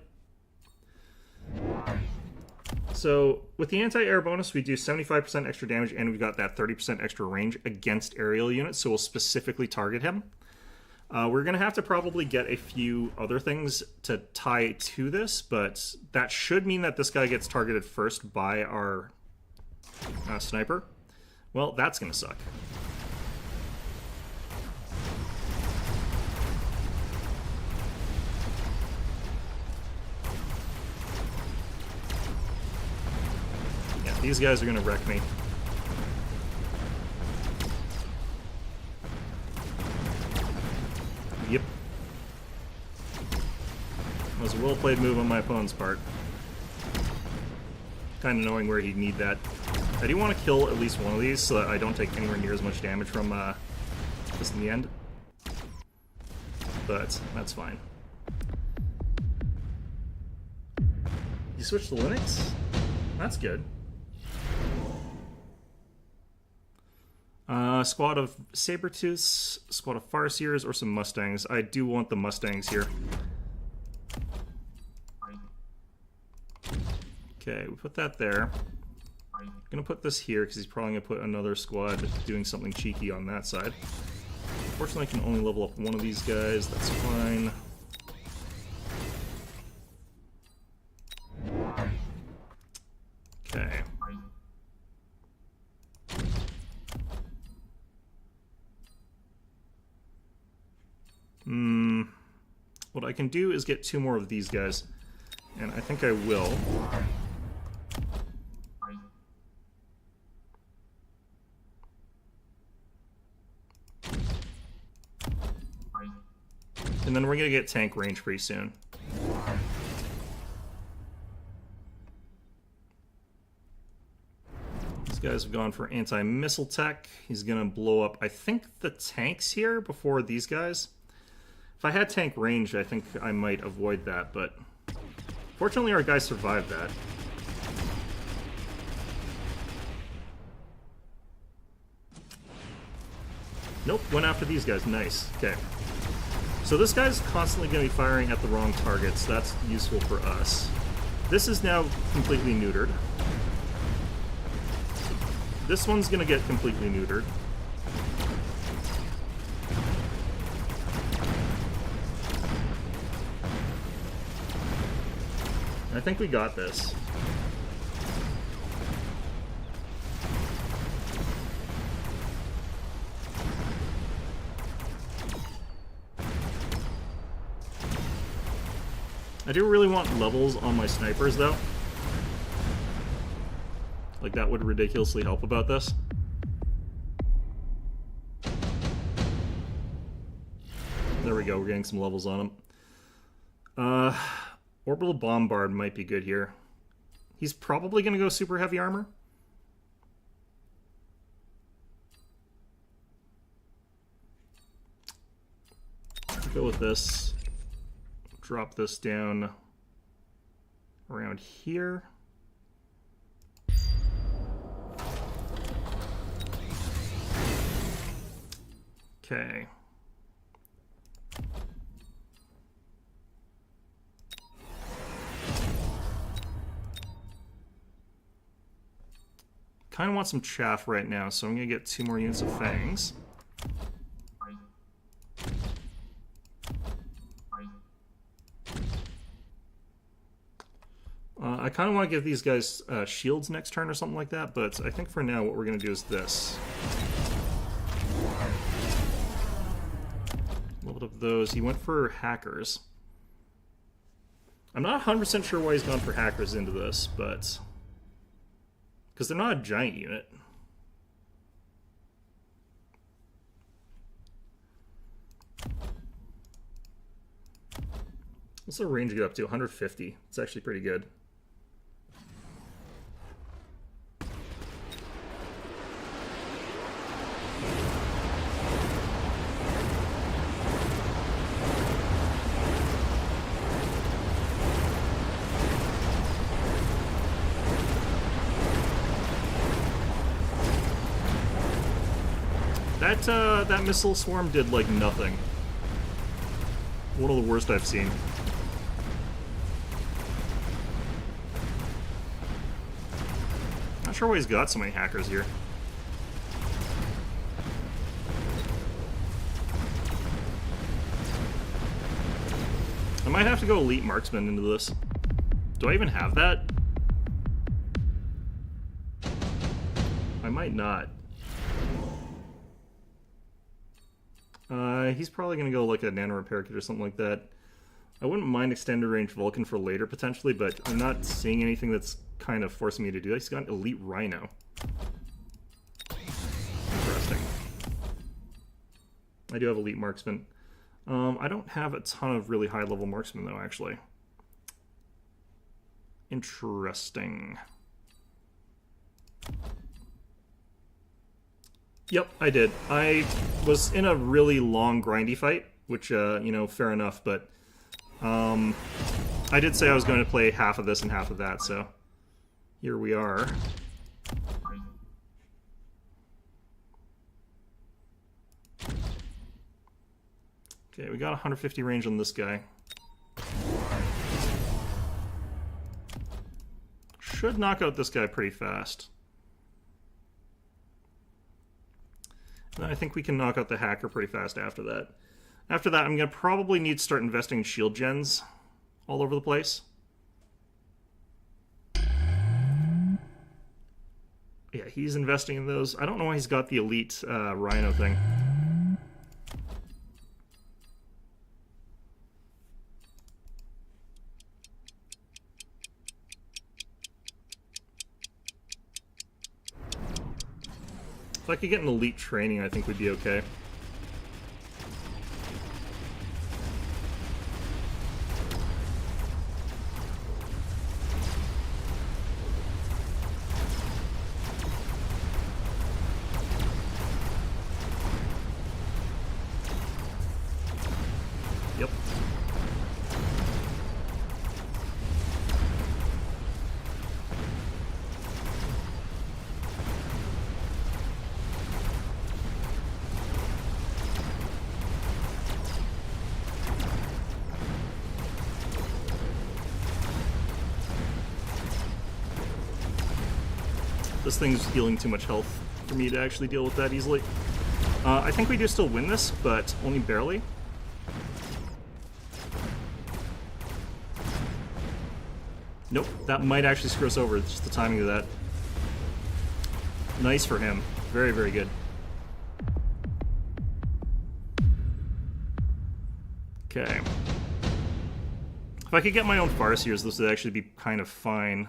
So, with the anti-air bonus, we do 75% extra damage, and we've got that 30% extra range against aerial units, so we'll specifically target him. We're going to have to probably get a few other things to tie to this, but that should mean that this guy gets targeted first by our sniper. Well, that's going to suck. Yeah, these guys are going to wreck me. Yep. That was a well-played move on my opponent's part. Kind of knowing where he'd need that. I do want to kill at least one of these so that I don't take anywhere near as much damage from this in the end. But that's fine. You switched to Linux? That's good. Squad of Sabertooths, squad of Farseers, or some Mustangs. I do want the Mustangs here. Okay, we put that there. I'm gonna put this here because he's probably gonna put another squad doing something cheeky on that side. Unfortunately, I can only level up one of these guys. That's fine. Okay. What I can do is get 2 more of these guys, and I think I will. And then we're gonna get tank range pretty soon. These guys have gone for anti-missile tech. He's gonna blow up, I think, the tanks here before these guys. If I had tank range, I think I might avoid that, but fortunately our guys survived that. Nope, went after these guys. Nice. Okay. So this guy's constantly going to be firing at the wrong targets. That's useful for us. This is now completely neutered. This one's going to get completely neutered. I think we got this. I do really want levels on my snipers, though. Like, that would ridiculously help about this. There we go, we're getting some levels on him. Orbital Bombard might be good here. He's probably going to go super heavy armor. Go with this. Drop this down around here. Okay. Kind of want some chaff right now, so I'm going to get 2 more units of fangs. I kind of want to give these guys shields next turn or something like that, but I think for now what we're going to do is this. A little bit of those. He went for hackers. I'm not 100% sure why he's gone for hackers into this, but... because they're not a giant unit. What's the range get up to? 150. It's actually pretty good. That missile swarm did, like, nothing. One of the worst I've seen. Not sure why he's got so many hackers here. I might have to go elite marksman into this. Do I even have that? I might not. He's probably going to go like a nano repair kit or something like that. I wouldn't mind extended range Vulcan for later potentially, but I'm not seeing anything that's kind of forcing me to do that. He's got an elite Rhino. Interesting. I do have elite marksman. I don't have a ton of really high level marksmen though, actually. Interesting. Yep, I did. I was in a really long grindy fight, which, you know, fair enough, but I did say I was going to play half of this and half of that, so here we are. Okay, we got 150 range on this guy. Should knock out this guy pretty fast. And I think we can knock out the hacker pretty fast after that. After that, I'm going to probably need to start investing in shield gens all over the place. Yeah, he's investing in those. I don't know why he's got the elite Rhino thing. If I could get an elite training, I think we'd be okay. This thing's healing too much health for me to actually deal with that easily. I think we do still win this, but only barely. Nope, that might actually screw us over. It's just the timing of that. Nice for him. Very, very good. Okay. If I could get my own Farseers, this would actually be kind of fine.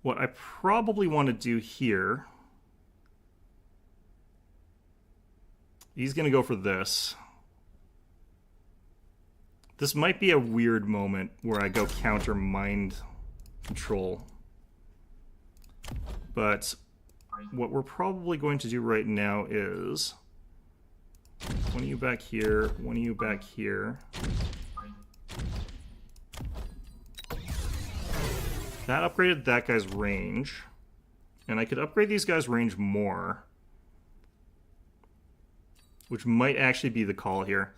What I probably want to do here... He's going to go for this. This might be a weird moment where I go counter mind control. But what we're probably going to do right now is... one of you back here, one of you back here. That upgraded that guy's range. And I could upgrade these guys' range more. Which might actually be the call here.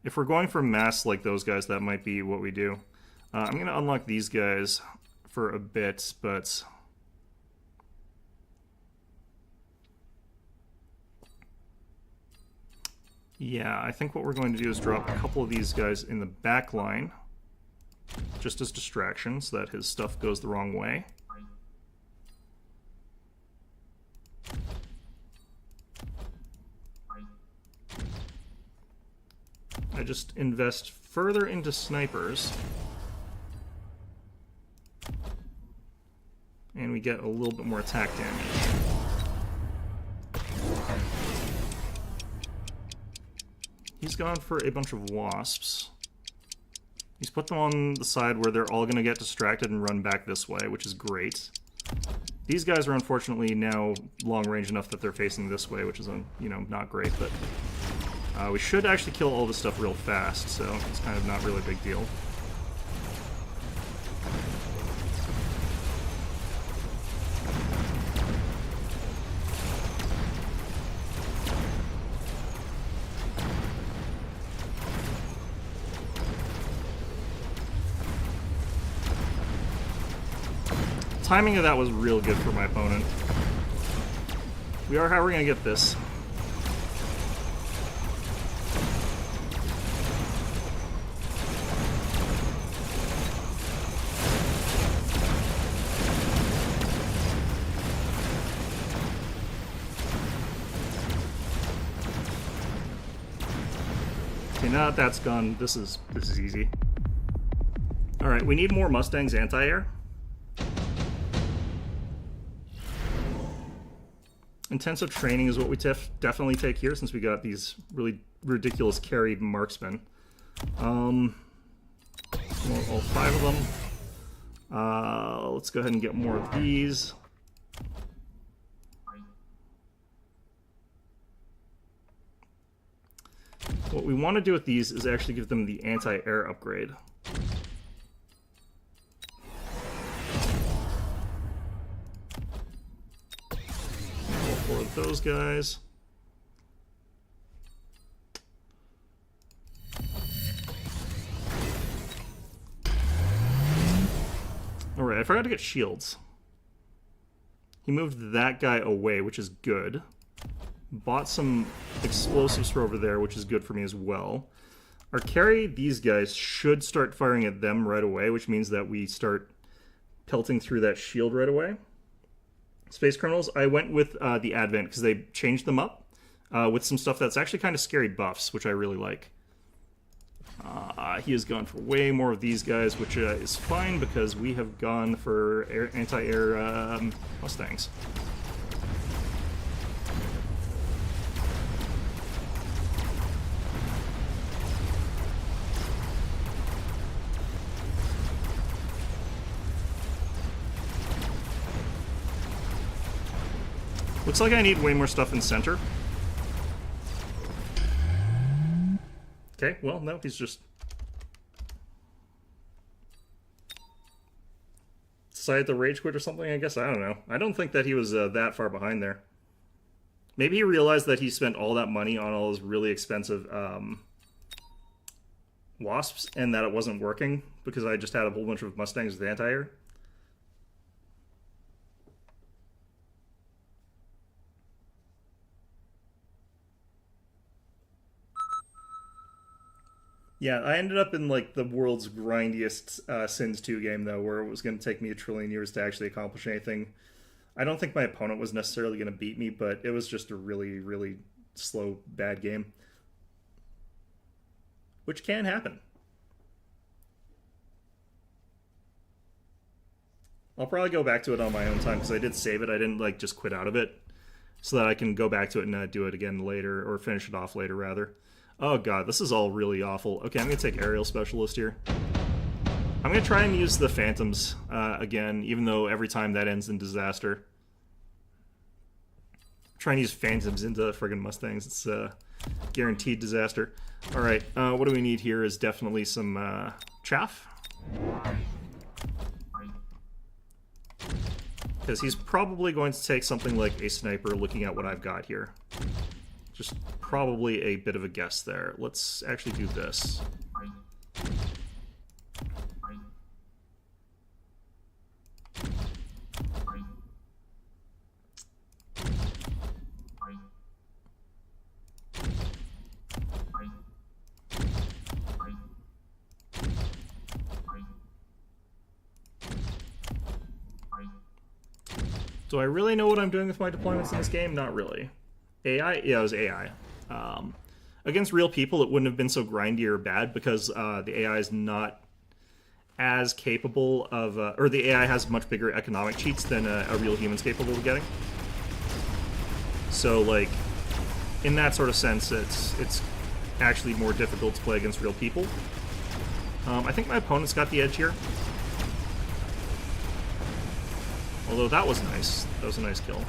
If we're going for mass like those guys, that might be what we do. I'm going to unlock these guys for a bit, but... yeah, I think what we're going to do is drop a couple of these guys in the back line. Just as distractions, so that his stuff goes the wrong way. I just invest further into snipers. And we get a little bit more attack damage. He's gone for a bunch of wasps. He's put them on the side where they're all going to get distracted and run back this way, which is great. These guys are unfortunately now long range enough that they're facing this way, which is, you know, not great, but we should actually kill all this stuff real fast, so it's kind of not really a big deal. Timing of that was real good for my opponent. How are we gonna get this? Okay, now that that's gone, this is easy. All right, we need more Mustangs anti-air. Intensive training is what we definitely take here, since we got these really ridiculous carry marksmen. All 5 of them. Let's go ahead and get more of these. What we want to do with these is actually give them the anti-air upgrade. For those guys. Alright, I forgot to get shields. He moved that guy away, which is good. Bought some explosives for over there, which is good for me as well. Our carry, these guys, should start firing at them right away, which means that we start pelting through that shield right away. Space Criminals, I went with the Advent because they changed them up with some stuff that's actually kind of scary buffs, which I really like. He has gone for way more of these guys, which is fine because we have gone for anti-air Mustangs. Looks like I need way more stuff in center. Okay, well, no, he's just decided to rage quit or something, I guess. I don't know. I don't think that he was that far behind there. Maybe he realized that he spent all that money on all those really expensive wasps and that it wasn't working because I just had a whole bunch of Mustangs with anti-air. Yeah, I ended up in like the world's grindiest Sins 2 game though, where it was going to take me a trillion years to actually accomplish anything. I don't think my opponent was necessarily going to beat me, but it was just a really, really slow, bad game. Which can happen. I'll probably go back to it on my own time because I did save it. I didn't like just quit out of it, so that I can go back to it and do it again later, or finish it off later rather. Oh god, this is all really awful. Okay, I'm gonna take Aerial Specialist here. I'm gonna try and use the Phantoms again, even though every time that ends in disaster. Try and use Phantoms into friggin' Mustangs. It's guaranteed disaster. Alright, what do we need here is definitely some chaff. Because he's probably going to take something like a sniper looking at what I've got here. Just probably a bit of a guess there. Let's actually do this. Do I really know what I'm doing with my deployments in this game? Not really. AI? Yeah, it was AI. Against real people, it wouldn't have been so grindy or bad because the AI is not as capable of... or the AI has much bigger economic cheats than a real human's capable of getting. So, like, in that sort of sense, it's actually more difficult to play against real people. I think my opponent's got the edge here. Although that was nice. That was a nice kill.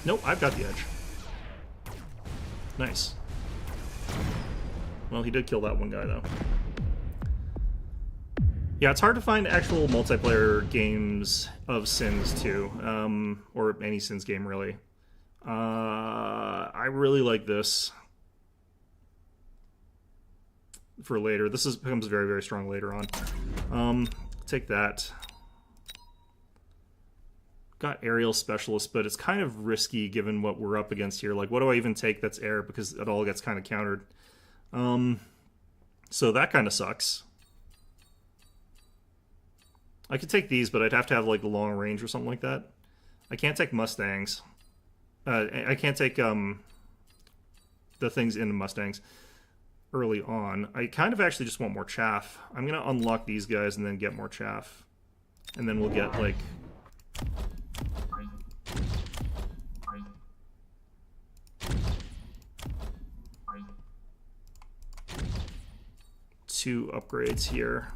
Nope, I've got the edge. Nice. Well, he did kill that one guy, though. Yeah, it's hard to find actual multiplayer games of Sins 2. Or any Sins game, really. I really like this. For later. This becomes very, very strong later on. Take that. Got Aerial Specialist, but it's kind of risky given what we're up against here. Like, what do I even take that's air? Because it all gets kind of countered. So that kind of sucks. I could take these, but I'd have to have, like, the long range or something like that. I can't take Mustangs. I can't take, the things in the Mustangs early on. I kind of actually just want more chaff. I'm going to unlock these guys and then get more chaff. And then we'll get, like... 2 upgrades here.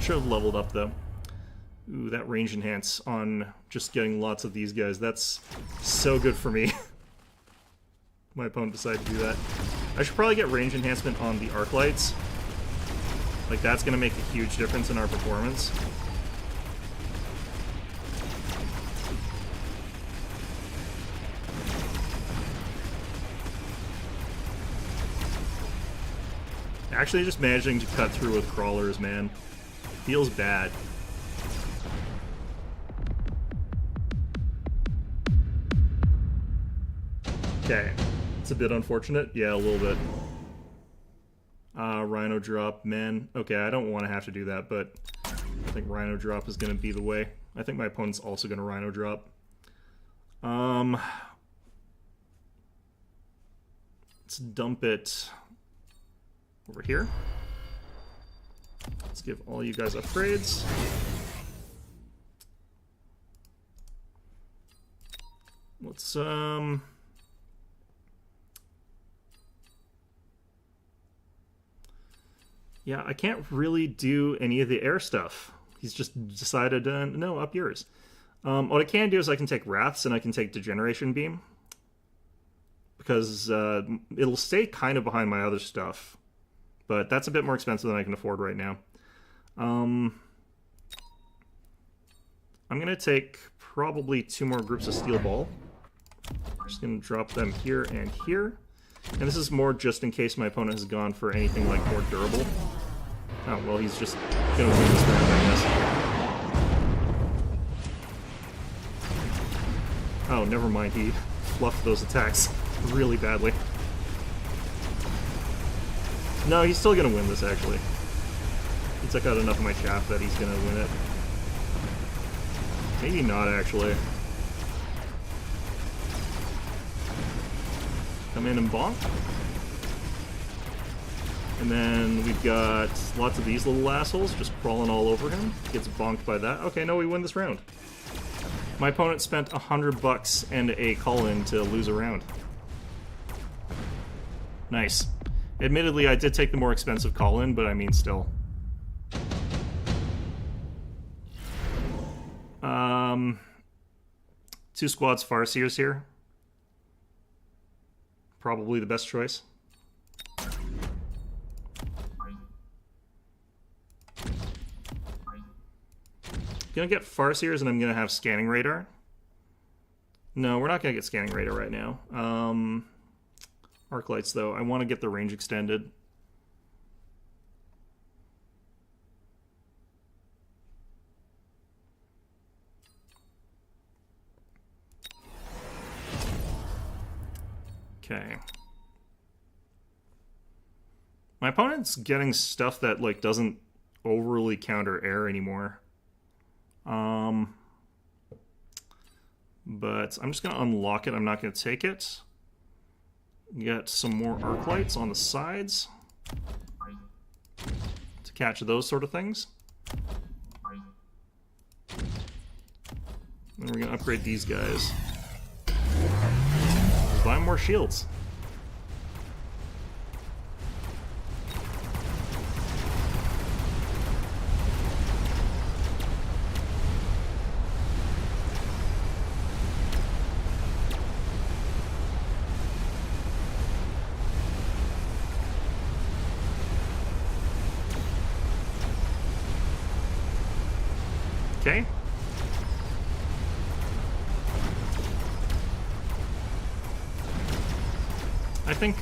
Should have leveled up, though. Ooh, that range enhance on just getting lots of these guys. That's so good for me. My opponent decided to do that. I should probably get range enhancement on the arc lights. Like, that's going to make a huge difference in our performance. Actually, just managing to cut through with crawlers, man. Feels bad. Okay. It's a bit unfortunate. Yeah, a little bit. Rhino drop, man. Okay, I don't want to have to do that, but I think Rhino drop is going to be the way. I think my opponent's also going to Rhino drop. Let's dump it over here. Let's give all you guys upgrades. Let's, yeah, I can't really do any of the air stuff. He's just decided, no, up yours. What I can do is I can take Wraths and I can take Degeneration Beam. Because it'll stay kind of behind my other stuff. But that's a bit more expensive than I can afford right now. I'm going to take probably 2 more groups of Steel Ball. I'm just going to drop them here and here. And this is more just in case my opponent has gone for anything like more durable. Oh, well, he's just going to win this round, I guess. Oh, never mind. He fluffed those attacks really badly. No, he's still gonna win this, actually. He took out enough of my chaff that he's gonna win it. Maybe not, actually. Come in and bonk. And then we've got lots of these little assholes just crawling all over him. Gets bonked by that. Okay, no, we win this round. My opponent spent $100 and a call-in to lose a round. Nice. Admittedly, I did take the more expensive call-in, but I mean, still. Two squads Farseers here. Probably the best choice. Gonna get Farseers and I'm gonna have scanning radar. No, we're not gonna get scanning radar right now. Arc lights though. I want to get the range extended. Okay. My opponent's getting stuff that like doesn't overly counter air anymore. But I'm just gonna unlock it. I'm not gonna take it. Get some more arc lights on the sides to catch those sort of things. Then we're gonna upgrade these guys. Buy more shields. Okay. I think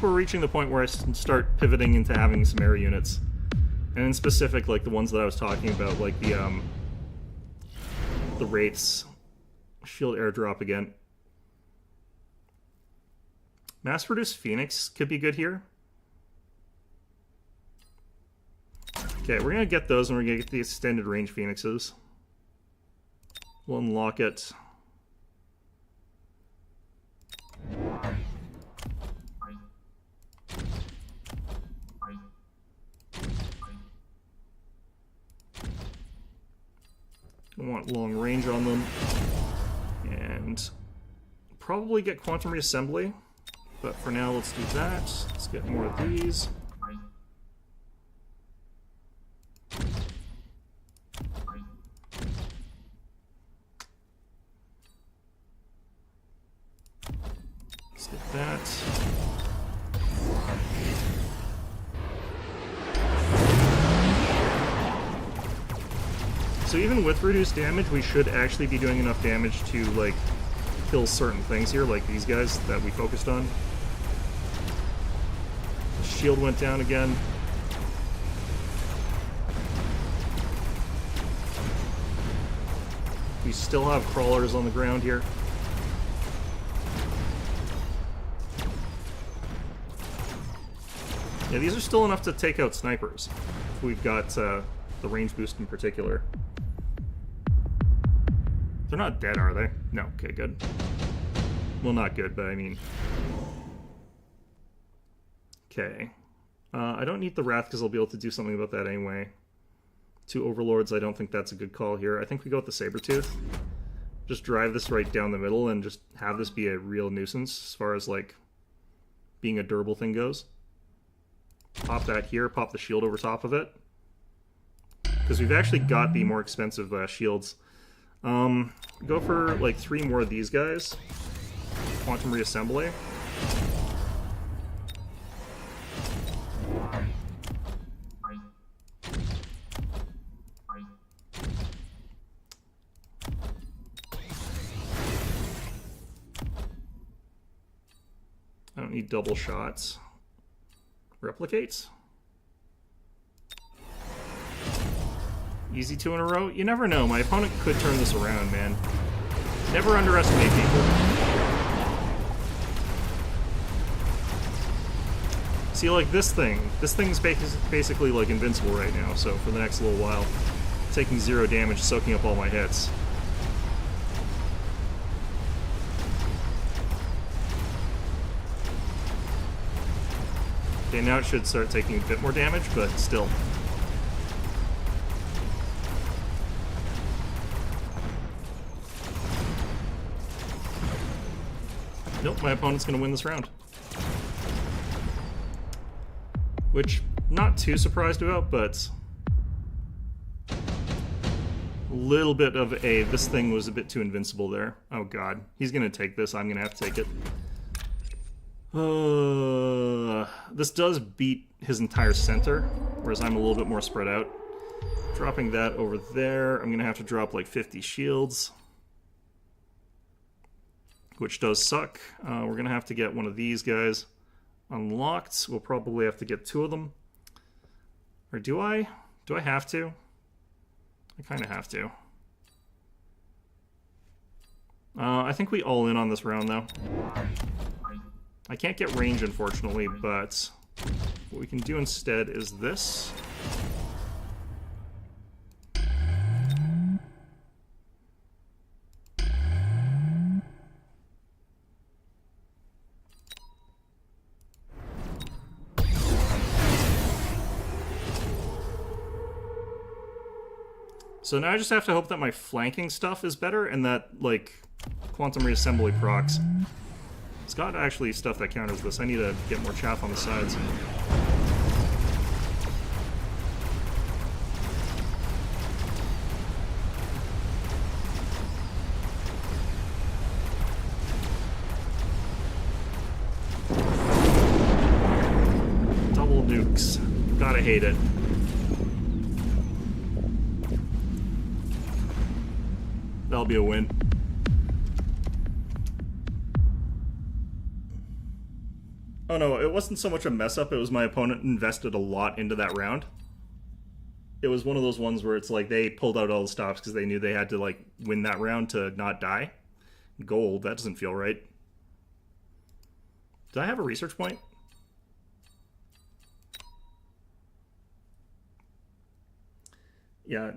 we're reaching the point where I start pivoting into having some air units. And in specific, like the ones that I was talking about, like the Wraiths. Shield airdrop again. Mass-produced Phoenix could be good here. Okay, we're gonna get those and we're gonna get the extended range Phoenixes. We'll unlock it. I want long range on them. And probably get quantum reassembly. But for now, let's do that. Let's get more of these. Let's get that. So even with reduced damage, we should actually be doing enough damage to, like, kill certain things here, like these guys that we focused on. The shield went down again. We still have crawlers on the ground here. Yeah, these are still enough to take out snipers. We've got the range boost in particular. They're not dead, are they? No, okay, good. Well, not good, but I mean... Okay. I don't need the Wrath because I'll be able to do something about that anyway. Two Overlords, I don't think that's a good call here. I think we go with the Sabretooth. Just drive this right down the middle and just have this be a real nuisance as far as, like, being a durable thing goes. Pop that here, pop the shield over top of it. Because we've actually got the more expensive shields. Go for like 3 more of these guys. Quantum reassembly. I don't need double shots. Replicates. Easy 2 in a row? You never know. My opponent could turn this around, man. Never underestimate people. See, like this thing's basically like invincible right now, so for the next little while, taking 0 damage, soaking up all my hits. Okay, now it should start taking a bit more damage, but still. Nope, my opponent's gonna win this round. Which, not too surprised about, but a little bit of a, this thing was a bit too invincible there. Oh god, he's gonna take this, I'm gonna have to take it. This does beat his entire center, whereas I'm a little bit more spread out. Dropping that over there, I'm gonna have to drop like 50 shields. Which does suck. We're gonna have to get one of these guys unlocked. We'll probably have to get 2 of them. Or do I? Do I have to? I kind of have to. I think we all in on this round, though. I can't get range, unfortunately, but what we can do instead is this. So now I just have to hope that my flanking stuff is better and that, like, quantum reassembly procs. It's got actually stuff that counters this. I need to get more chaff on the sides. Double nukes. Gotta hate it. That'll be a win. Oh no, it wasn't so much a mess up, it was my opponent invested a lot into that round. It was one of those ones where it's like they pulled out all the stops because they knew they had to like win that round to not die. Gold, that doesn't feel right. Did I have a research point? Yeah,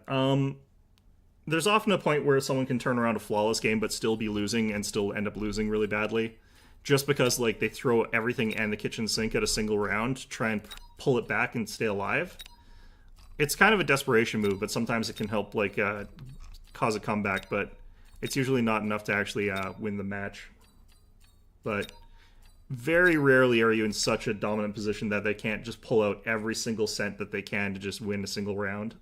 there's often a point where someone can turn around a flawless game but still be losing and still end up losing really badly. Just because like they throw everything and the kitchen sink at a single round to try and pull it back and stay alive. It's kind of a desperation move, but sometimes it can help like cause a comeback, but it's usually not enough to actually win the match. But very rarely are you in such a dominant position that they can't just pull out every single cent that they can to just win a single round.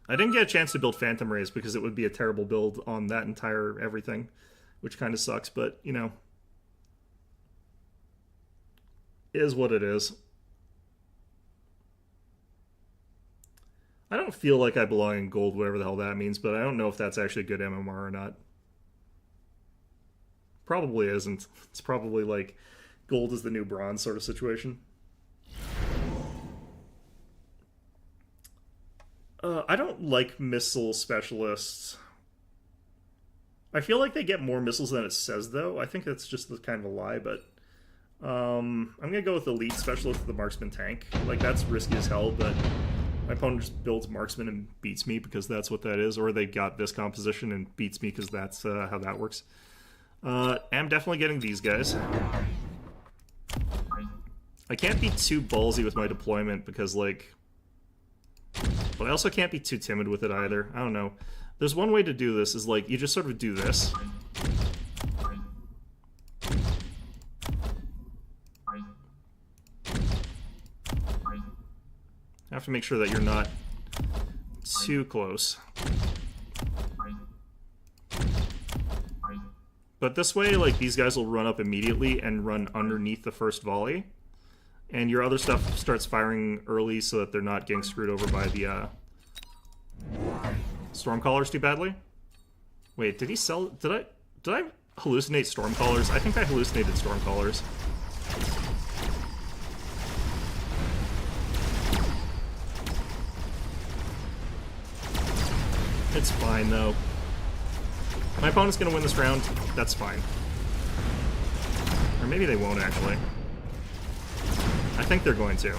I didn't get a chance to build Phantom Rays because it would be a terrible build on that entire everything, which kind of sucks, but, you know, is what it is. I don't feel like I belong in gold, whatever the hell that means, but I don't know if that's actually a good MMR or not. Probably isn't. It's probably like gold is the new bronze sort of situation. I don't like missile specialists. I feel like they get more missiles than it says, though. I think that's just kind of a lie, but I'm gonna go with elite specialist with the marksman tank. Like, that's risky as hell, but my opponent just builds marksman and beats me because that's what that is, or they got this composition and beats me because that's how that works. I'm definitely getting these guys. I can't be too ballsy with my deployment because, like... But I also can't be too timid with it either. I don't know. There's one way to do this, is like, you just sort of do this. You have to make sure that you're not too close. But this way, like, these guys will run up immediately and run underneath the first volley. And your other stuff starts firing early so that they're not getting screwed over by the Stormcallers too badly. Wait, did he sell... Did I hallucinate Stormcallers? I think I hallucinated Stormcallers. It's fine, though. My opponent's gonna win this round. That's fine. Or maybe they won't, actually. I think they're going to.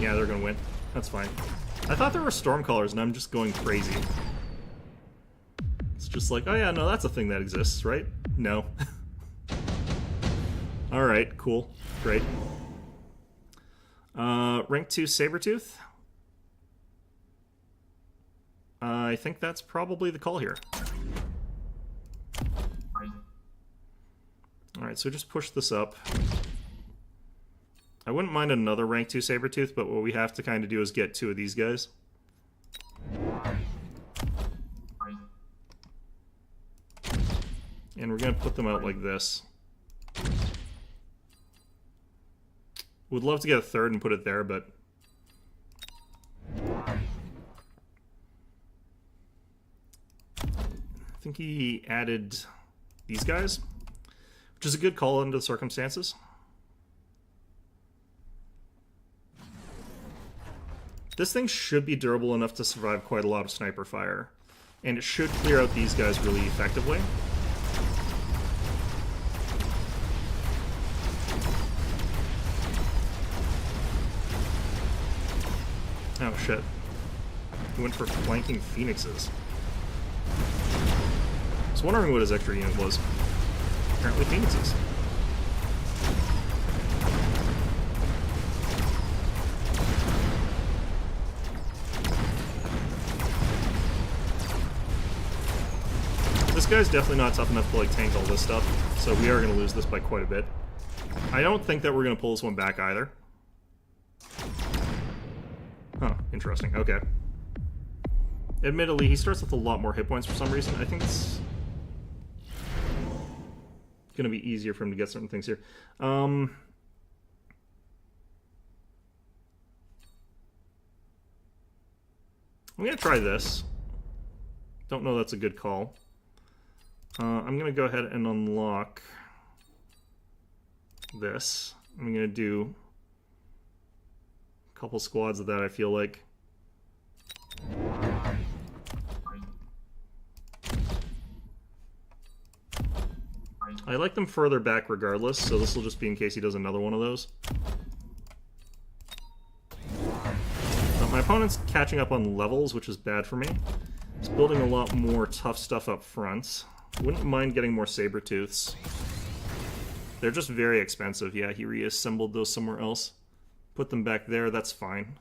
Yeah, they're gonna win. That's fine. I thought there were Stormcallers, and I'm just going crazy. It's just like, oh yeah, no, that's a thing that exists, right? No. Alright, cool. Great. Rank 2 Sabretooth. I think that's probably the call here. Alright, so just push this up. I wouldn't mind another rank 2 Sabretooth, but what we have to kind of do is get 2 of these guys. And we're going to put them out like this. Would love to get a third and put it there, but... I think he added these guys, which is a good call under the circumstances. This thing should be durable enough to survive quite a lot of sniper fire, and it should clear out these guys really effectively. Oh shit. He went for flanking phoenixes. I was wondering what his extra unit was. Apparently phoenixes. This guy's definitely not tough enough to like tank all this stuff, so we are going to lose this by quite a bit. I don't think that we're going to pull this one back either. Huh, interesting. Okay. Admittedly, he starts with a lot more hit points for some reason. I think it's going to be easier for him to get certain things here. I'm going to try this. Don't know that's a good call. I'm going to go ahead and unlock this. I'm going to do a couple squads of that, I feel like. I like them further back regardless, so this will just be in case he does another one of those. My opponent's catching up on levels, which is bad for me. He's building a lot more tough stuff up front. Wouldn't mind getting more Sabretooths. They're just very expensive. Yeah, he reassembled those somewhere else. Put them back there, that's fine.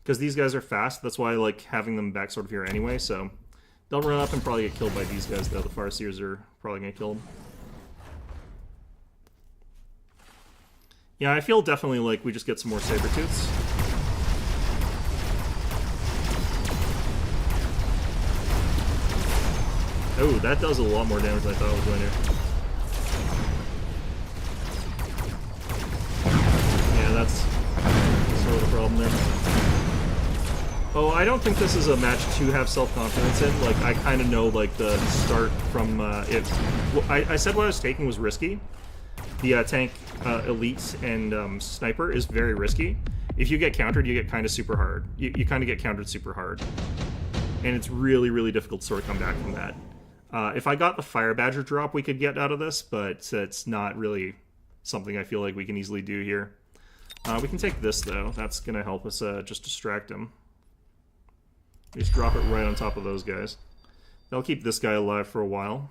Because these guys are fast, that's why I like having them back sort of here anyway, so... They'll run up and probably get killed by these guys, though. The Farseers are probably going to kill them. Yeah, I feel definitely like we just get some more Sabretooths. Oh, that does a lot more damage than I thought it was going to. Yeah, that's sort of the problem there. Oh, I don't think this is a match to have self-confidence in. Like, I kind of know, like, the start from it. I said what I was taking was risky. The tank, elite, and sniper is very risky. If you get countered, you get kind of super hard. You kind of get countered super hard. And it's really, really difficult to sort of come back from that. If I got the Fire Badger drop, we could get out of this, but it's not really something I feel like we can easily do here. We can take this, though. That's going to help us just distract him. Just drop it right on top of those guys. That'll keep this guy alive for a while.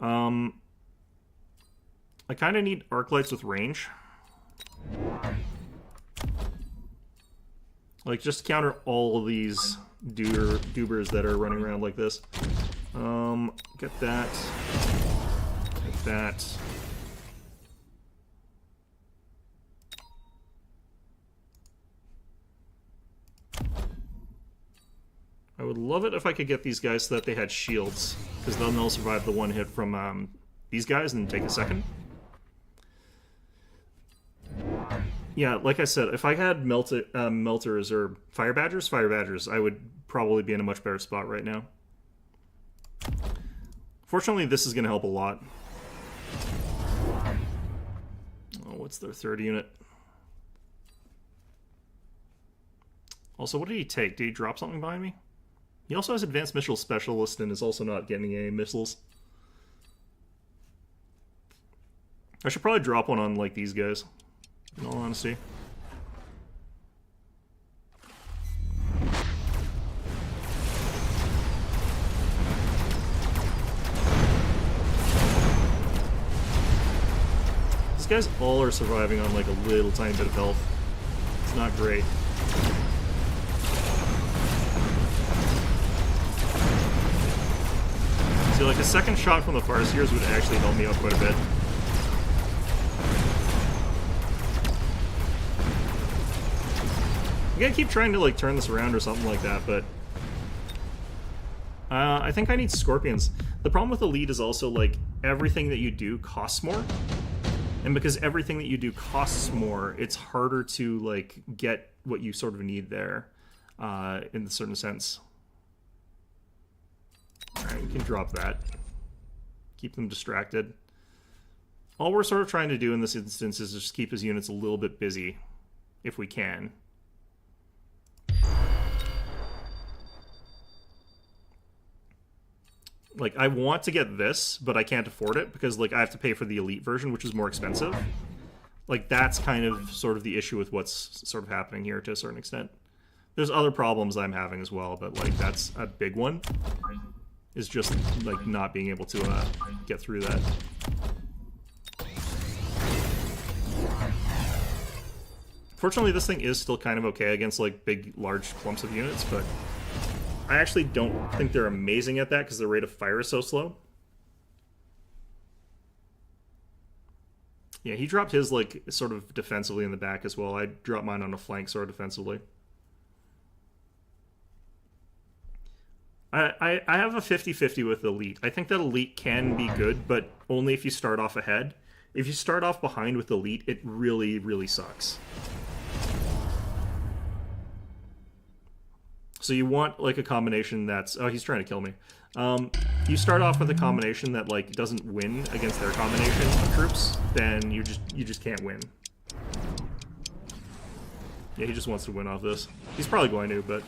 I kind of need arc lights with range. Like, just counter all of these doobers that are running around like this. Get that. Get that. I would love it if I could get these guys so that they had shields, because then they'll survive the one hit from these guys and take a second. Yeah, like I said, if I had melters or fire badgers, I would probably be in a much better spot right now. Fortunately, this is going to help a lot. Oh, what's their third unit? Also, what did he take? Did he drop something behind me? He also has Advanced Missile Specialist and is also not getting any missiles. I should probably drop one on, like, these guys, in all honesty. These guys all are surviving on, like, a little tiny bit of health. It's not great. So, like, a second shot from the Farseers would actually help me out quite a bit. I gotta keep trying to, like, turn this around or something like that, but... I think I need Scorpions. The problem with Elite is also, like, everything that you do costs more. And because everything that you do costs more, it's harder to, like, get what you sort of need there, in a certain sense. Alright, we can drop that. Keep them distracted. All we're sort of trying to do in this instance is just keep his units a little bit busy, if we can. Like, I want to get this, but I can't afford it because, like, I have to pay for the Elite version, which is more expensive. Like, that's kind of sort of the issue with what's sort of happening here to a certain extent. There's other problems I'm having as well, but, like, that's a big one. Is just, like, not being able to get through that. Fortunately, this thing is still kind of okay against, like, big, large clumps of units, but I actually don't think they're amazing at that because their rate of fire is so slow. Yeah, he dropped his, like, sort of defensively in the back as well. I dropped mine on a flank sort of defensively. I have a 50-50 with Elite. I think that Elite can be good, but only if you start off ahead. If you start off behind with Elite, it really, really sucks. So you want, like, a combination that's... Oh, he's trying to kill me. You start off with a combination that, like, doesn't win against their combination of troops, then you just can't win. Yeah, he just wants to win off this. He's probably going to, but...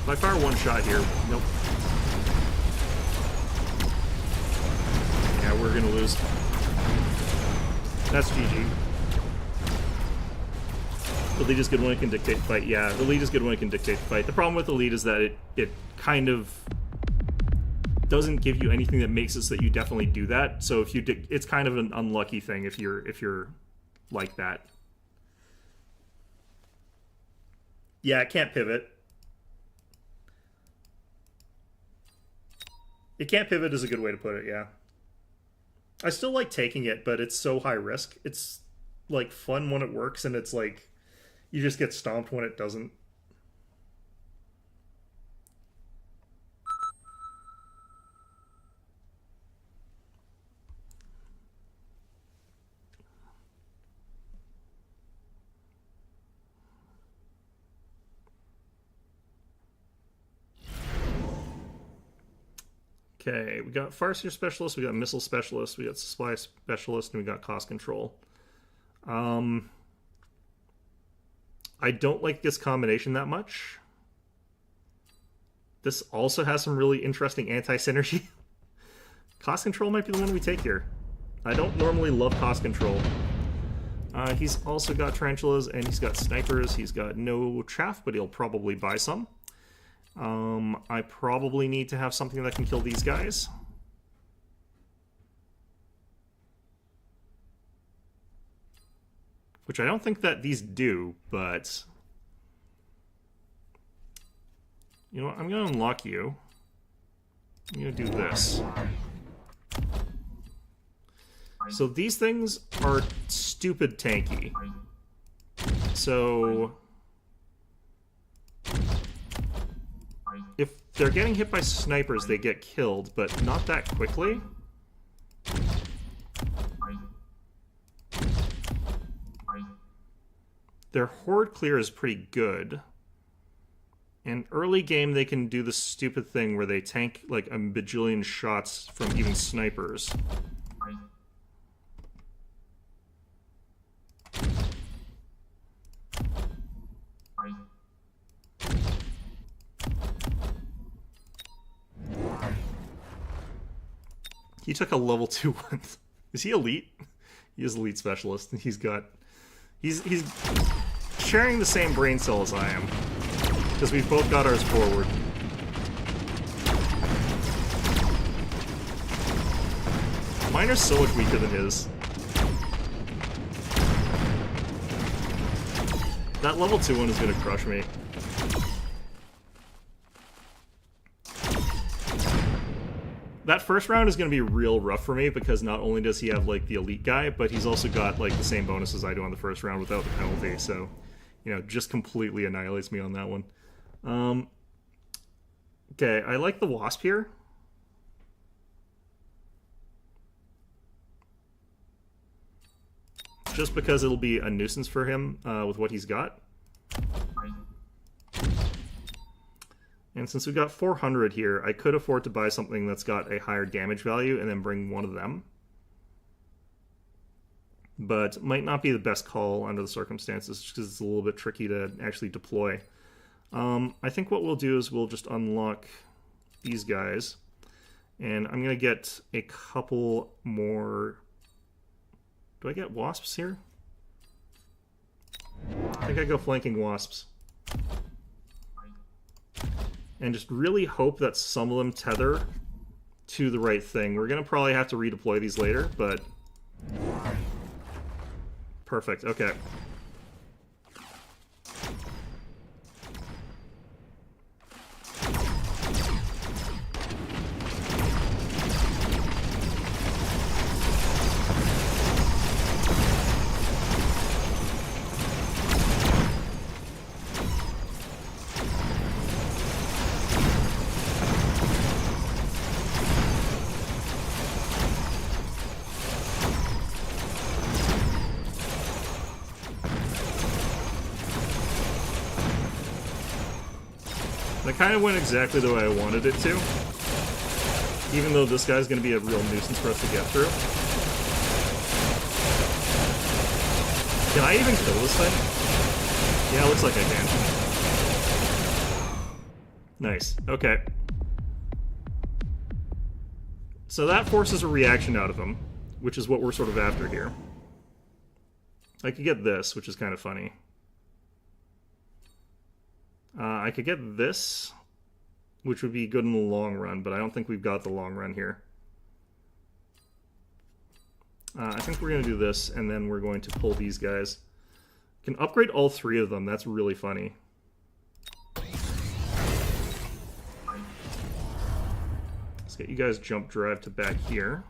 If I fire one shot here, nope. Yeah, we're gonna lose. That's GG. The lead is good when it can dictate fight. Yeah, the lead is good when it can dictate fight. The problem with the lead is that it kind of doesn't give you anything that makes it so that you definitely do that. So if you it's kind of an unlucky thing if you're like that. Yeah, it can't pivot. It can't pivot is a good way to put it, yeah. I still like taking it, but it's so high risk. It's, like, fun when it works, and it's, like, you just get stomped when it doesn't. Okay, we got Farseer Specialist, we got Missile Specialist, we got Supply Specialist, and we got Cost Control. I don't like this combination that much. This also has some really interesting anti-synergy. Cost Control might be the one we take here. I don't normally love Cost Control. He's also got Tarantulas, and he's got Snipers. He's got no Chaff, but he'll probably buy some. I probably need to have something that can kill these guys. Which I don't think that these do, but... You know what? I'm going to unlock you. I'm going to do this. So these things are stupid tanky. So... if they're getting hit by snipers, they get killed, but not that quickly. their horde clear is pretty good. And early game, they can do the stupid thing where they tank like a bajillion shots from even snipers. He took a level 2 one. Is he elite? He is elite specialist. He's sharing the same brain cell as I am. Because we've both got ours forward. Mine are so much weaker than his. That level 2 one is gonna crush me. That first round is going to be real rough for me because not only does he have like the elite guy, but he's also got like the same bonuses I do on the first round without the penalty. So, you know, just completely annihilates me on that one. Okay, I like the Wasp here. Just because it'll be a nuisance for him with what he's got. And since we've got 400 here, I could afford to buy something that's got a higher damage value and then bring one of them. But might not be the best call under the circumstances because it's a little bit tricky to actually deploy. I think what we'll do is we'll just unlock these guys. And I'm going to get a couple more... Do I get wasps here? I think I go flanking wasps. And just really hope that some of them tether to the right thing. We're going to probably have to redeploy these later, but... Perfect, okay. That kind of went exactly the way I wanted it to. Even though this guy's going to be a real nuisance for us to get through. Can I even kill this thing? Yeah, it looks like I can. Nice. Okay. So that forces a reaction out of him, which is what we're sort of after here. I could get this, which is kind of funny. I could get this, which would be good in the long run, but I don't think we've got the long run here. I think we're going to do this, and then we're going to pull these guys. Can upgrade all three of them. That's really funny. Let's get you guys jump drive to back here.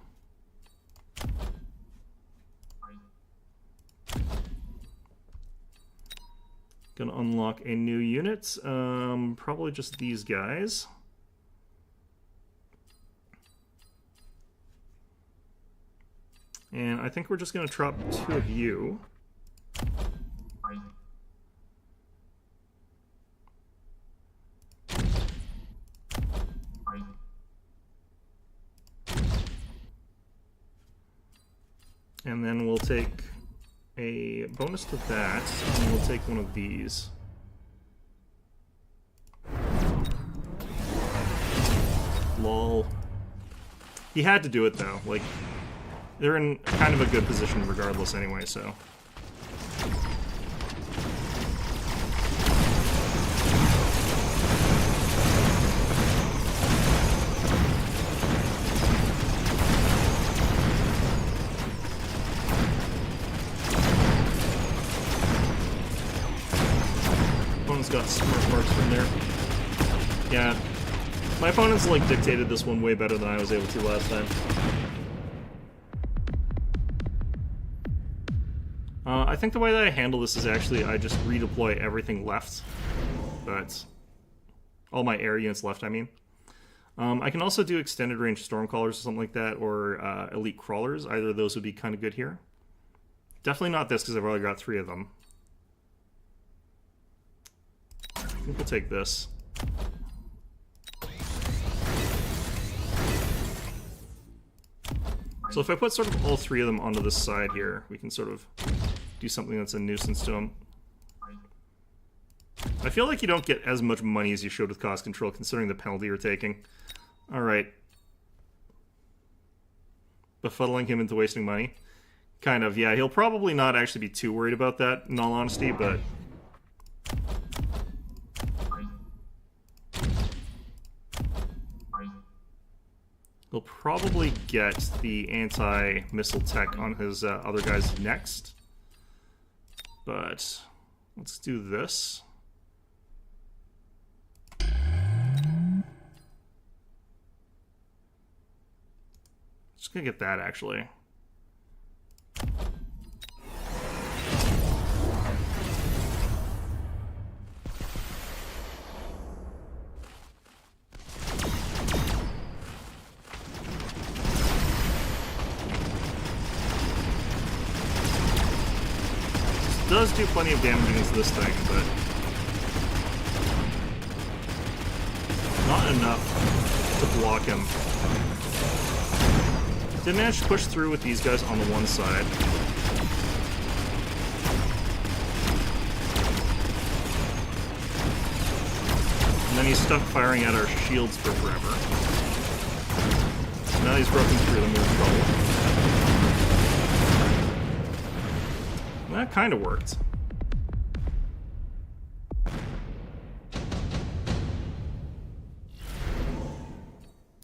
Gonna unlock a new unit. Probably just these guys. And I think we're just gonna drop 2 of you. And then we'll take a bonus to that, and we'll take one of these. Lol. He had to do it though, like, they're in kind of a good position regardless anyway, so. Got smart marks from there. Yeah. My opponents like dictated this one way better than I was able to last time. I think the way that I handle this is actually I just redeploy everything left. But all my air units left, I mean. I can also do extended range stormcallers or something like that, or elite crawlers. Either of those would be kind of good here. Definitely not this because I've already got 3 of them. think we'll take this. So if I put sort of all three of them onto this side here, we can sort of do something that's a nuisance to them. I feel like you don't get as much money as you should with cost control, considering the penalty you're taking. Alright. Befuddling him into wasting money? Kind of, yeah. He'll probably not actually be too worried about that, in all honesty, but... he'll probably get the anti-missile tech on his other guys next. But let's do this. Just gonna get that, actually. Does do plenty of damage against this thing, but not enough to block him. Did manage to push through with these guys on the one side. And then he's stuck firing at our shields for forever. Now he's broken through them, we're in trouble. That kind of worked.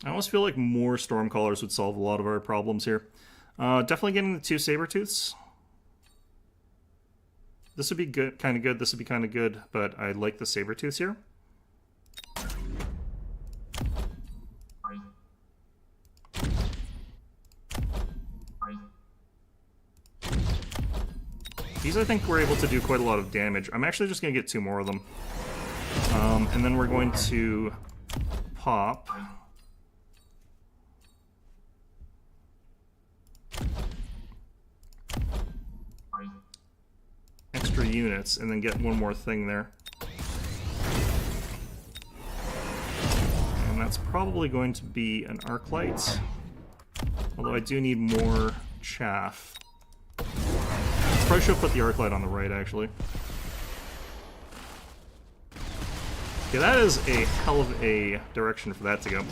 I almost feel like more Stormcallers would solve a lot of our problems here. Definitely getting the 2 Sabertooths. This would be good, kind of good. This would be kind of good, but I like the Sabertooths here. These, I think, we're able to do quite a lot of damage. I'm actually just going to get 2 more of them. And then we're going to pop... extra units, and then get 1 more thing there. And that's probably going to be an arc light. Although I do need more chaff. Probably should put the arc light on the right, actually. Okay, that is a hell of a direction for that to go.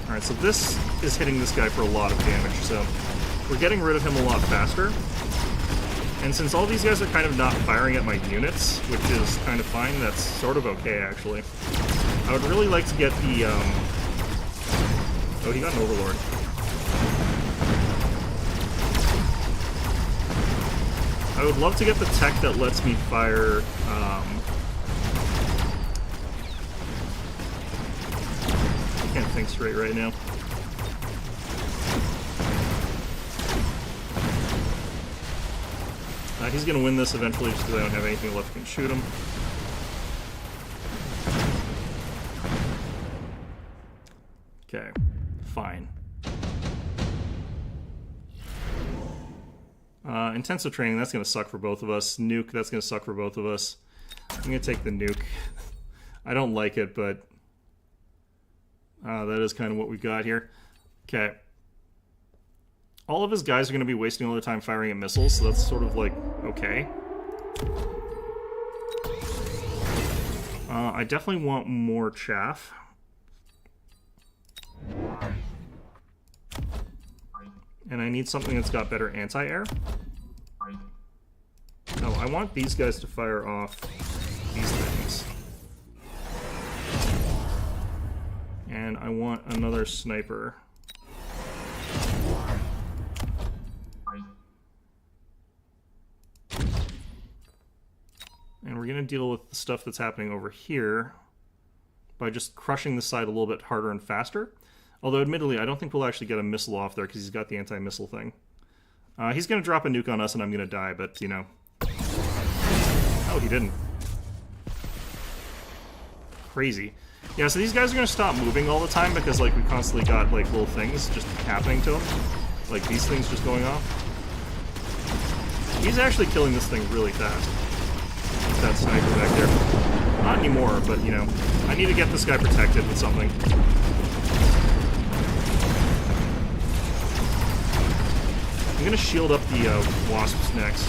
Alright, so this is hitting this guy for a lot of damage, so we're getting rid of him a lot faster. And since all these guys are kind of not firing at my units, which is kind of fine, that's sort of okay, actually. I would really like to get the, oh, he got an Overlord. I would love to get the tech that lets me fire, I can't think straight right now. He's gonna win this eventually just because I don't have anything left that can shoot him. Okay, fine. Intensive training, that's gonna suck for both of us. Nuke, that's gonna suck for both of us. I'm gonna take the nuke. I don't like it, but that is kind of what we got here. Okay. All of his guys are going to be wasting all their time firing at missiles, so that's sort of like, okay. I definitely want more chaff. And I need something that's got better anti-air. No, I want these guys to fire off these things. And I want another sniper. And we're going to deal with the stuff that's happening over here by just crushing the side a little bit harder and faster. Although, admittedly, I don't think we'll actually get a missile off there because he's got the anti-missile thing. He's going to drop a nuke on us and I'm going to die, but, you know. Oh, he didn't. Crazy. Yeah, so these guys are going to stop moving all the time because, like, we constantly got, like, little things just happening to them. Like, these things just going off. He's actually killing this thing really fast. That sniper back there. Not anymore, but, you know, I need to get this guy protected with something. I'm gonna shield up the wasps next.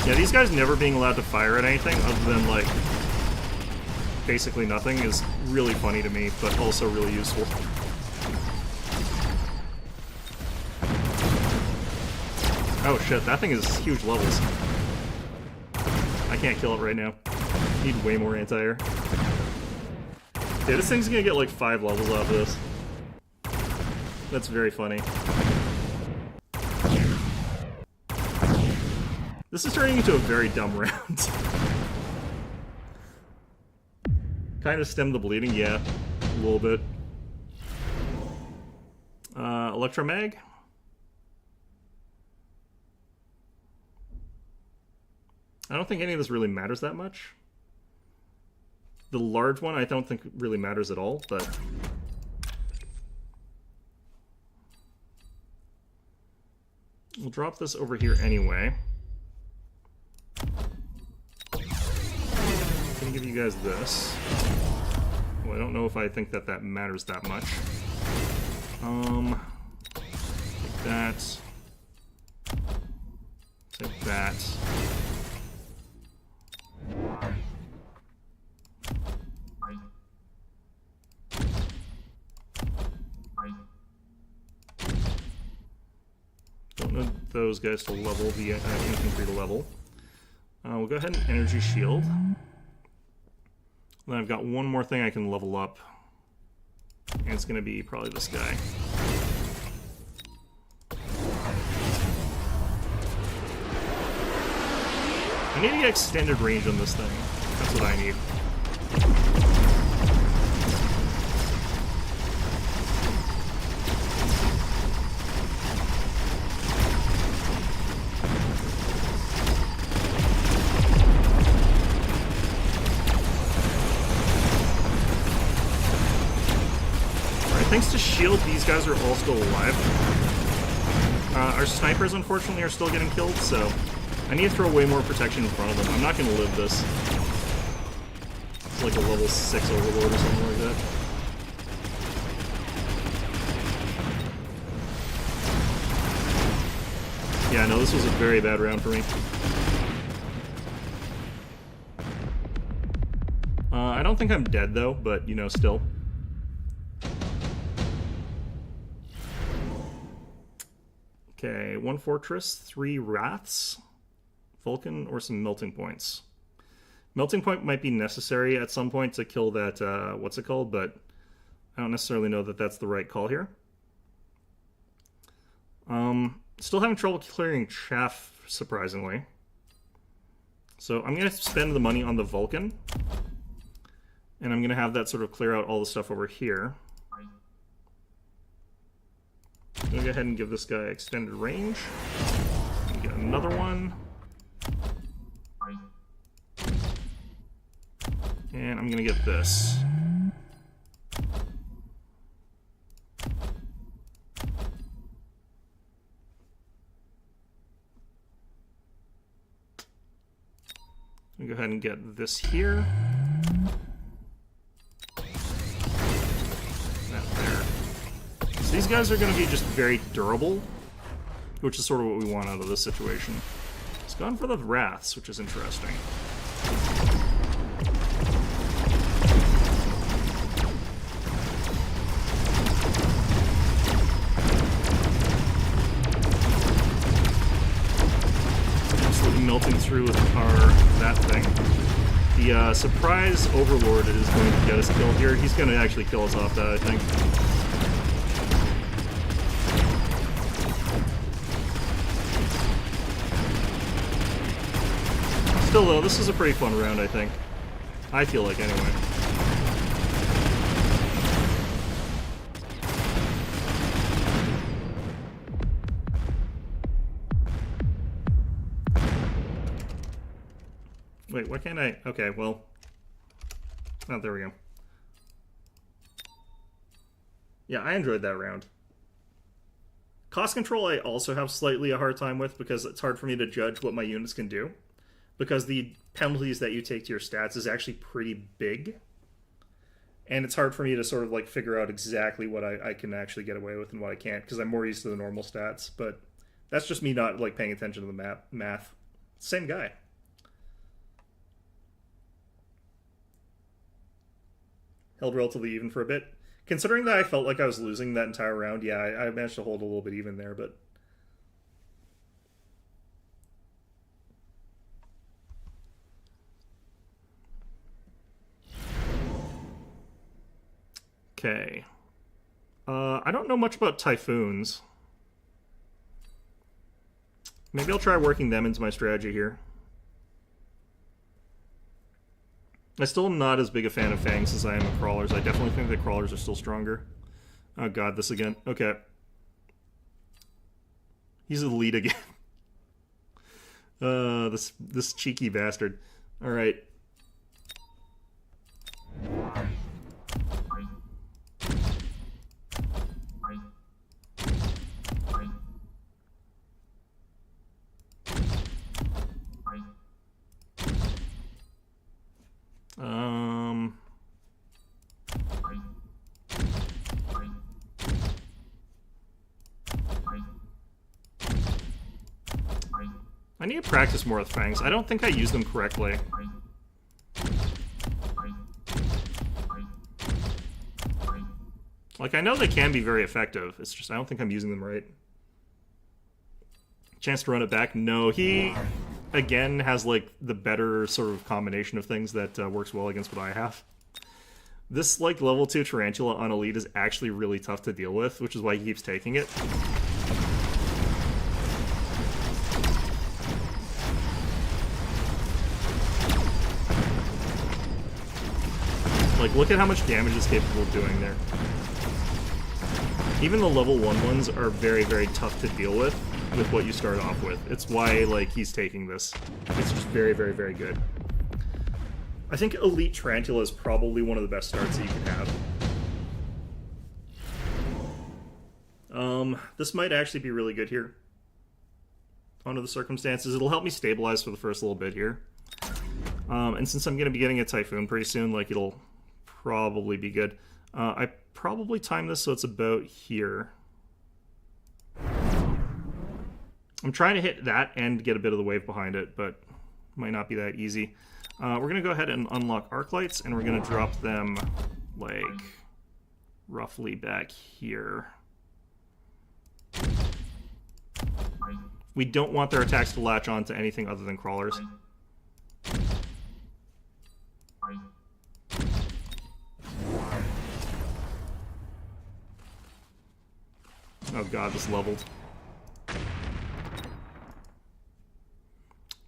Yeah, these guys never being allowed to fire at anything other than, like, basically nothing is really funny to me, but also really useful. Oh shit, that thing is huge levels. I can't kill it right now. Need way more anti-air. Yeah, this thing's gonna get like 5 levels out of this. That's very funny. This is turning into a very dumb round. Kind of stem the bleeding, yeah. A little bit. Electromag? I don't think any of this really matters that much. The large one I don't think really matters at all, but... we'll drop this over here anyway. I'm gonna give you guys this. Well, I don't know if I think that that matters that much. Take that. Take that. Don't know those guys to level, the infantry to level. We'll go ahead and energy shield. Then I've got one more thing I can level up. And it's going to be probably this guy. I need to get extended range on this thing. That's what I need. Thanks to shield, these guys are all still alive. Our snipers, unfortunately, are still getting killed, so I need to throw way more protection in front of them. I'm not going to live this. It's like a level 6 overlord or something like that. Yeah, no, this was a very bad round for me. I don't think I'm dead, though, but, you know, still. Okay, 1 fortress, 3 wraths, Vulcan, or some melting points. Melting point might be necessary at some point to kill that, what's it called, but I don't necessarily know that that's the right call here. Still having trouble clearing chaff, surprisingly. So I'm going to spend the money on the Vulcan, and I'm going to have that sort of clear out all the stuff over here. I'm going to go ahead and give this guy extended range. Get another one. And I'm going to get this. I'm going to go ahead and get this here. These guys are going to be just very durable, which is sort of what we want out of this situation. It's gone for the Wraths, which is interesting. Absolutely melting through with that thing. The surprise Overlord is going to get us killed here. He's going to actually kill us off that, I think. Still though, this is a pretty fun round, I think. I feel like, anyway. Wait, why can't I? Okay, well. Oh, there we go. Yeah, I enjoyed that round. Cost control I also have slightly a hard time with because it's hard for me to judge what my units can do. Because the penalties that you take to your stats is actually pretty big. And it's hard for me to sort of like figure out exactly what I can actually get away with and what I can't, because I'm more used to the normal stats. But that's just me not like paying attention to the math. Same guy. Held relatively even for a bit. Considering that I felt like I was losing that entire round, yeah, I managed to hold a little bit even there, but... Okay. I don't know much about typhoons. Maybe I'll try working them into my strategy here. I still am not as big a fan of Fangs as I am of Crawlers. I definitely think that Crawlers are still stronger. Oh god, this again. Okay. He's a lead again. This cheeky bastard. Alright. I need to practice more with Fangs. I don't think I use them correctly. Like, I know they can be very effective. It's just I don't think I'm using them right. Chance to run it back? No, he, again, has, like, the better sort of combination of things that works well against what I have. This, like, level 2 Tarantula on Elite is actually really tough to deal with, which is why he keeps taking it. Like, look at how much damage it's capable of doing there. Even the level 1 ones are very, very tough to deal with what you start off with. It's why, like, he's taking this. It's just very, very, very good. I think Elite Tarantula is probably one of the best starts that you can have. This might actually be really good here. Under the circumstances, it'll help me stabilize for the first little bit here. And since I'm going to be getting a Typhoon pretty soon, like, it'll probably be good. I probably time this so it's about here. I'm trying to hit that and get a bit of the wave behind it, but might not be that easy. We're going to go ahead and unlock arc lights, and we're going to drop them, like, roughly back here. We don't want their attacks to latch on to anything other than crawlers. Oh god, this leveled.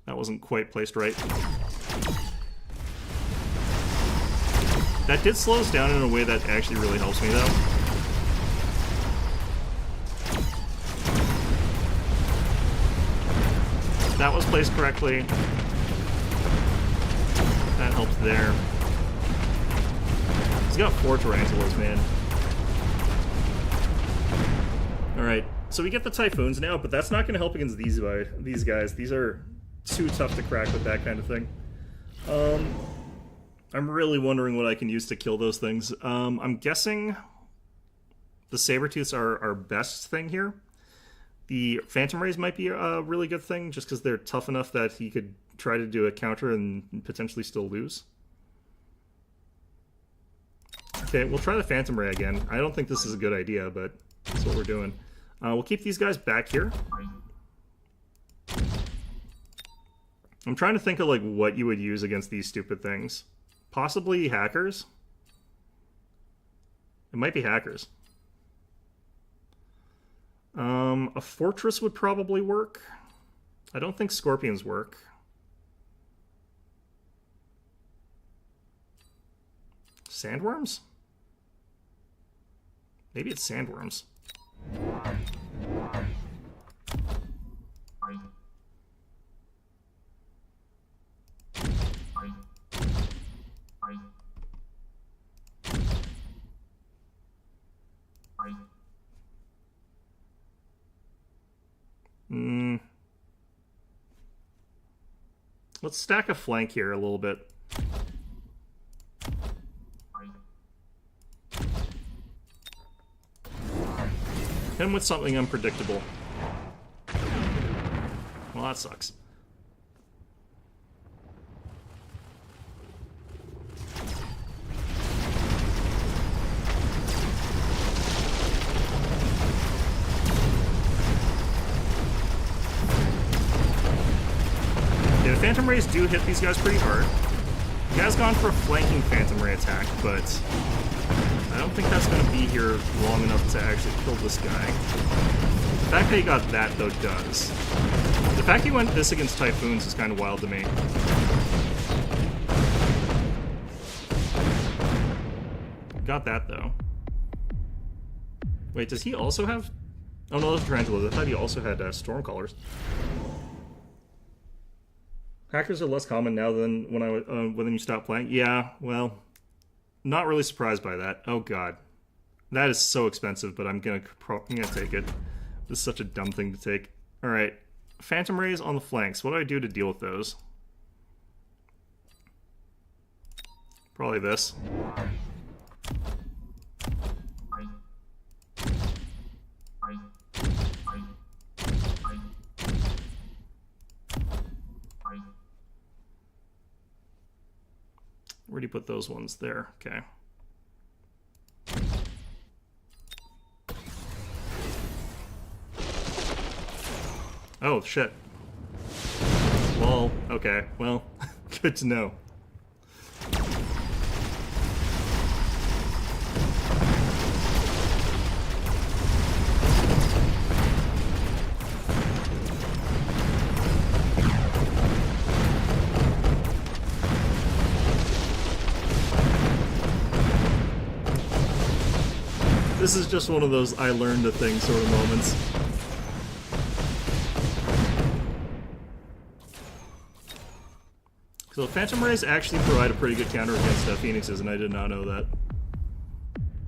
That wasn't quite placed right. That did slow us down in a way that actually really helps me, though. That was placed correctly. That helped there. He's got 4 tarantulas, man. Alright, so we get the Typhoons now, but that's not going to help against these guys. These are too tough to crack with that kind of thing. I'm really wondering what I can use to kill those things. I'm guessing the Sabertooths are our best thing here. The Phantom Rays might be a really good thing, just because they're tough enough that he could try to do a counter and potentially still lose. Okay, we'll try the Phantom Ray again. I don't think this is a good idea, but that's what we're doing. We'll keep these guys back here. I'm trying to think of like what you would use against these stupid things. Possibly hackers? It might be hackers. A fortress would probably work. I don't think scorpions work. Sandworms? Maybe it's sandworms. Let's stack a flank here a little bit. Hit him with something unpredictable. Well, that sucks. Yeah, the Phantom Rays do hit these guys pretty hard. He has gone for a flanking Phantom Ray attack, but I don't think that's going to be here long enough to actually kill this guy. The fact that he got that, though, does. The fact he went this against Typhoons is kind of wild to me. Got that, though. Wait, does he also have... Oh, no, those are Tarantulas. I thought he also had Stormcallers. Hackers are less common now than when you stop playing. Yeah, well, not really surprised by that. Oh god, that is so expensive, but I'm gonna take it. This is such a dumb thing to take. All right, Phantom Rays on the flanks. What do I do to deal with those? Probably this. Where do you put those ones? There. Okay. Oh, shit. Well, okay. Well, good to know. This is just one of those I learned a thing sort of moments. So Phantom Rays actually provide a pretty good counter against Phoenixes, and I did not know that.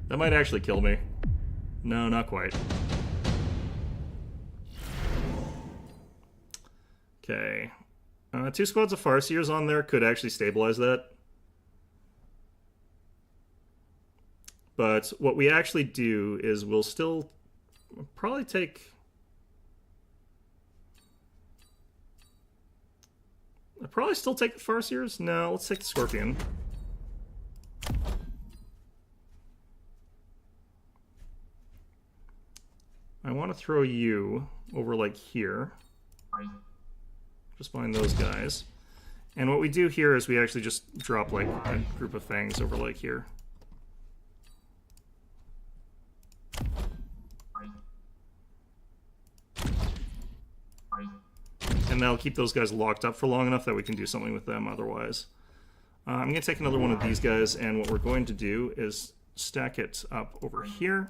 That might actually kill me. No, not quite. Okay. 2 squads of Farseers on there could actually stabilize that. But what we actually do is we'll still probably take... I'll probably still take the Farseers? No, let's take the Scorpion. I want to throw you over like here. Just behind those guys. And what we do here is we actually just drop like a group of Fangs over like here. And that'll keep those guys locked up for long enough that we can do something with them otherwise. I'm going to take another one of these guys, and what we're going to do is stack it up over here.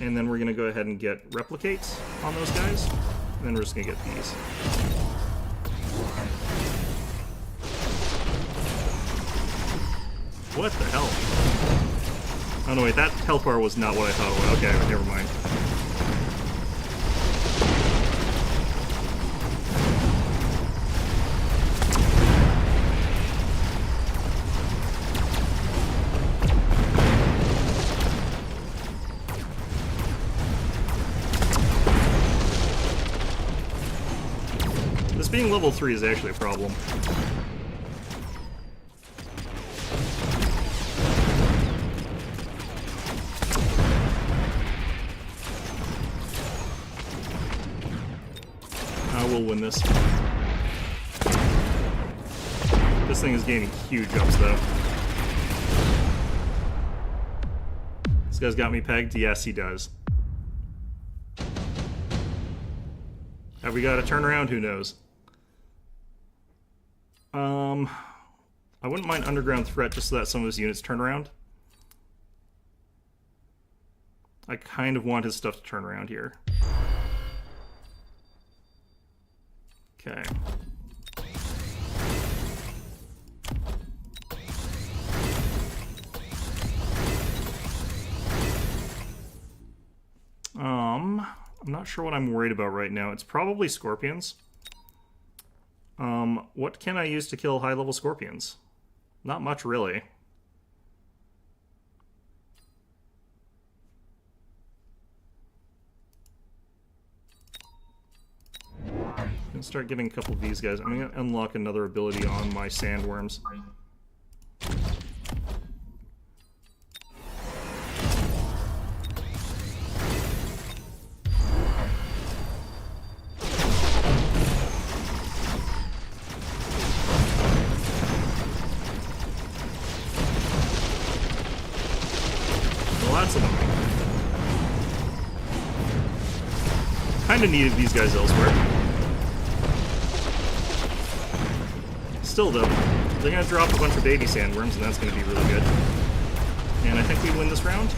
And then we're going to go ahead and get Replicate on those guys. And then we're just going to get these. What the hell? Oh no, wait, that health bar was not what I thought it was. Okay, never mind. This being level 3 is actually a problem. We'll win this. This thing is gaining huge ups, though. This guy's got me pegged? Yes, he does. Have we got a turnaround? Who knows? I wouldn't mind Underground Threat just so that some of his units turn around. I kind of want his stuff to turn around here. Okay. I'm not sure what I'm worried about right now. It's probably Scorpions. What can I use to kill high-level scorpions? Not much, really. I'm gonna start getting a couple of these guys. I'm gonna unlock another ability on my sandworms. Kinda needed these guys elsewhere. Still though, they're gonna drop a bunch of baby sandworms and that's gonna be really good. And I think we win this round.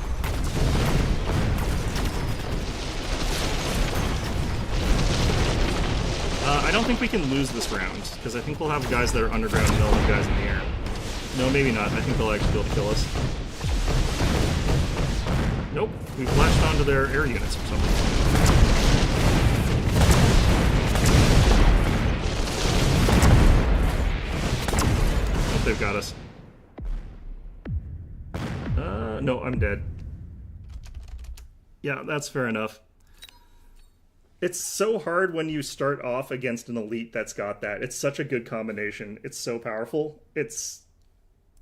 I don't think we can lose this round, because I think we'll have guys that are underground and they'll have guys in the air. No, maybe not. I think they'll actually be able to kill us. Nope, we flashed onto their air units for some reason. Hope they've got us. No, I'm dead. Yeah, that's fair enough. It's so hard when you start off against an elite that's got that. It's such a good combination. It's so powerful. It's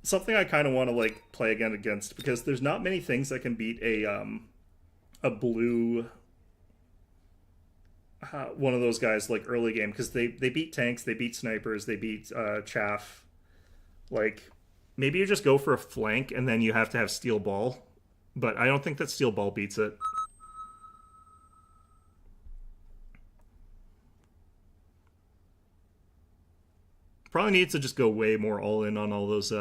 something I kind of want to like play again against, because there's not many things that can beat a blue one of those guys like early game, because they beat tanks, they beat snipers, they beat chaff. Like maybe you just go for a flank and then you have to have steel ball, but I don't think that steel ball beats it. Probably needs to just go way more all in on all those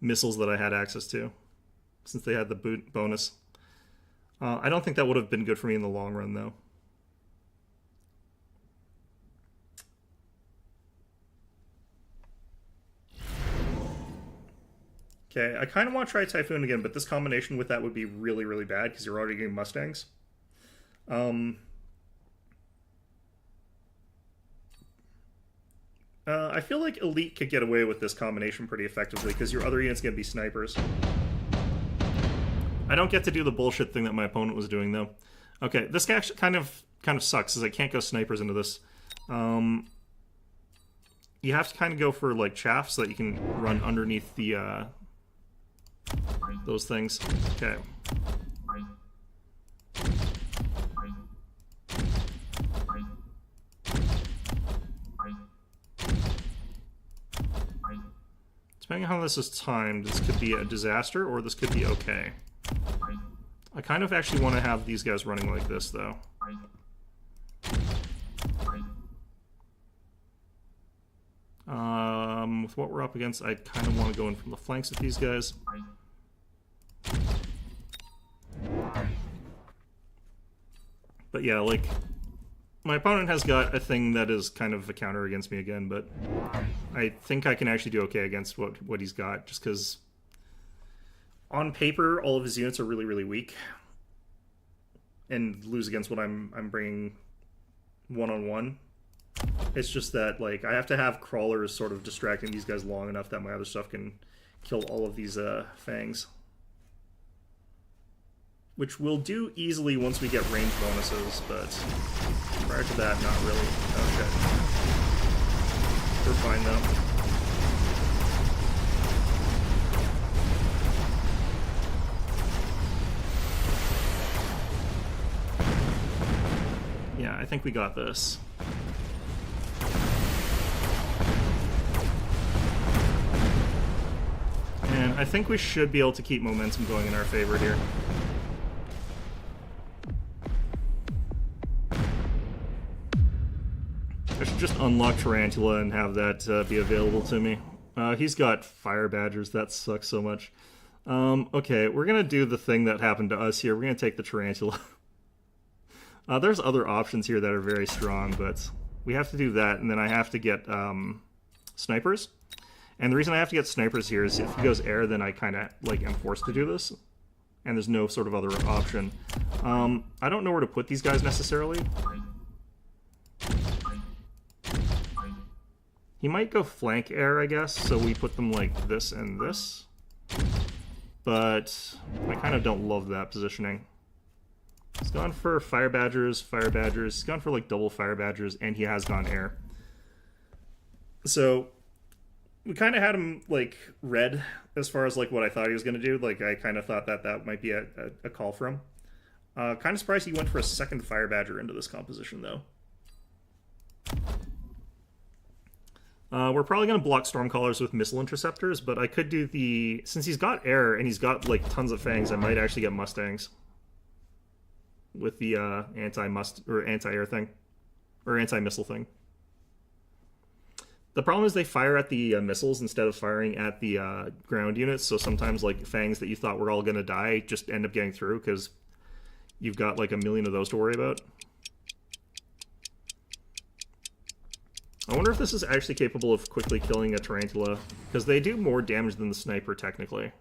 missiles that I had access to, since they had the boot bonus. I don't think that would have been good for me in the long run, though. Okay, I kind of want to try Typhoon again, but this combination with that would be really, really bad, because you're already getting Mustangs. I feel like Elite could get away with this combination pretty effectively, because your other unit's gonna be snipers. I don't get to do the bullshit thing that my opponent was doing, though. Okay, this guy actually kind of sucks, because I can't go snipers into this. You have to kind of go for, like, chaff so that you can run underneath the, those things. Okay. Depending on how this is timed, this could be a disaster or this could be okay. I kind of actually want to have these guys running like this, though. With what we're up against, I kind of want to go in from the flanks with these guys. But yeah, like, my opponent has got a thing that is kind of a counter against me again, but I think I can actually do okay against what he's got, just because on paper all of his units are really, really weak, and lose against what I'm bringing one-on-one. It's just that, like, I have to have crawlers sort of distracting these guys long enough that my other stuff can kill all of these fangs. Which we'll do easily once we get range bonuses, but prior to that, not really. Okay. We're fine, though. Yeah, I think we got this. And I think we should be able to keep momentum going in our favor here. I should just unlock Tarantula and have that be available to me. He's got Fire Badgers, that sucks so much. Okay, we're gonna do the thing that happened to us here. We're gonna take the Tarantula. There's other options here that are very strong, but we have to do that, and then I have to get snipers. And the reason I have to get snipers here is if he goes air, then I kind of like am forced to do this. And there's no sort of other option. I don't know where to put these guys necessarily. He might go flank air, I guess, so we put them like this and this. But I kind of don't love that positioning. He's gone for fire badgers, fire badgers. He's gone for like double fire badgers, and he has gone air. So we kind of had him like red as far as like what I thought he was going to do. Like I kind of thought that that might be a call for him. Kind of surprised he went for a second fire badger into this composition though. We're probably going to block Stormcallers with missile interceptors, but I could do the... Since he's got air and he's got like tons of fangs, I might actually get Mustangs with the anti-air thing, or anti-missile thing. The problem is they fire at the missiles instead of firing at the ground units, so sometimes like fangs that you thought were all going to die just end up getting through because you've got like a million of those to worry about. I wonder if this is actually capable of quickly killing a tarantula, because they do more damage than the sniper, technically.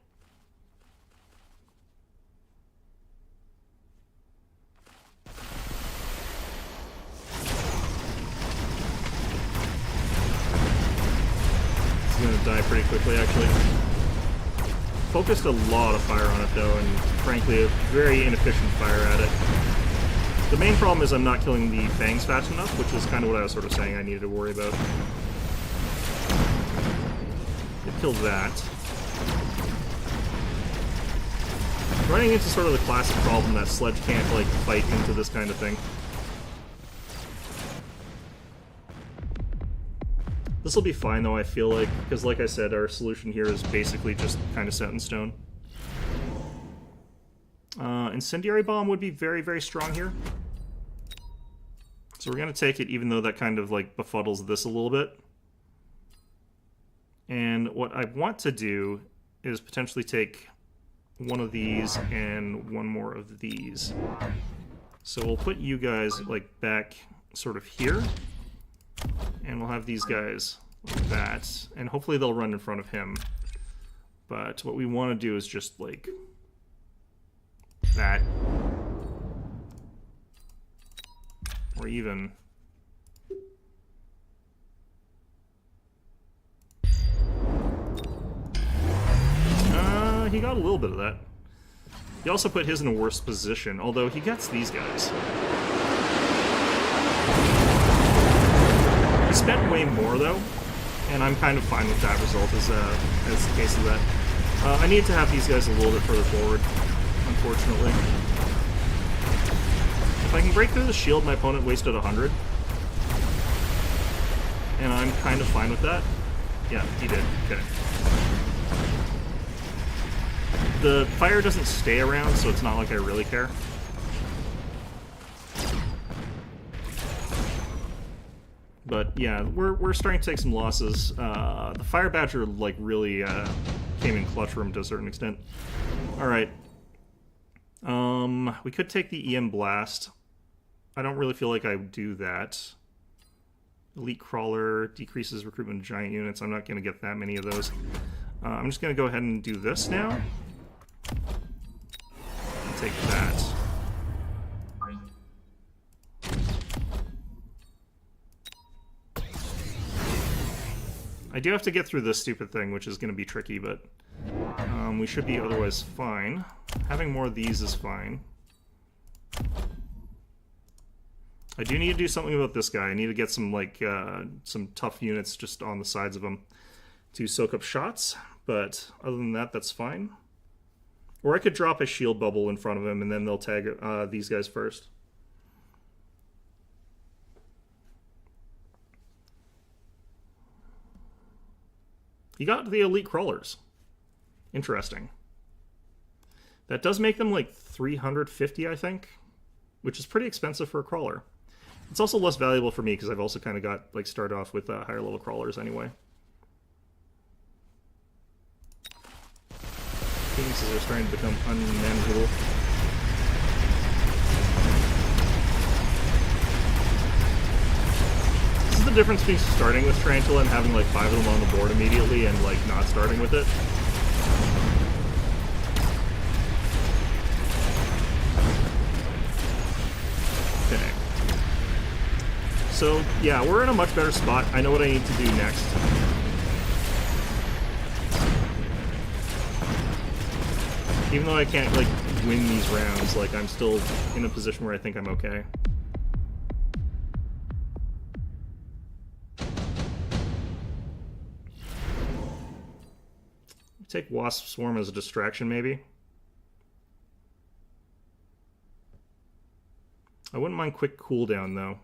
It's gonna die pretty quickly, actually. Focused a lot of fire on it, though, and frankly, a very inefficient fire at it. The main problem is I'm not killing the fangs fast enough, which is kind of what I was sort of saying I needed to worry about. It killed that. Running into sort of the classic problem that Sledge can't, like, fight into this kind of thing. This will be fine, though, I feel like, because like I said, our solution here is basically just kind of set in stone. Incendiary Bomb would be very, very strong here. So we're going to take it, even though that kind of like befuddles this a little bit. And what I want to do is potentially take one of these and one more of these. So we'll put you guys like back sort of here. And we'll have these guys like that. And hopefully they'll run in front of him. But what we want to do is just like that. Or even... he got a little bit of that. He also put his in a worse position, although he gets these guys. He spent way more, though, and I'm kind of fine with that result as the case of that. I need to have these guys a little bit further forward, unfortunately. If I can break through the shield, my opponent wasted 100. And I'm kind of fine with that. Yeah, he did. Okay. The fire doesn't stay around, so it's not like I really care. But yeah, we're starting to take some losses. The Fire Badger like really came in clutch for him to a certain extent. Alright. We could take the EM Blast. I don't really feel like I would do that. Elite Crawler decreases recruitment of giant units. I'm not going to get that many of those. I'm just going to go ahead and do this now. I'll take that. I do have to get through this stupid thing, which is going to be tricky, but we should be otherwise fine. Having more of these is fine. I do need to do something about this guy. I need to get some, like, some tough units just on the sides of him to soak up shots, but other than that, that's fine. Or I could drop a shield bubble in front of him, and then they'll tag these guys first. He got the elite crawlers. Interesting. That does make them like 350, I think, which is pretty expensive for a crawler. It's also less valuable for me because I've also kind of got like started off with higher level crawlers anyway. Phoenixes are starting to become unmanageable. This is the difference between starting with Tarantula and having like 5 of them on the board immediately and like not starting with it. Okay. So, yeah, we're in a much better spot. I know what I need to do next. Even though I can't, like, win these rounds, like, I'm still in a position where I think I'm okay. Take Wasp Swarm as a distraction, maybe. I wouldn't mind quick cooldown, though.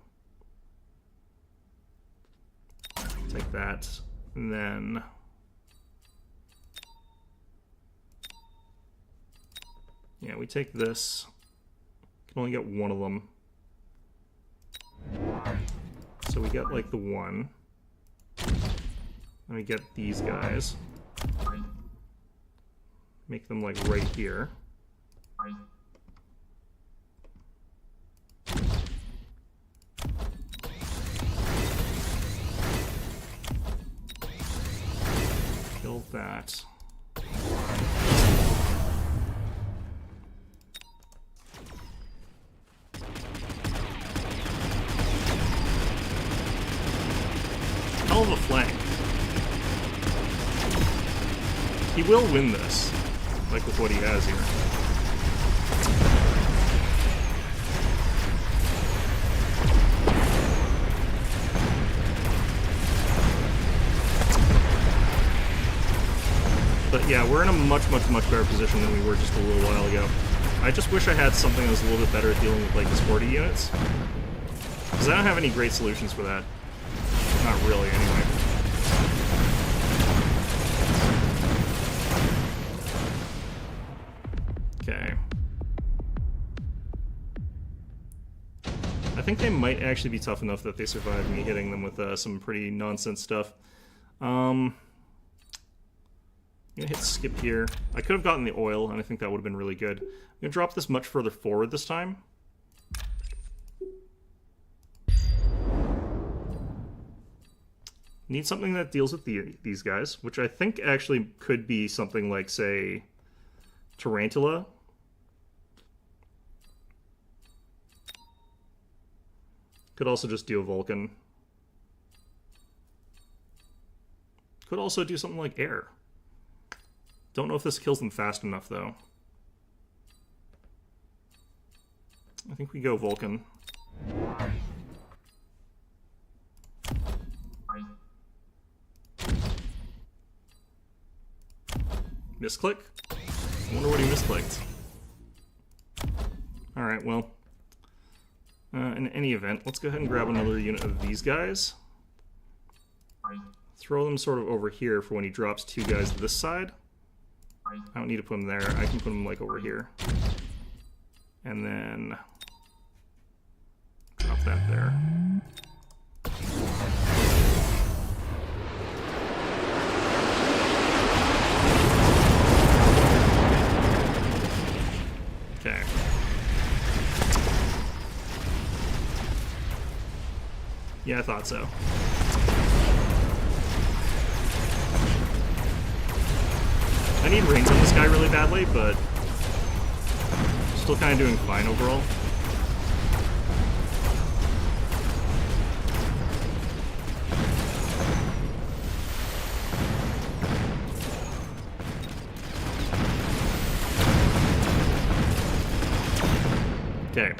Take that, and then... yeah, we take this. Can only get one of them. So we get, like, the one. And we get these guys. Make them, like, right here. Kill that. Hell of a flank. He will win this, like with what he has here. But yeah, we're in a much better position than we were just a little while ago. I just wish I had something that was a little bit better at dealing with, like, the sporty units. Because I don't have any great solutions for that. Not really, anyway. Okay. I think they might actually be tough enough that they survive me hitting them with some pretty nonsense stuff. I'm gonna hit skip here. I could have gotten the oil, and I think that would have been really good. I'm gonna drop this much further forward this time. Need something that deals with these guys, which I think actually could be something like, say, Tarantula. Could also just do a Vulcan. Could also do something like air. Don't know if this kills them fast enough, though. I think we go Vulcan. Misclick? I wonder what he misclicked. Alright, well. In any event, let's go ahead and grab another unit of these guys. Throw them sort of over here for when he drops two guys this side. I don't need to put them there. I can put them, like, over here. And then... drop that there. Okay. Yeah, I thought so. I need range on this guy really badly, but still kind of doing fine overall. Okay.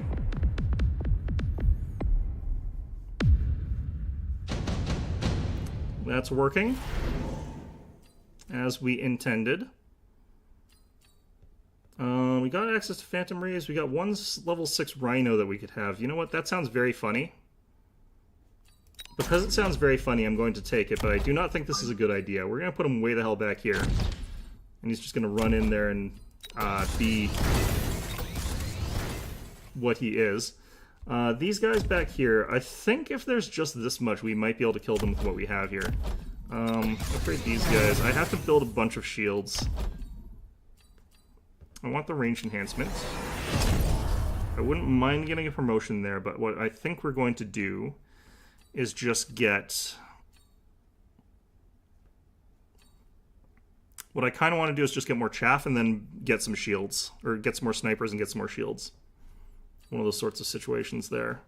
That's working as we intended. We got access to Phantom Rays. We got one level 6 Rhino that we could have. You know what? That sounds very funny. Because it sounds very funny, I'm going to take it, but I do not think this is a good idea. We're going to put him way the hell back here. And he's just going to run in there and be what he is. These guys back here, I think if there's just this much, we might be able to kill them with what we have here. Upgrade these guys. I have to build a bunch of shields. I want the range enhancement. I wouldn't mind getting a promotion there, but what I think we're going to do is just get... what I kind of want to do is just get more chaff and then get some shields. Or get some more snipers and get some more shields. One of those sorts of situations there.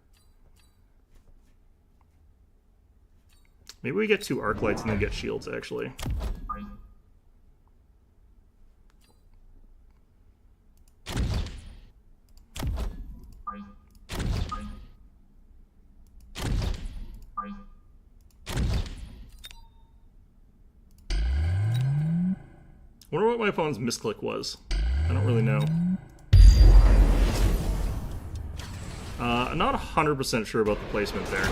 Maybe we get 2 arc lights and then get shields, actually. I wonder what my opponent's misclick was. I don't really know. I'm not 100% sure about the placement there.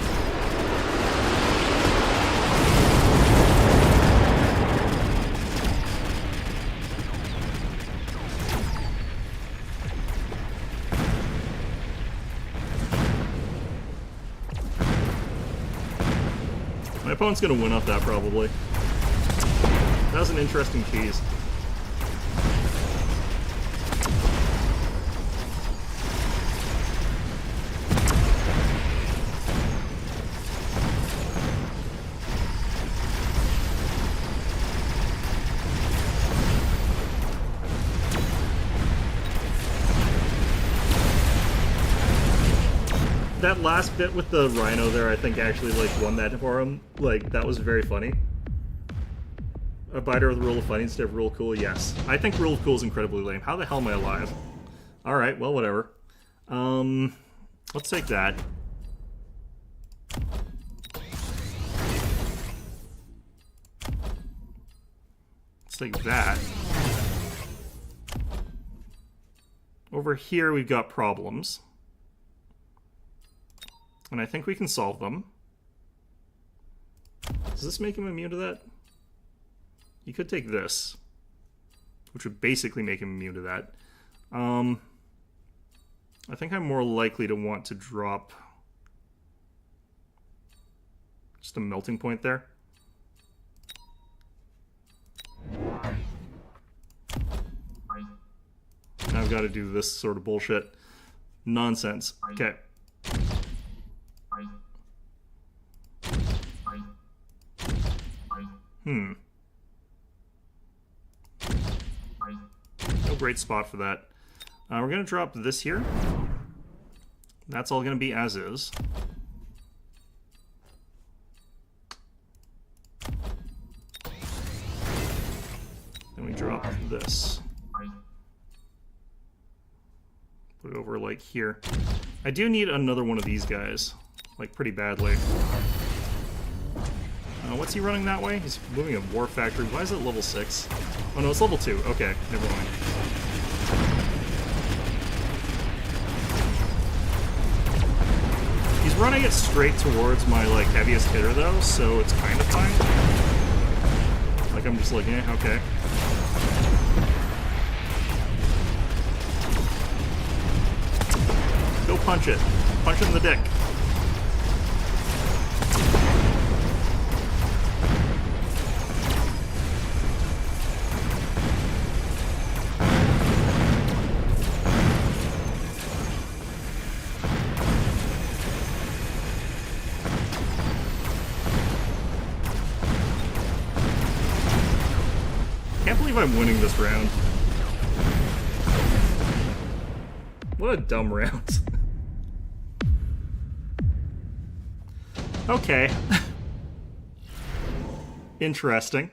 My opponent's gonna win off that, probably. That was an interesting tease. That last bit with the rhino there, I think actually like won that for him. Like, that was very funny. A biter with Rule of Funny instead of Rule of Cool, yes. I think Rule of Cool is incredibly lame. How the hell am I alive? Alright, well, whatever. Let's take that. Let's take that. Over here, we've got problems. And I think we can solve them. Does this make him immune to that? You could take this, which would basically make him immune to that. I think I'm more likely to want to drop just a melting point there. Now I've got to do this sort of bullshit. Nonsense. Okay. No great spot for that. We're going to drop this here. That's all going to be as is. Then we drop this. Put it over like here. I do need another one of these guys, like pretty badly. What's he running that way? He's moving a War Factory. Why is it level 6? Oh no, it's level 2. Okay, never mind. He's running it straight towards my, like, heaviest hitter, though, so it's kind of fine. Like, I'm just like, eh, okay. Go punch it. Punch it in the dick. I'm winning this round. What a dumb round. Okay. Interesting.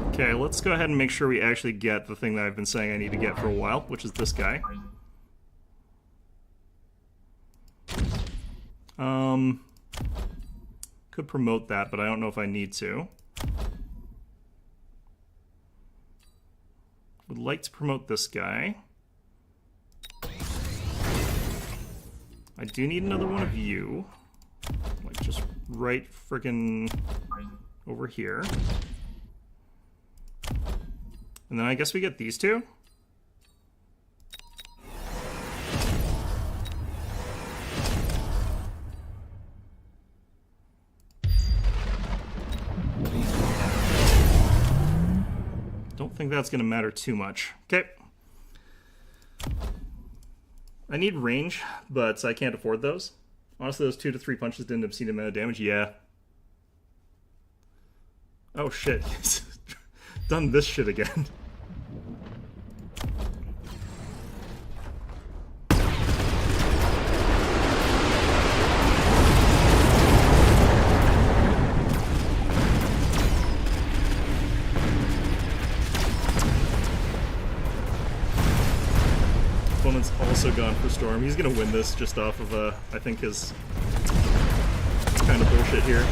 Okay, let's go ahead and make sure we actually get the thing that I've been saying I need to get for a while, which is this guy. Could promote that, but I don't know if I need to. Would like to promote this guy. I do need another one of you. Like, just right frickin' over here. And then I guess we get these two. Don't think that's going to matter too much. Okay. I need range, but I can't afford those. Honestly, those 2 to 3 punches didn't obscene amount of damage. Yeah. Oh shit. Done this shit again. opponent's also gone for Storm. He's gonna win this just off of, I think his kind of bullshit here.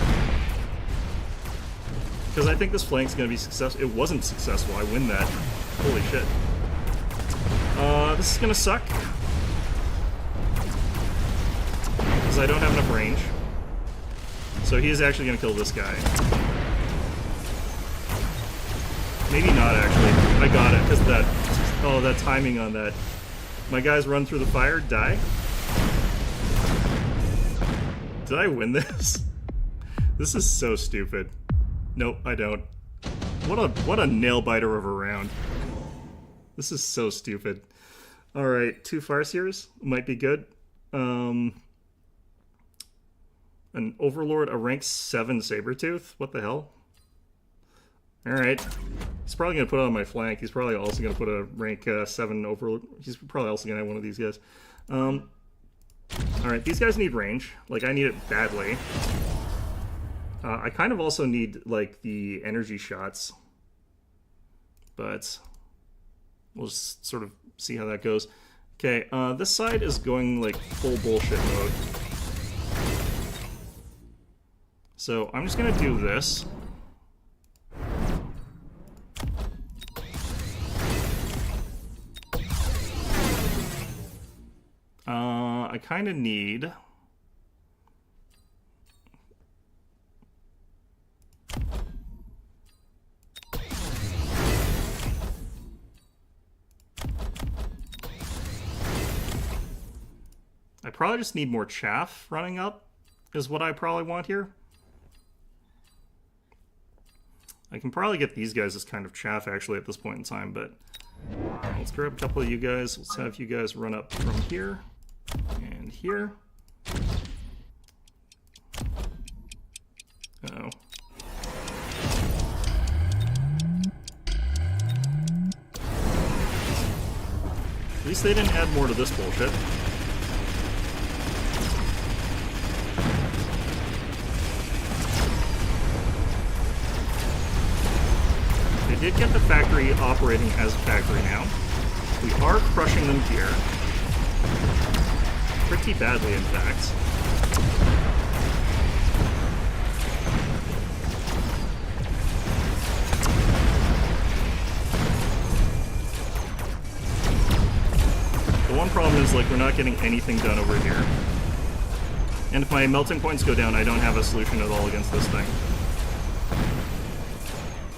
Because I think this flank's gonna be successful. It wasn't successful. I win that. Holy shit. This is gonna suck. Because I don't have enough range. So he is actually gonna kill this guy. Maybe not, actually. I got it, because that... Oh, that timing on that. My guys run through the fire, die. Did I win this? This is so stupid. Nope, I don't. What a nail-biter of a round. This is so stupid. Alright, 2 Farseers might be good. An Overlord, a rank 7 Sabretooth? What the hell? Alright. He's probably going to put it on my flank. He's probably also going to put a rank 7 Overlord. He's probably also going to have one of these guys. Alright, these guys need range. Like, I need it badly. I kind of also need, like, the energy shots. But we'll just sort of see how that goes. Okay, this side is going, like, full bullshit mode. So I'm just going to do this. I kind of need... I probably just need more chaff running up, is what I probably want here. I can probably get these guys as kind of chaff, actually, at this point in time, but... Let's grab a couple of you guys. Let's have you guys run up from here and here. Uh-oh. At least they didn't add more to this bullshit. They did get the factory operating as a factory now. We are crushing them here. Pretty badly, in fact. The one problem is, like, we're not getting anything done over here. And if my melting points go down, I don't have a solution at all against this thing.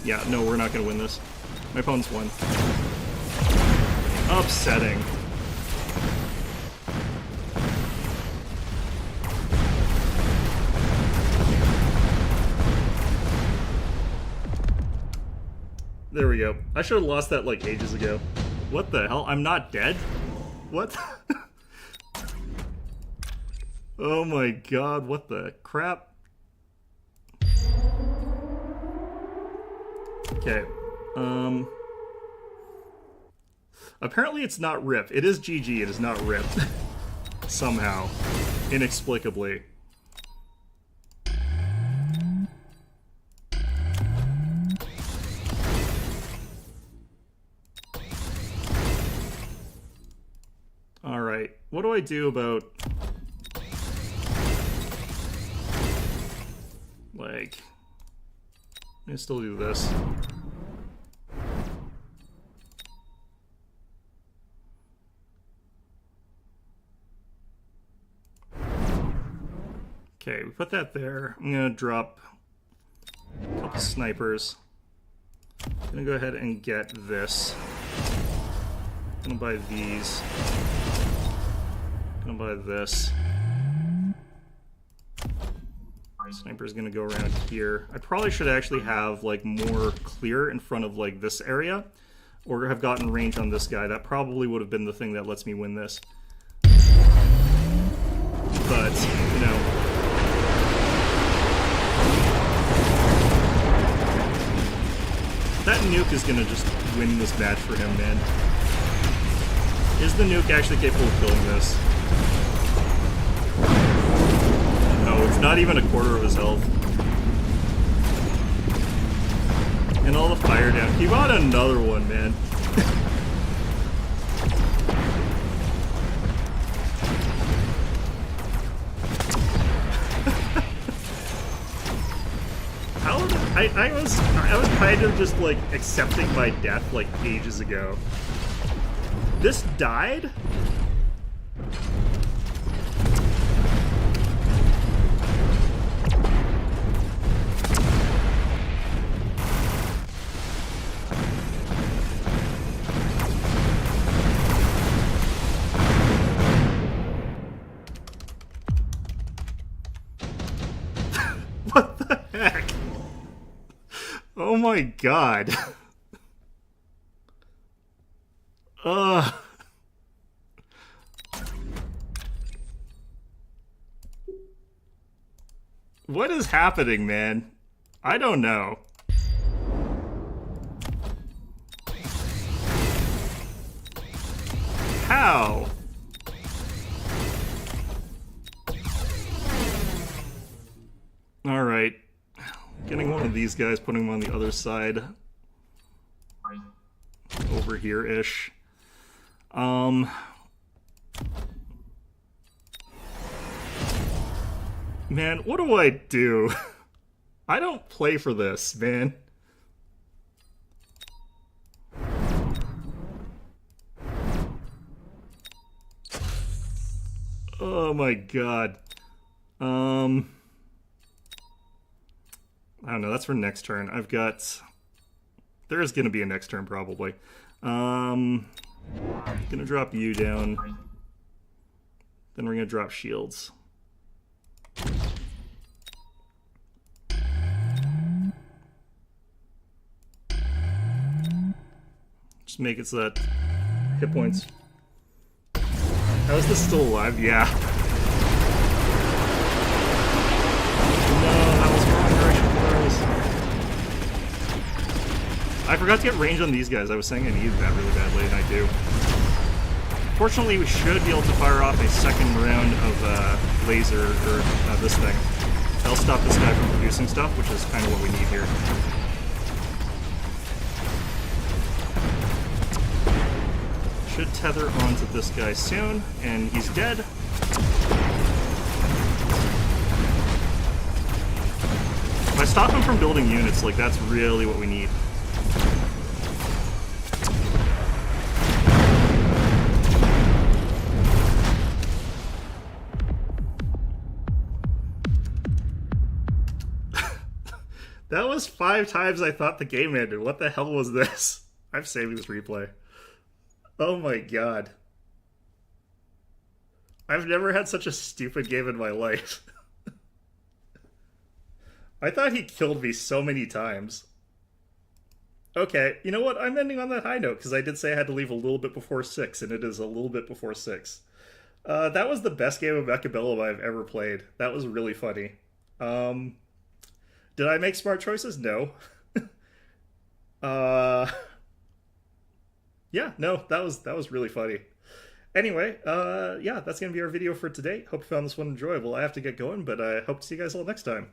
Yeah, no, we're not going to win this. My opponent's won. Upsetting. There we go. I should have lost that, like, ages ago. What the hell? I'm not dead? What? Oh my god, what the crap? Okay, apparently it's not RIP. It is GG, it is not RIP. Somehow. Inexplicably. Alright, what do I do about... Like... I still do this. Okay, we put that there. I'm gonna drop a couple snipers. I'm gonna go ahead and get this. I'm gonna buy these. I'm gonna buy this. Sniper's gonna go around here. I probably should actually have, like, more clear in front of, like, this area, or have gotten range on this guy. That probably would have been the thing that lets me win this. But, you know... That nuke is gonna just win this match for him, man. Is the nuke actually capable of killing this? No, it's not even a quarter of his health. And all the fire down. He got another one, man. I was kind of just like accepting my death like ages ago. This died? What the heck? Oh my god. What is happening, man? I don't know. How? Alright. Getting one of these guys, putting him on the other side. Over here-ish. Man, what do I do? I don't play for this, man. Oh my god. I don't know, that's for next turn. I've got... There is gonna be a next turn, probably. Gonna drop you down. Then we're gonna drop shields. Just make it so that hit points. How is this still alive? Yeah. No, that was wrong direction for us. I forgot to get range on these guys. I was saying I needed that really badly, and I do. Fortunately, we should be able to fire off a second round of laser, or this thing. That'll stop this guy from producing stuff, which is kind of what we need here. Should tether onto this guy soon, and he's dead. If I stop him from building units, like, that's really what we need. That was 5 times I thought the game ended. What the hell was this? I'm saving this replay. Oh my god. I've never had such a stupid game in my life. I thought he killed me so many times. Okay, you know what? I'm ending on that high note, because I did say I had to leave a little bit before 6, and it is a little bit before 6. That was the best game of Mechabellum I've ever played. That was really funny. Did I make smart choices? No. Yeah, no, that was really funny. Anyway, yeah, that's gonna be our video for today. Hope you found this one enjoyable. I have to get going, but I hope to see you guys all next time.